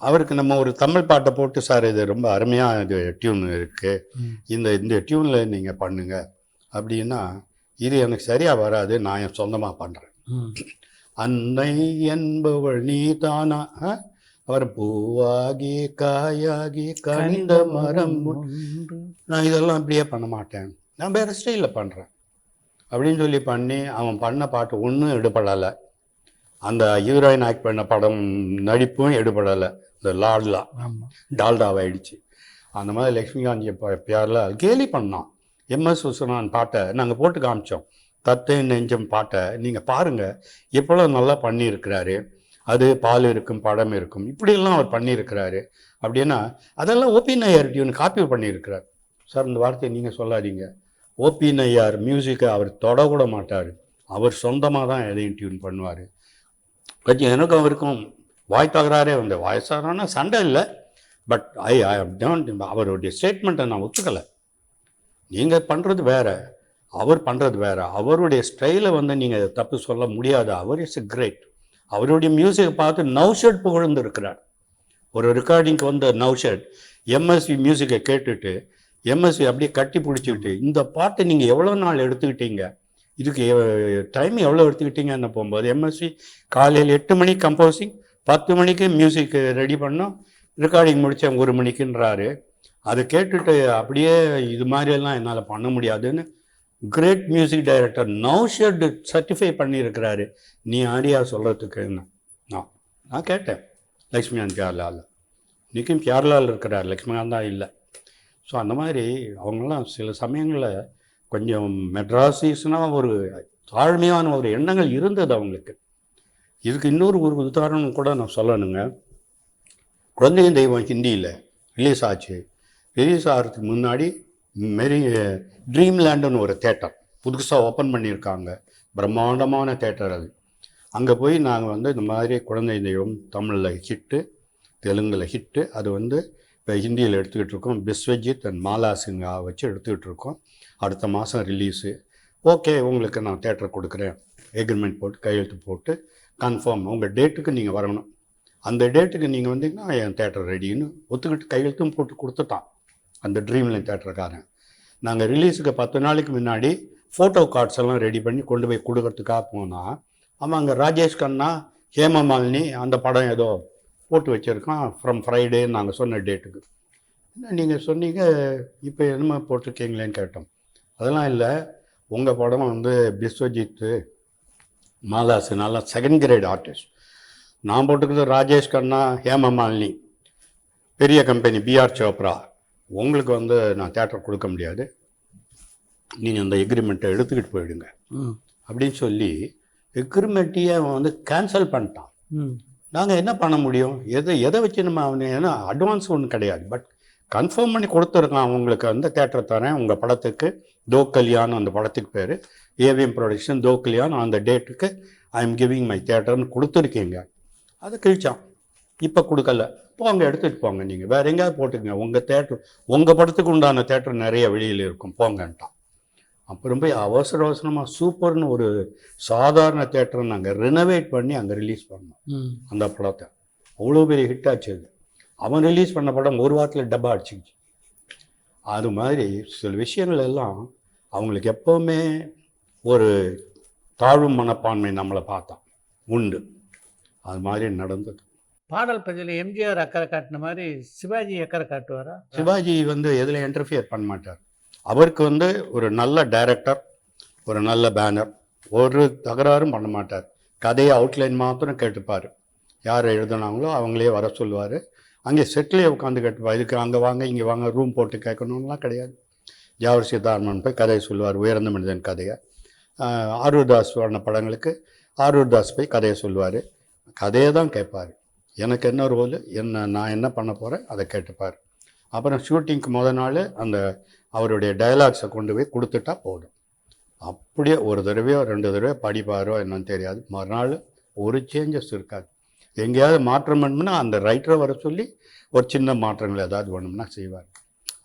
அவருக்கு நம்ம ஒரு தமிழ் பாட்டை போட்டு, சார் இது ரொம்ப அருமையாக இது டியூன் இருக்குது, இந்த டியூனில் நீங்கள் பண்ணுங்க அப்படின்னா, இது எனக்கு சரியாக வராது, நான் என் சொந்தமாக பண்ணுறேன். அன்னை என்பவள் நீ தானா, அவர் பூவாகி காயாகி கனிந்த மரம், நான் இதெல்லாம் அப்படியே பண்ண மாட்டேன், நான் வேறு ஸ்டைலில் பண்ணுறேன் அப்படின்னு சொல்லி பண்ணி அவன் பண்ண பாட்டு ஒன்றும் எடுபடலை. அந்த ஹீரோயின் ஆக்ட் பண்ண படம் நடிப்பும் எடுபடலை. இந்த டால்டாவாயிடுச்சு. அந்த மாதிரி லக்ஷ்மிகாந்த் பேரில் கேலி பண்ணான். எம்எஸ் விஸ்வநாதன் பாட்டை நாங்கள் போட்டு காமிச்சோம். தத்தை நெஞ்சம் பாட்டை நீங்கள் பாருங்கள், எப்பொழுது நல்லா பண்ணியிருக்கிறாரு. அது பால் இருக்கும் படம் இருக்கும் இப்படியெல்லாம் அவர் பண்ணியிருக்கிறாரு அப்படின்னா, அதெல்லாம் ஓபி நையார் டியூன் காப்பி பண்ணியிருக்கிறார். சார் இந்த வார்த்தையை நீங்கள் சொல்லாதீங்க. ஓபி நையார் மியூசிக்கை அவர் தொடக்கூட மாட்டார், அவர் சொந்தமாக தான் எதையும் டியூன் பண்ணுவார். கொஞ்சம் எனக்கும் அவருக்கும் வாய் தகராறே வந்து, வயசானா சண்டை இல்லை, பட் அவருடைய ஸ்டேட்மெண்ட்டை நான் ஒத்துக்கலை. நீங்கள் பண்ணுறது வேறு, அவர் பண்ணுறது வேறு. அவருடைய ஸ்டைலை வந்து நீங்கள் தப்பு சொல்ல முடியாது. அவர் இஸ் எ கிரேட். அவருடைய மியூசிக்கை பார்த்து நௌஷட் புகழ்ந்து இருக்கிறார். ஒரு ரெக்கார்டிங்க்கு வந்த நௌஷட் எம்எஸ்வி மியூசிக்கை கேட்டுட்டு எம்எஸ்வி அப்படியே கட்டி பிடிச்சிக்கிட்டு, இந்த பாட்டை நீங்கள் எவ்வளோ நாள் எடுத்துக்கிட்டீங்க, இதுக்கு டைம் எவ்வளோ எடுத்துக்கிட்டீங்கன்னு போகும்போது, எம்எஸ்வி காலையில் 8 மணிக்கு கம்போசிங், 10 மணிக்கு மியூசிக் ரெடி பண்ணோம், ரெக்கார்டிங் முடித்தேன் 1 மணிக்குன்றாரு. அதை கேட்டுட்டு அப்படியே இது மாதிரியெல்லாம் என்னால் பண்ண முடியாதுன்னு கிரேட் மியூசிக் டைரக்டர் நௌஷட் சர்டிஃபை பண்ணியிருக்கிறாரு. நீ ஆரியா சொல்கிறதுக்கு என்ன? நான் கேட்டேன். லக்ஷ்மிகாந்த் கேரளாவில் இன்றைக்கும் கேரளாவில் இருக்கிறார், லக்ஷ்மிகாந்த் தான் இல்லை. ஸோ அந்த மாதிரி அவங்களாம் சில சமயங்களில் கொஞ்சம் மெட்ராசிஸ்னால் ஒரு தாழ்மையான ஒரு எண்ணங்கள் இருந்தது அவங்களுக்கு. இதுக்கு இன்னொரு உதாரணம் கூட நான் சொல்லணுங்க. குழந்தையின் தெய்வம் ஹிந்தியில் ரிலீஸ் ஆச்சு. ரிலீஸ் ஆகிறதுக்கு முன்னாடி ட்ரீம்லேண்டுன்னு ஒரு தேட்டர் புதுசாக ஓப்பன் பண்ணியிருக்காங்க. பிரம்மாண்டமான தேட்டர் அது. அங்கே போய் நாங்கள் வந்து இந்த மாதிரி குழந்தை தெய்வம் தமிழில் ஹிட்டு, தெலுங்கில் ஹிட்டு, அது வந்து இப்போ ஹிந்தியில் எடுத்துக்கிட்டு இருக்கோம். பிஸ்வஜித் அண்ட் மாலா சிங்கா வச்சு எடுத்துக்கிட்டு இருக்கோம். அடுத்த மாதம் ரிலீஸு. ஓகே, உங்களுக்கு நான் தேட்டர் கொடுக்குறேன், எக்ரிமெண்ட் போட்டு கையெழுத்து போட்டு கன்ஃபார்ம் உங்கள் டேட்டுக்கு நீங்கள் வரணும், அந்த டேட்டுக்கு நீங்கள் வந்தீங்கன்னா என் தேட்டர் ரெடின்னு ஒத்துக்கிட்டு கையெழுத்தும் போட்டு கொடுத்துட்டான் அந்த ட்ரீம்லைன் தேட்டருக்காரன். நாங்கள் ரிலீஸுக்கு 10 நாளைக்கு முன்னாடி ஃபோட்டோ கார்ட்ஸ் எல்லாம் ரெடி பண்ணி கொண்டு போய் கொடுக்கறதுக்காக போனால், அவன் அங்கே ராஜேஷ் கண்ணா, ஹேமமாலினி அந்த படம் ஏதோ போட்டு வச்சுருக்கான் ஃப்ரம் ஃப்ரைடே நாங்கள் சொன்ன டேட்டுக்கு. என்ன நீங்கள் சொன்னீங்க இப்போ என்னமா போட்டிருக்கீங்களேன்னு கேட்டோம். அதெல்லாம் இல்லை, உங்கள் படம் வந்து பிஸ்வஜித்து, மாலாசு நல்லா செகண்ட் கிரேட் ஆர்டிஸ்ட். நான் போட்டுக்கிறது ராஜேஷ் கண்ணா, ஹேமமாலினி, பெரிய கம்பெனி பிஆர் சோப்ரா. உங்களுக்கு வந்து நான் தேட்டர் கொடுக்க முடியாது, நீங்கள் அந்த எக்ரிமெண்ட்டை எடுத்துக்கிட்டு போயிடுங்க அப்படின்னு சொல்லி எக்ரிமெண்ட்டையே அவன் வந்து கேன்சல் பண்ணிட்டான். நாங்கள் என்ன பண்ண முடியும்? எதை வச்சு நம்ம அவனு, ஏன்னா அட்வான்ஸ் ஒன்றும் கிடையாது, பட் கன்ஃபார்ம் பண்ணி கொடுத்துருக்கான். அவங்களுக்கு அந்த தேட்டரை தரேன், உங்கள் படத்துக்கு தோ கல்யாணம் அந்த படத்துக்கு பேர், ஏவிஎம் ப்ரொடக்ஷன் தோ கல்யாணம், அந்த டேட்டுக்கு ஐ எம் கிவிங் மை தேட்டர்னு கொடுத்துருக்கீங்க. அதை கிழிச்சான். இப்போ கொடுக்கல, போங்க எடுத்துகிட்டு போங்க, நீங்கள் வேறு எங்கேயாவது போட்டுக்கங்க, உங்கள் தேட்டர் உங்கள் படத்துக்கு உண்டான தேட்டர் நிறைய வெளியில் இருக்கும் போங்கன்ட்டான். அப்புறம் போய் அவசரமாக சூப்பர்னு ஒரு சாதாரண தேட்டரை நாங்கள் ரினோவேட் பண்ணி அங்கே ரிலீஸ் பண்ணோம் அந்த படத்தை. அவ்வளோ பெரிய ஹிட் ஆச்சு அது. அவன் ரிலீஸ் பண்ண படம் 1 வாரத்தில் டப்பா அடிச்சிக்கிச்சு. அது மாதிரி சில விஷயங்கள் எல்லாம் அவங்களுக்கு எப்போவுமே ஒரு தாழ்வு மனப்பான்மை நம்மளை பார்த்தா உண்டு. அது மாதிரி நடந்தது. பாடல் பதிவில் எம்ஜிஆர் அக்கறை காட்டின மாதிரி சிவாஜி அக்கறை காட்டுவாரா? சிவாஜி வந்து எதில் இன்டர்ஃபியர் பண்ண மாட்டார். அவருக்கு வந்து ஒரு நல்ல டைரக்டர், ஒரு நல்ல பேனர், ஒரு தகராறும் பண்ண மாட்டார். கதையை அவுட்லைன் மாத்திரம் கேட்டுப்பார். யார் எழுதுனாங்களோ அவங்களே வர சொல்லுவார். அங்கே செட்டிலே உட்காந்து கேட்டுப்பார். இதுக்கு அங்கே வாங்க இங்கே வாங்க ரூம் போட்டு கேட்கணும்லாம் கிடையாது. ஜாவர் சீதாராமன் போய் கதையை சொல்லுவார், உயர்ந்த மனிதன் கதையை. ஆரூர் தாஸ் பண்ண படங்களுக்கு ஆரூர் தாஸ் போய் கதையை சொல்லுவார். கதையை தான் கேட்பார். எனக்கு என்ன ரோல், நான் என்ன பண்ண போகிறேன் அதை கேட்டுப்பார். அப்புறம் ஷூட்டிங்க்கு முதல் நாள் அந்த அவருடைய டயலாக்ஸை கொண்டு போய் கொடுத்துட்டா போதும். அப்படியே ஒரு தடவையோ 2 தடவையோ படிப்பாரோ என்னன்னு தெரியாது. மறுநாள் ஒரு சேஞ்சஸ் இருக்காது. எங்கேயாவது மாற்றம் வேணும்னா அந்த ரைட்டரை வர சொல்லி ஒரு சின்ன மாற்றங்கள் ஏதாவது வேணும்னா செய்வார்.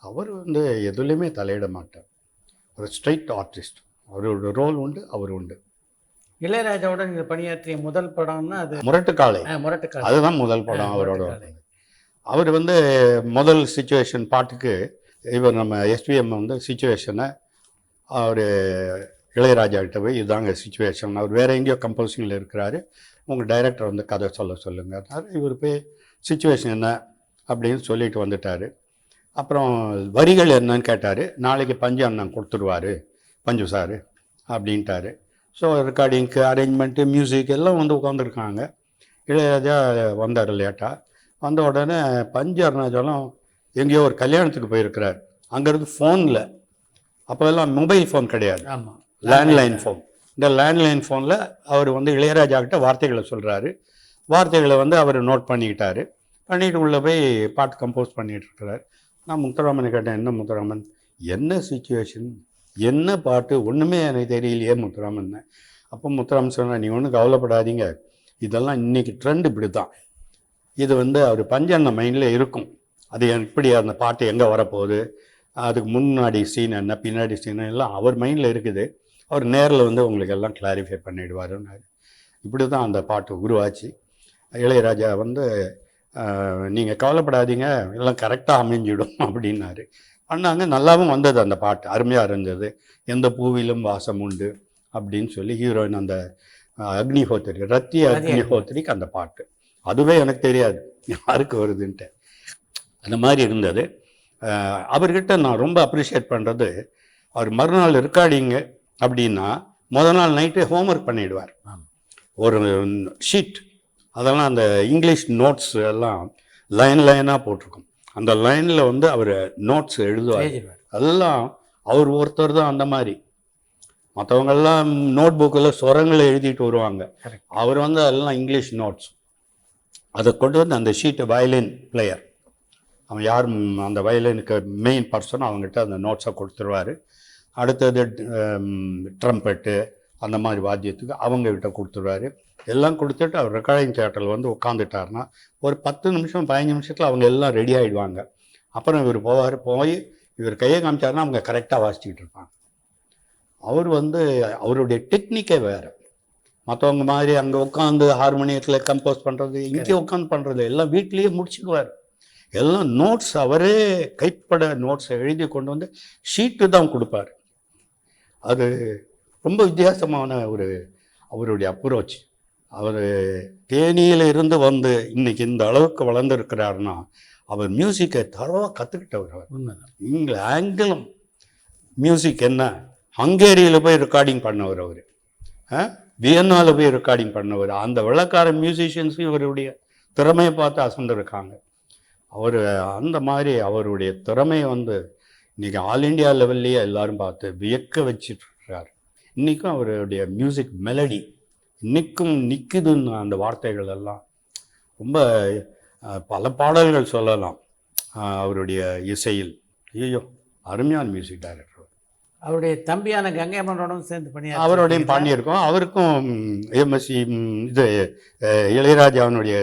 அவர் வந்து எதுலேயுமே தலையிட மாட்டார். ஒரு ஸ்ட்ரைட் ஆர்டிஸ்ட். அவரோட ரோல் உண்டு, அவர் உண்டு. இளையராஜாவோட நீங்கள் பணியாற்றிய முதல் படம்னா அது முரட்டுக்காலை, முரட்டுக்காலை. அதுதான் முதல் படம் அவரோட. முரட்டுக்காலை. அவர் வந்து முதல் சிச்சுவேஷன் பாட்டுக்கு இவர் நம்ம எஸ்பிஎம் வந்து சிச்சுவேஷனை அவர் இளையராஜா கிட்ட போய் இதாங்க சிச்சுவேஷன், அவர் வேறு எங்கேயோ கம்போசிங்கில் இருக்கிறாரு, உங்கள் டைரக்டர் வந்து கதை சொல்லுங்க. இவர் போய் சிச்சுவேஷன் என்ன அப்படின்னு சொல்லிட்டு வந்துட்டார். அப்புறம் வரிகள் என்னன்னு கேட்டார். நாளைக்கு பஞ்சு அண்ணன் கொடுத்துருவார் பஞ்சு சார் அப்படின்ட்டாரு. ஸோ ரெக்கார்டிங்க்கு அரேஞ்ச்மெண்ட்டு மியூசிக் எல்லாம் வந்து உட்காந்துருக்காங்க. இளையராஜா வந்தார் லேட்டாக. வந்த உடனே பஞ்சு அருணாச்சலம் எங்கேயோ ஒரு கல்யாணத்துக்கு போயிருக்கிறார். அங்கேருந்து ஃபோனில், அப்போல்லாம் மொபைல் ஃபோன் கிடையாது, ஆமாம், லேண்ட்லைன் ஃபோன். இந்த லேண்ட்லைன் ஃபோனில் அவர் வந்து இளையராஜா கிட்ட வார்த்தைகளை சொல்கிறாரு. வார்த்தைகளை வந்து அவர் நோட் பண்ணிக்கிட்டாரு. பண்ணிட்டு உள்ளே போய் பாட்டு கம்போஸ் பண்ணிகிட்டு இருக்கிறார். நான் முத்துராமனை கேட்டேன், என்ன முத்துராமன், என்ன சிச்சுவேஷன், என்ன பாட்டு, ஒன்றுமே எனக்கு தெரியலையே முத்துராமன். அப்போ முத்துராமன் சொன்னார், நீ ஒன்றும் கவலைப்படாதீங்க, இதெல்லாம் இன்றைக்கி ட்ரெண்ட் இப்படி தான். இது வந்து அவர் பஞ்சண்ண மைண்டில் இருக்கும். அது எப்படி அந்த பாட்டு எங்கே வரப்போகுது, அதுக்கு முன்னாடி சீன் என்ன பின்னாடி சீன் எல்லாம் அவர் மைண்டில் இருக்குது. அவர் நேரில் வந்து உங்களுக்கு எல்லாம் கிளாரிஃபை பண்ணிவிடுவாருன்னாரு. இப்படி தான் அந்த பாட்டு உருவாச்சு. இளையராஜா வந்து நீங்கள் கவலைப்படாதீங்க, எல்லாம் கரெக்டாக அமைஞ்சிடும் அப்படின்னாரு. பண்ணாங்க. நல்லாவும் வந்தது அந்த பாட்டு, அருமையாக இருந்தது. எந்த பூவிலும் வாசம் உண்டு அப்படின்னு சொல்லி ஹீரோயின் அந்த அக்னிஹோத்திரி, அக்னிஹோத்திரிக்கு அந்த பாட்டு, அதுவே எனக்கு தெரியாது யாருக்கு வருதுன்ட்டு. அந்த மாதிரி இருந்தது. அவர்கிட்ட நான் ரொம்ப அப்ரிஷியேட் பண்ணுறது, அவர் மறுநாள் ரெக்கார்டிங்கு அப்படின்னா முதல் நாள் நைட்டு ஹோம்ஒர்க் பண்ணிவிடுவார். ஒரு ஷீட், அதெல்லாம் அந்த இங்கிலீஷ் நோட்ஸ் எல்லாம் லைனாக போட்டிருக்கும். அந்த லைனில் வந்து அவர் நோட்ஸ் எழுதுவார். எல்லாம் அவர் ஒருத்தர் தான் அந்த மாதிரி. மற்றவங்கெல்லாம் நோட் புக்கில் சுரங்களை எழுதிட்டு வருவாங்க. அவர் வந்து அதெல்லாம் இங்கிலீஷ் நோட்ஸ். அதை கொண்டு வந்து அந்த ஷீட்டை வயலின் பிளேயர், அவன் யார் அந்த வயலினுக்கு மெயின் பர்சன், அவங்ககிட்ட அந்த நோட்ஸை கொடுத்துருவார். அடுத்தது ட்ரம்பெட்டு அந்த மாதிரி வாத்தியத்துக்கு அவங்ககிட்ட கொடுத்துருவார். எல்லாம் கொடுத்துட்டு அவர் ரெக்கார்டிங் தியேட்டரில் வந்து உட்காந்துட்டார்னா ஒரு 10 நிமிஷம் 15 நிமிஷத்தில் அவங்க எல்லாம் ரெடி ஆகிடுவாங்க. அப்புறம் இவர் போய் இவர் கையை காமிச்சாருன்னா அவங்க கரெக்டாக வாசிச்சுக்கிட்டு இருப்பாங்க. அவர் வந்து அவருடைய டெக்னிக்கே வேறு. மற்றவங்க மாதிரி அங்கே உட்காந்து ஹார்மோனியத்தில் கம்போஸ் பண்ணுறது, இங்கே உட்காந்து பண்ணுறது எல்லாம் வீட்லேயே முடிச்சுக்குவார். எல்லாம் நோட்ஸ் அவரே கைப்பட நோட்ஸை எழுதி கொண்டு வந்து ஷீட்டு தான் கொடுப்பார். அது ரொம்ப வித்தியாசமான அவருடைய அப்ரோச். அவர் தேனியில் இருந்து வந்து இன்னைக்கு இந்த அளவுக்கு வளர்ந்துருக்கிறாருன்னா அவர் மியூசிக்கை தரவாக கற்றுக்கிட்டவர். அவர் இங்கே ஆங்கிலம் மியூசிக் என்ன, ஹங்கேரியில் போய் ரெக்கார்டிங் பண்ணவர், அவர் வியன்னாவில் போய் ரெக்கார்டிங் பண்ணவர். அந்த வெள்ளக்கார மியூசிஷியன்ஸும் இவருடைய திறமையை பார்த்து அசந்திருக்காங்க. அவர் அந்த மாதிரி அவருடைய திறமையை வந்து இன்றைக்கி ஆல் இண்டியா லெவல்லையே எல்லாரும் பார்த்து வியக்க வச்சிட்ருக்கிறார். இன்றைக்கும் அவருடைய மியூசிக் மெலடி இன்றைக்கும் நிற்குதுன்னு அந்த வார்த்தைகள் எல்லாம் ரொம்ப பல பாடல்கள் சொல்லலாம் அவருடைய இசையில். ஐயோ, அருமையான மியூசிக் டைரக்டர். அவருடைய தம்பியான கங்கை அமரனோடும் சேர்ந்து பண்ணி அவரோடையும் பாடியிருக்கோம். அவருக்கும் எம்எஸ்சி இது இளையராஜாவினுடைய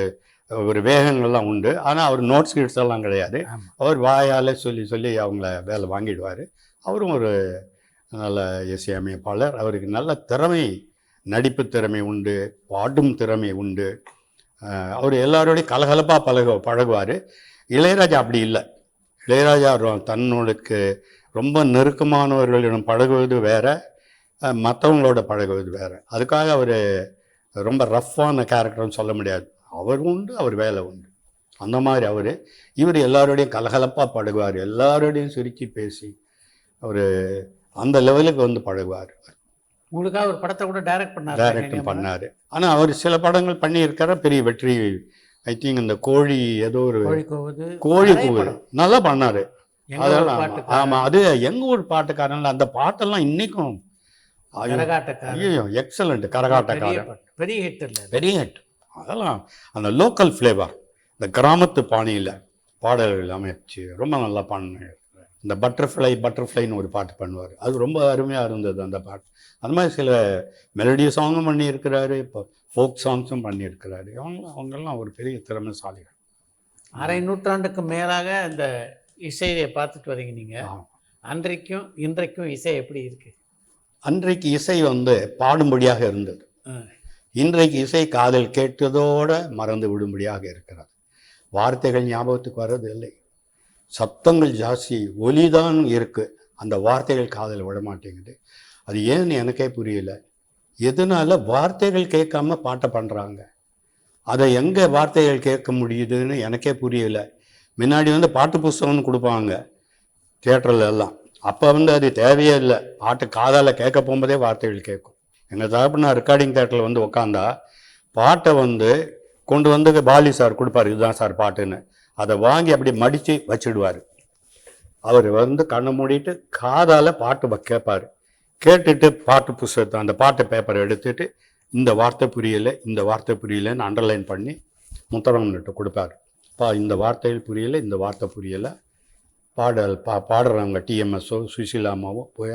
ஒரு வேகங்கள்லாம் உண்டு. ஆனால் அவர் நோட்ஸ் கிட்ஸ் எல்லாம் கிடையாது. அவர் வாயால் சொல்லி அவங்கள வேலை வாங்கிடுவார். அவரும் ஒரு நல்ல இசையமைப்பாளர். அவருக்கு நல்ல திறமை, நடிப்பு திறமை உண்டு, பாடும் திறமை உண்டு. அவர் எல்லாரோடையும் கலகலப்பாக பழகுவார். இளையராஜா அப்படி இல்லை. இளையராஜா தன்னோடுக்கு ரொம்ப நெருக்கமானவர்களிடம் பழகுவது வேறு, மற்றவங்களோட பழகுவது வேறு. அதுக்காக அவர் ரொம்ப ரஃப்பான கேரக்டர்னு சொல்ல முடியாது. அவர் உண்டு, அவர் வேலை உண்டு. அந்த மாதிரி இவர் எல்லாரோடையும் கலகலப்பாக பழகுவார். எல்லாரோடையும் சிரித்து பேசி அவர் அந்த லெவலுக்கு வந்து பழகுவார். உங்களுக்காக ஒரு படத்தை கூட டைரக்டும் பண்ணார். ஆனால் அவர் சில படங்கள் பண்ணியிருக்கார, பெரிய வெற்றி. ஐ திங்க் இந்த கோழி ஏதோ ஒரு கோழி கூவு நல்லா பண்ணார். அதெல்லாம் ஆமாம், அது எங்கள் ஊர் பாட்டுக்காரன். அந்த பாட்டெல்லாம் இன்றைக்கும் ஐயோ எக்ஸலண்ட். கரகாட்டக்காரன் பெரிய ஹிட். அதெல்லாம் அந்த லோக்கல் ஃப்ளேவர், இந்த கிராமத்து பாணியில் பாடல்கள் அமைச்சு ரொம்ப நல்லா பண்ண. இந்த பட்டர்ஃப்ளைன்னு ஒரு பாட்டு பண்ணுவார். அது ரொம்ப அருமையாக இருந்தது அந்த பாட்டு. அந்த மாதிரி சில மெலடி சாங்கும் பண்ணியிருக்கிறாரு, இப்போ ஃபோக் சாங்ஸும் பண்ணியிருக்கிறாரு. அவங்கெல்லாம் ஒரு பெரிய திறமைசாலிகள். அரை நூற்றாண்டுக்கு மேலாக இந்த இசையை பார்த்துட்டு வரீங்க நீங்கள். அன்றைக்கும் இன்றைக்கும் இசை எப்படி இருக்குது? அன்றைக்கு இசை வந்து பாடும்படியாக இருந்தது. இன்றைக்கு இசை காதில் கேட்டதோட மறந்து விடும்படியாக இருக்கிறது. வார்த்தைகள் ஞாபகத்துக்கு வர்றது இல்லை, சத்தங்கள் ஜாஸ்தி, ஒலிதான் இருக்குது, அந்த வார்த்தைகள் காதில் விட மாட்டேங்குது. அது ஏன்னு எனக்கே புரியல. எதனால வார்த்தைகள் கேட்காம பாட்டை பண்ணுறாங்க? அதை எங்கே வார்த்தைகள் கேட்க முடியுதுன்னு எனக்கே புரியலை. முன்னாடி வந்து பாட்டு புஸ்தகம்னு கொடுப்பாங்க தியேட்டரில் எல்லாம், அப்போ வந்து அது தேவையே இல்லை, பாட்டு காதால் கேட்க போகும்போதே வார்த்தைகள் கேட்கும். எங்கள் தகப்பனா ரெக்கார்டிங் தியேட்டரில் வந்து உட்காந்தா பாட்டை வந்து கொண்டு வந்து பாலி சார் கொடுப்பார், இதுதான் சார் பாட்டுன்னு. அதை வாங்கி அப்படி மடித்து வச்சிடுவார். அவர் வந்து கண்ணை மூடிட்டு காதால் பாட்டு கேட்பார். கேட்டுட்டு பாட்டு புஸ்தகத்தை அந்த பாட்டு பேப்பரை எடுத்துட்டு இந்த வார்த்தை புரியலை, இந்த வார்த்தை புரியலைன்னு அண்டர்லைன் பண்ணி முத்தரம்னுட்டு கொடுப்பார். இந்த வார்த்தைகள் புரியலை, இந்த வார்த்தை புரியலை, பாடுறவங்க டிஎம்எஸ்ஓ சுசிலாமாவோ போய்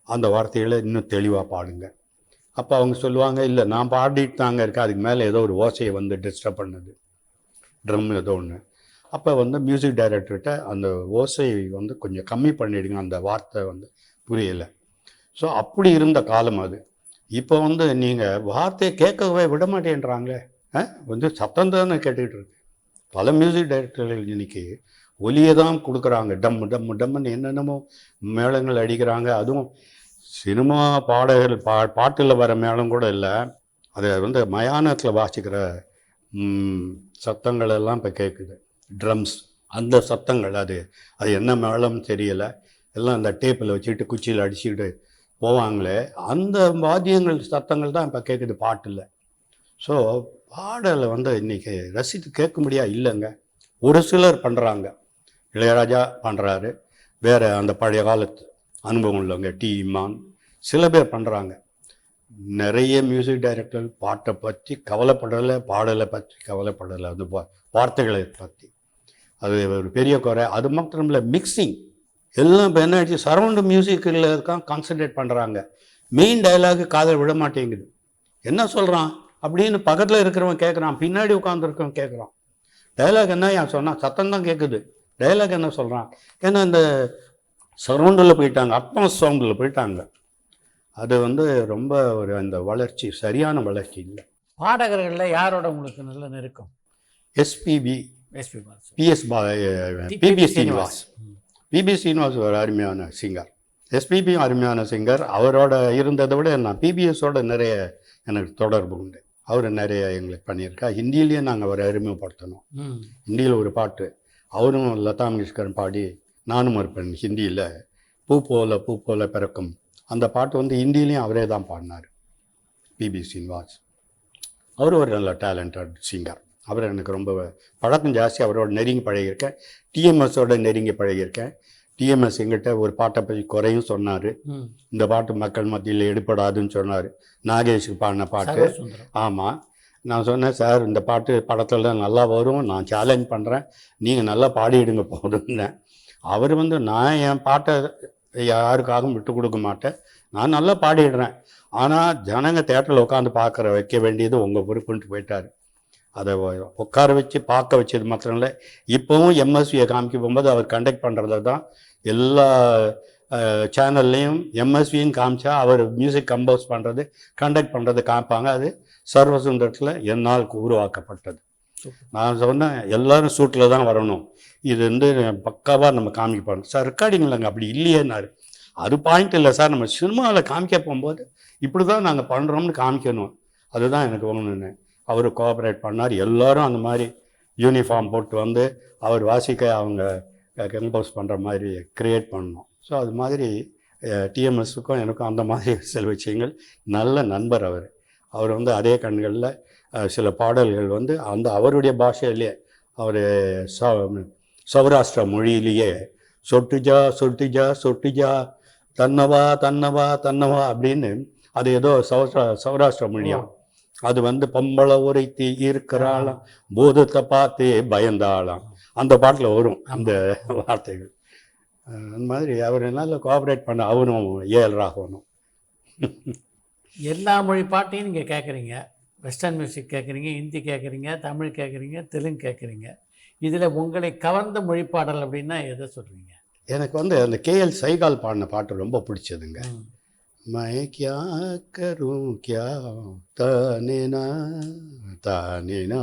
அந்த வார்த்தைகளை இன்னும் தெளிவாக பாடுங்க. அப்போ அவங்க சொல்லுவாங்க, இல்லை நான் பாடிட்டு தாங்க இருக்கேன், அதுக்கு மேலே ஏதோ ஒரு ஓசையை வந்து டிஸ்டர்ப் பண்ணுது, ட்ரம் ஏதோ ஒன்று. அப்போ வந்து மியூசிக் டைரக்டர்கிட்ட அந்த ஓசையை வந்து கொஞ்சம் கம்மி பண்ணிவிடுங்க, அந்த வார்த்தை வந்து புரியலை. ஸோ அப்படி இருந்த காலம் அது. இப்போ வந்து நீங்கள் வார்த்தையை கேட்கவே விட மாட்டேன்றாங்களே, வந்து சத்தம் தானே கேட்டுக்கிட்டு இருக்கு. பல மியூசிக் டைரக்டர்கள் இன்னைக்கு ஒலியை தான் கொடுக்குறாங்க, டம்மு டம்மு டம்முன்னு என்னென்னமோ மேளங்கள் அடிக்கிறாங்க. அதுவும் சினிமா பாடகர்கள் பாட்டில் வர மேளம் கூட இல்லை, அதை வந்து மயானத்தில் வாசிக்கிற சத்தங்கள் எல்லாம் இப்போ கேட்குது, ட்ரம்ஸ், அந்த சத்தங்கள். அது என்ன மேளம்னு தெரியலை, எல்லாம் அந்த டேப்பில் வச்சுக்கிட்டு குச்சியில் அடிச்சுக்கிட்டு போவாங்களே, அந்த வாத்தியங்கள் சத்தங்கள் தான் இப்போ கேட்குது பாட்டில். ஸோ பாடலை வந்து இன்றைக்கி ரசித்து கேட்க முடியா இல்லைங்க. ஒரு சிலர் பண்ணுறாங்க, இளையராஜா பண்ணுறாரு, வேறு அந்த பழைய காலத்து அனுபவம் உள்ளவங்க டி இமான், சில பேர் பண்ணுறாங்க. நிறைய மியூசிக் டைரக்டர் பாட்டை பற்றி கவலைப்படலை, பாடலை பற்றி கவலைப்படலை, அந்த வார்த்தைகளை பற்றி. அது ஒரு பெரிய குறை. அது மட்டும் இல்லை, மிக்சிங் எல்லாம் இப்போ என்ன ஆயிடுச்சு, சரௌண்டு மியூசிக்கில் கான்சன்ட்ரேட் பண்ணுறாங்க. மெயின் டயலாகு காதில் விட மாட்டேங்குது. என்ன சொல்கிறான் அப்படின்னு பக்கத்தில் இருக்கிறவன் கேட்குறான், பின்னாடி உட்காந்துருக்கவன் கேட்குறான். டைலாக் என்ன ஏன் சொன்னால் சத்தம் தான் கேட்குது, டைலாக் என்ன சொல்கிறான். ஏன்னா இந்த சரௌண்டில் போயிட்டாங்க, அட்மாஸ் சவுண்டில் போயிட்டாங்க. அது வந்து ரொம்ப ஒரு அந்த வளர்ச்சி சரியான வளர்ச்சி இல்லை. பாடகர்களில் யாரோட உங்களுக்கு நல்ல நெருக்கம்? எஸ்பிபி, பிபி சீனிவாஸ். பிபி சீனிவாஸ் ஒரு அருமையான சிங்கர், எஸ்பிபியும் அருமையான சிங்கர். அவரோட இருந்ததை விட நான் பிபிஎஸோட நிறைய எனக்கு தொடர்பு உண்டு. அவர் நிறைய எங்களுக்கு பண்ணியிருக்கா. ஹிந்திலேயே நாங்கள் அவரை அறிமுகப்படுத்தணும். ஹிந்தியில் ஒரு பாட்டு அவரும் லதா மங்கேஷ்கர் பாடி நானும் இருப்பேன் ஹிந்தியில், பூ போல பிறக்கும். அந்த பாட்டு வந்து ஹிந்திலையும் அவரே தான் பாடினார், பிபி சீனிவாஸ். அவர் ஒரு நல்ல டேலண்டட் சிங்கர். அவர் எனக்கு ரொம்ப பழக்கம் ஜாஸ்தி, அவரோட நெருங்கி பழகியிருக்கேன். டிஎம்எஸோட நெருங்கி பழகியிருக்கேன். டிஎம்எஸ் எங்கிட்ட ஒரு பாட்டை பற்றி குறையும் சொன்னார், இந்த பாட்டு மக்கள் மத்தியில் எடுப்படாதுன்னு சொன்னார். நாகேஷுக்கு பாடின பாட்டு. ஆமாம், நான் சொன்னேன், சார் இந்த பாட்டு படத்தில் நல்லா வரும், நான் சேலஞ்ச் பண்ணுறேன், நீங்கள் நல்லா பாடிடுங்க போதுன்னேன். அவர் வந்து நான் என் பாட்டை யாருக்காகவும் விட்டு கொடுக்க மாட்டேன், நான் நல்லா பாடிடுறேன், ஆனால் ஜனங்க தேட்டரில் உட்காந்து வைக்க வேண்டியது உங்கள் பொறுப்புன்ட்டு போயிட்டார். அதை உட்கார வச்சு பார்க்க வச்சது மாத்திரம் இல்லை, இப்போவும் எம்எஸ்வியை காமிக்க போகும்போது அவர் கண்டக்ட் பண்ணுறத தான் எல்லா சேனல்லையும் எம்எஸ்வின்னு காமிச்சா அவர் மியூசிக் கம்போஸ் பண்ணுறது கண்டக்ட் பண்ணுறது காமிப்பாங்க. அது சர்வசுந்தரத்தில் என்னால் உருவாக்கப்பட்டது. நான் சொன்னேன், எல்லோரும் சூட்டில் தான் வரணும், இது வந்து பக்காவாக நம்ம காமிக்க சார். ரெக்கார்டிங்கில் அங்கே அப்படி இல்லையேன்னாரு. அது பாயிண்ட் இல்லை சார், நம்ம சினிமாவில் காமிக்க போகும்போது இப்படி தான் நாங்கள் பண்ணுறோம்னு காமிக்கணும், அதுதான் எனக்கு ஒன்றுன்னு. அவர் கோஆப்ரேட் பண்ணார். எல்லோரும் அந்த மாதிரி யூனிஃபார்ம் போட்டு வந்து அவர் வாசிக்க அவங்க கம்போஸ் பண்ணுற மாதிரி க்ரியேட் பண்ணோம். ஸோ அது மாதிரி டிஎம்எஸ்ஸுக்கும் எனக்கும் அந்த மாதிரி சில விஷயங்கள். நல்ல நண்பர் அவர் வந்து அதே கண்களில் சில பாடல்கள் வந்து அந்த அவருடைய பாஷையிலே, அவர் சௌராஷ்டிரா மொழியிலேயே சொட்டுஜா சொட்டுஜா சொட்டுஜா தன்னவா தன்னவா தன்னவா அப்படின்னு, அது ஏதோ சௌராஷ்டிரா மொழியாம். அது வந்து பொம்பளை உரைத்தி இருக்கிறாளாம், பூதத்தை பார்த்து பயந்தாளாம், அந்த பாட்டில் வரும் அந்த வார்த்தைகள். அந்த மாதிரி அவர் நல்ல கோஆப்ரேட் பண்ண, அவரும் ஏஎல் ராகவனும். எல்லா மொழி பாட்டையும் நீங்கள் கேட்குறீங்க, வெஸ்டர்ன் மியூசிக் கேட்குறீங்க, ஹிந்தி கேட்குறீங்க, தமிழ் கேட்குறீங்க, தெலுங்கு கேட்குறீங்க. இதில் உங்களை கவர்ந்த மொழி பாடல் அப்படின்னா எதை சொல்கிறீங்க? எனக்கு வந்து அந்த கேஎல் சைகால் பாடின பாட்டு ரொம்ப பிடிச்சதுங்க. मैं क्या करूं क्या ताने ना ताने ना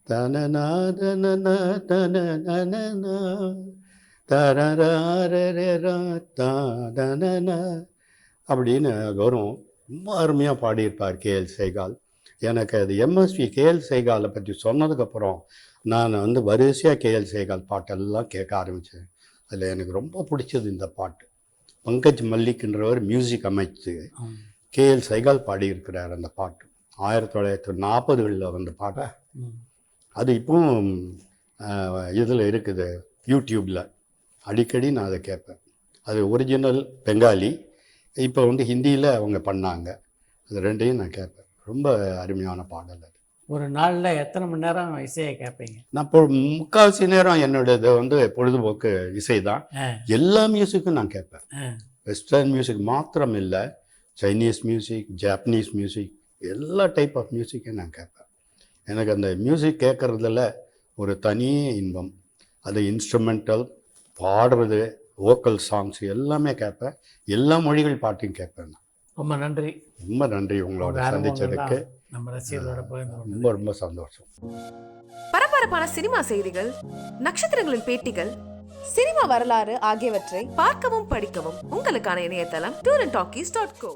தனனா தனனா தனனா தரரரரரா தாதனனா அப்படின்னு வரும். ரொம்ப அருமையாக பாடியிருப்பார் கேஎல் சேகால். எனக்கு அது எம்எஸ்வி கேஎல் சேகாலை பற்றி சொன்னதுக்கப்புறம் நான் வந்து வரிசையாக கேஎல் சேகால் பாட்டெல்லாம் கேட்க ஆரம்பித்தேன். அதில் எனக்கு ரொம்ப பிடிச்சது இந்த பாட்டு. பங்கஜ் மல்லிக்ன்றவர் மியூசிக் அமைச்சு கேஎல் சேகால் பாடியிருக்கிறார் அந்த பாட்டு. 1940களில் வந்த பாட்டு. அது இப்பவும் இதில் இருக்குது யூடியூப்பில். அடிக்கடி நான் அதை கேட்பேன். அது ஒரிஜினல் பெங்காலி, இப்போ வந்து ஹிந்தியில் அவங்க பண்ணாங்க. அது ரெண்டையும் நான் கேட்பேன். ரொம்ப அருமையான பாடல் அது. ஒரு நாளில் எத்தனை மணி நேரம் இசையை கேட்பீங்க? நான் இப்போ முக்கால்வாசி நேரம் என்னோடது வந்து பொழுதுபோக்கு இசை தான். எல்லா மியூசிக்கும் நான் கேட்பேன். வெஸ்டர்ன் மியூசிக் மாத்திரம் இல்லை, சைனீஸ் மியூசிக், ஜாப்பனீஸ் மியூசிக், எல்லா டைப் ஆஃப் மியூசிக்கையும் நான் கேட்பேன். எனக்கு அந்த மியூசிக் கேட்குறதுல ஒரு தனி இன்பம். அது இன்ஸ்ட்ருமெண்டல், பாடுறது, வோக்கல் சாங்ஸ் எல்லாமே கேட்பேன். எல்லா மொழிகள் பாட்டையும் கேட்பேன். ரொம்ப நன்றி. ரொம்ப நன்றி உங்களோட சந்திச்சதுக்கு. நம்ம ரசிகர்களோட ரொம்ப ரொம்ப சந்தோஷம். பரபரப்பான சினிமா செய்திகள், நட்சத்திரங்களின் பேட்டிகள், சினிமா வரலாறு ஆகியவற்றை பார்க்கவும் படிக்கவும் உங்களுக்கான இணையதளம் tourantalkies.co.